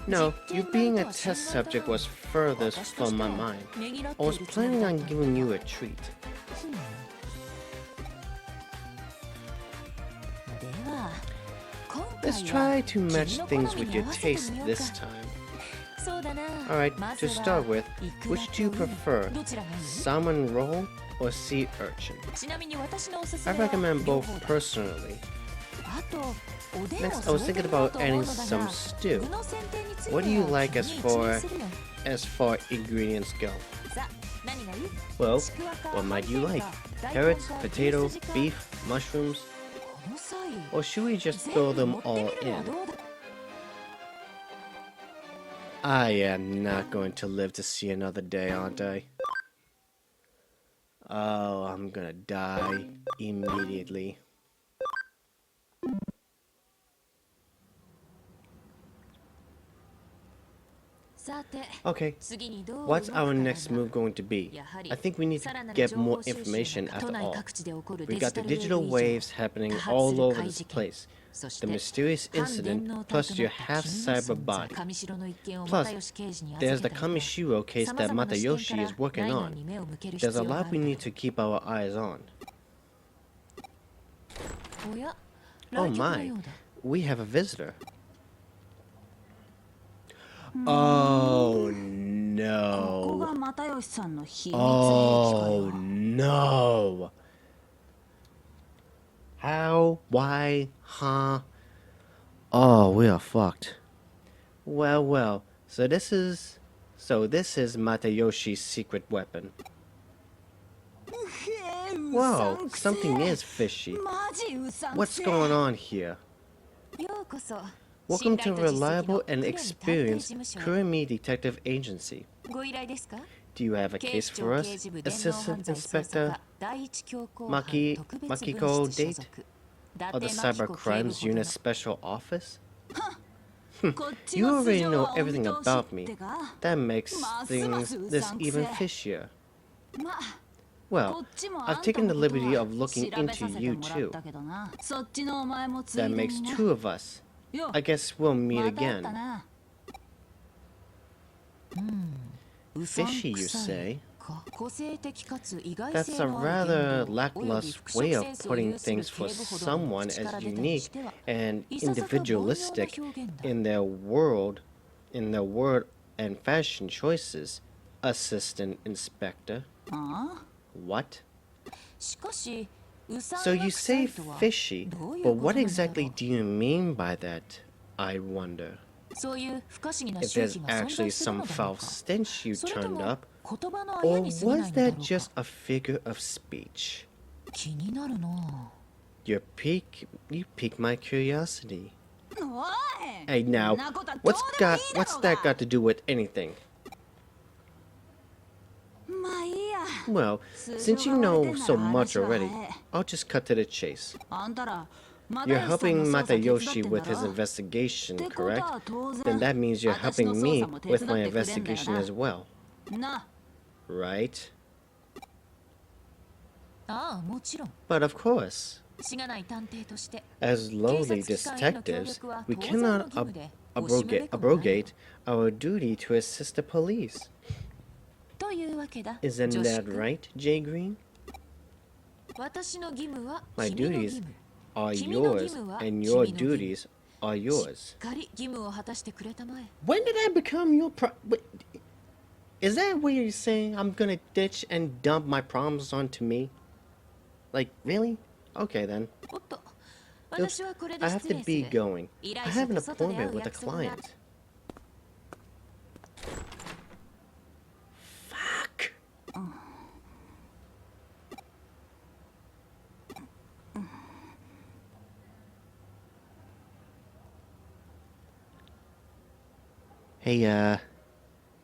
No, you being a test subject was furthest from my mind. I was planning on giving you a treat. Let's try to match things with your taste this time. Alright, to start with, which do you prefer? Salmon roll or sea urchin? I recommend both personally. Next, I was thinking about adding some stew. What do you like as far ingredients go? Well, what might you like? Carrots, potato, beef, mushrooms? Or should we just throw them all in? I am not going to live to see another day, aren't I? Oh, I'm gonna die immediately. Okay, what's our next move going to be? I think we need to get more information after all. We got the digital waves happening all over this place. The mysterious incident, plus your half-cyber body. Plus, there's the Kamishiro case that Matayoshi is working on. There's a lot we need to keep our eyes on. Oh my, we have a visitor. Oh no. Oh no. How? Why? Huh? Oh, we are fucked. Well, well. So this is So this is Matayoshi's secret weapon. Whoa, something is fishy. What's going on here? Welcome to Reliable and Experienced Kurumi Detective Agency. Do you have a case for us, Assistant Inspector Makiko Date of the Cyber Crimes Unit Special Office? You already know everything about me. That makes things this even fishier. Well, I've taken the liberty of looking into you too. That makes two of us. I guess we'll meet again. Fishy, you say? That's a rather lackluster way of putting things for someone as unique and individualistic in their word and fashion choices, Assistant Inspector. What? So you say fishy, but what exactly do you mean by that, I wonder? If there's actually some foul stench you turned up, or was that just a figure of speech? You pique my curiosity. Hey now, what's that got to do with anything? Well, since you know so much already, I'll just cut to the chase. You're helping Matayoshi with his investigation, correct? Then that means you're helping me with my investigation as well. Right? But of course. As lowly detectives, we cannot abrogate our duty to assist the police. Isn't that right, Jay Green? My duties are yours, and your duties are yours. When did I become your Is that what you're saying? I'm gonna ditch and dump my problems onto me? Like, really? Okay then. Oops, I have to be going. I have an appointment with a client. Fuck! Hey,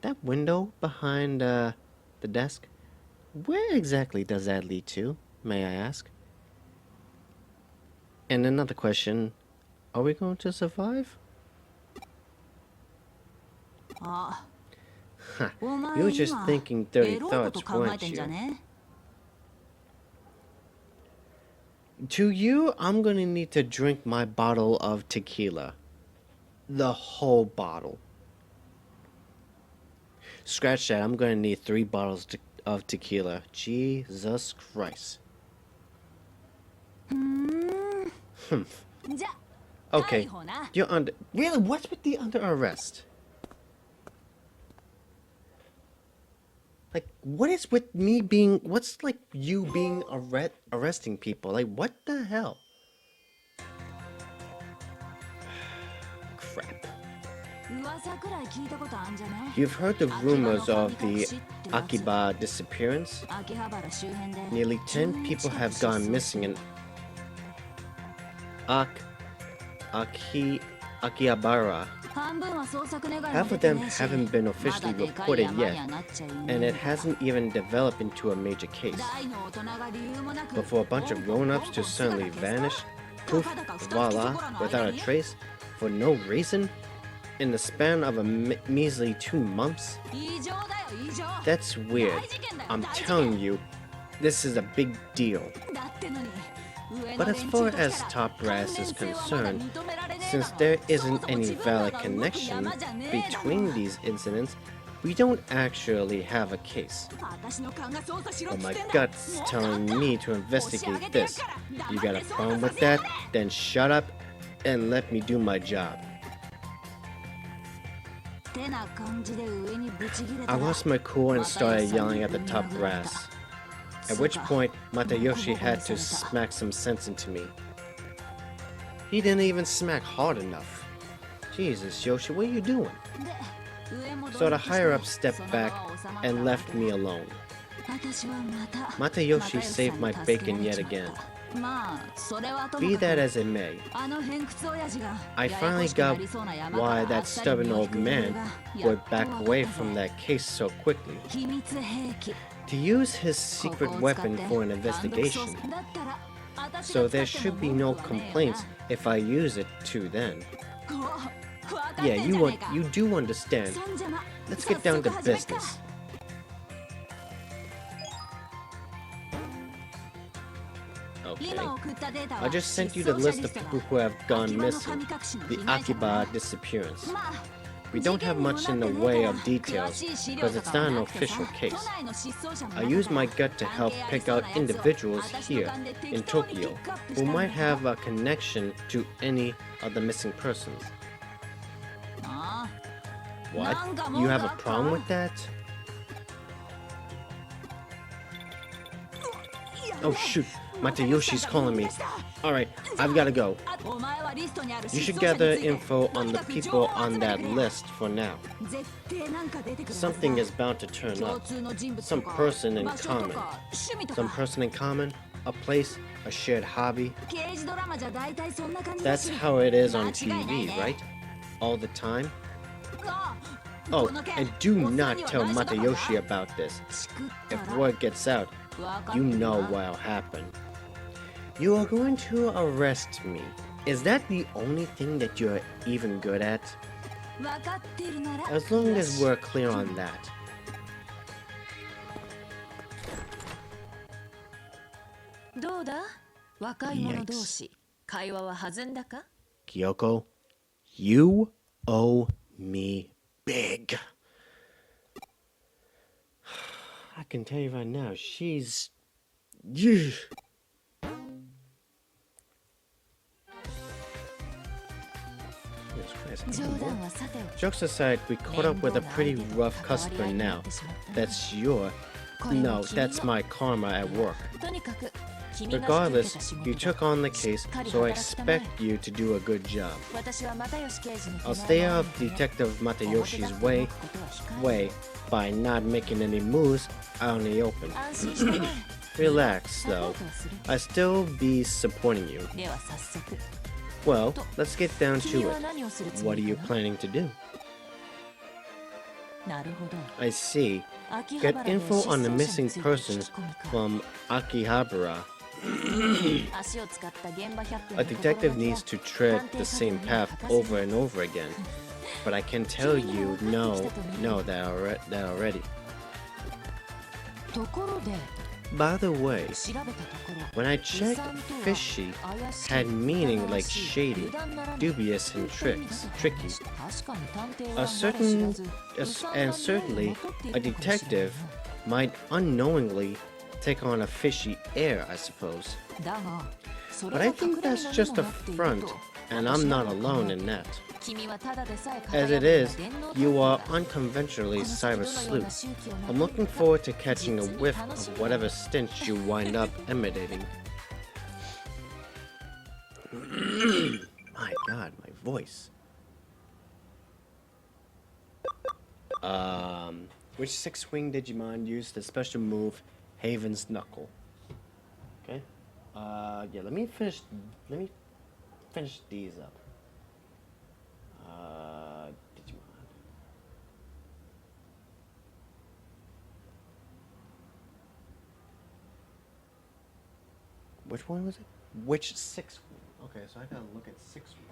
that window behind, the desk? Where exactly does that lead to, may I ask? And another question, are we going to survive? Huh, you were just thinking dirty thoughts, weren't you? To you, I'm gonna need to drink my bottle of tequila. The whole bottle. Scratch that, I'm gonna need 3 bottles of tequila. Jesus Christ. Okay, you're under... Really? What's with the under arrest? Like, what is with me being... What's, like, you being arresting people? Like, what the hell? Crap. You've heard the rumors of the Akiba disappearance? Nearly 10 people have gone missing in Akihabara. Half of them haven't been officially reported yet, and it hasn't even developed into a major case. But for a bunch of grown-ups to suddenly vanish, poof, voila, without a trace, for no reason, in the span of a measly 2 months? That's weird. I'm telling you, this is a big deal. But as far as top brass is concerned, since there isn't any valid connection between these incidents, we don't actually have a case. But my gut's telling me to investigate this. You got a problem with that? Then shut up and let me do my job. I lost my cool and started yelling at the top brass. At which point, Matayoshi had to smack some sense into me. He didn't even smack hard enough. Jesus, Yoshi, what are you doing? So the higher-up stepped back and left me alone. Matayoshi saved my bacon yet again. Be that as it may, I finally got why that stubborn old man would back away from that case so quickly. To use his secret weapon for an investigation, so there should be no complaints if I use it too then. Yeah, you do understand. Let's get down to business. Okay. I just sent you the list of people who have gone missing, the Akiba disappearance. We don't have much in the way of details because it's not an official case. I used my gut to help pick out individuals here in Tokyo who might have a connection to any of the missing persons. What? You have a problem with that? Oh shoot, Matayoshi's calling me. Alright, I've gotta go. You should gather info on the people on that list for now. Something is bound to turn up. Some person in common. Some person in common? A place? A shared hobby? That's how it is on TV, right? All the time? Oh, and do not tell Matayoshi about this. If word gets out, you know what'll happen. You are going to arrest me. Is that the only thing that you're even good at? As long as we're clear on that. Yikes. Kyoko, you owe me big. I can tell you right now, she's... Jokes aside, we caught up with a pretty rough customer now. That's your... No, that's my karma at work. Regardless, you took on the case, so I expect you to do a good job. I'll stay out of Detective Matayoshi's way by not making any moves out in the open. Relax, though. I'll still be supporting you. Well, let's get down to it. What are you planning to do? I see. Get info on the missing person from Akihabara. A detective needs to tread the same path over and over again. But I can tell you that already. By the way, when I checked, fishy had meaning like shady, dubious, and tricky. Certainly, a detective might unknowingly take on a fishy air, I suppose. But I think that's just a front, and I'm not alone in that. As it is, you are unconventionally cyber sleuth. I'm looking forward to catching a whiff of whatever stench you wind up emanating. My god, my voice. Which six-wing Digimon used the special move Haven's Knuckle? Okay. Yeah, let me finish these up. Digimon. Which one was it? Which six-wing? Okay, so I gotta look at six-wing.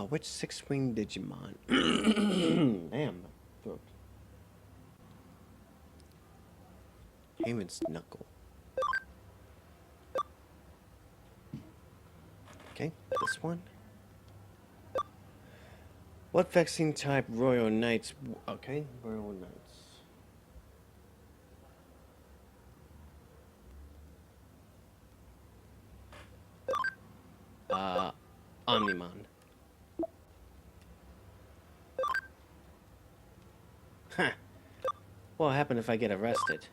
Which six-wing Digimon? Damn, my throat. Haven's Knuckle. Okay, this one. What vaccine type Royal Knights? Okay, Royal Knights. Omnimon. Huh. What'll happen if I get arrested?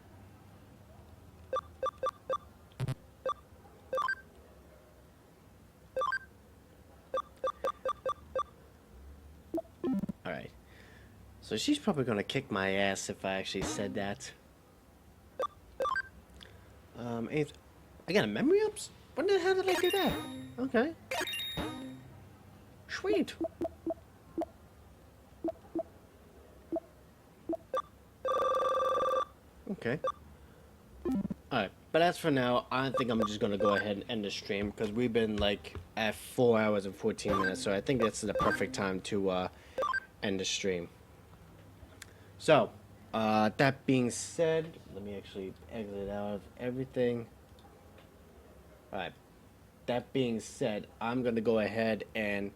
So she's probably gonna kick my ass if I actually said that. Again, memory ups? When the hell did I do that? Okay. Sweet. Okay. Alright, but as for now, I think I'm just gonna go ahead and end the stream because we've been like at 4 hours and 14 minutes, so I think that's the perfect time to end the stream. So, that being said, let me actually exit out of everything. Alright, that being said, I'm gonna go ahead and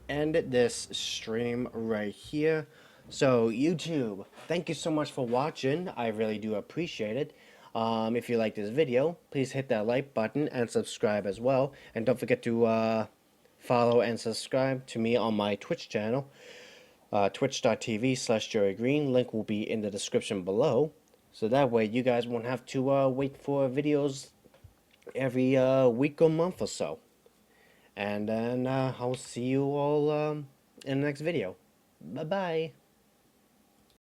end this stream right here. So YouTube, thank you so much for watching. I really do appreciate it. If you like this video, please hit that like button and subscribe as well. And don't forget to follow and subscribe to me on my Twitch channel, twitch.tv/JoeyGreen. Link will be in the description below. So that way you guys won't have to wait for videos every week or month or so. And then I'll see you all in the next video. Bye-bye.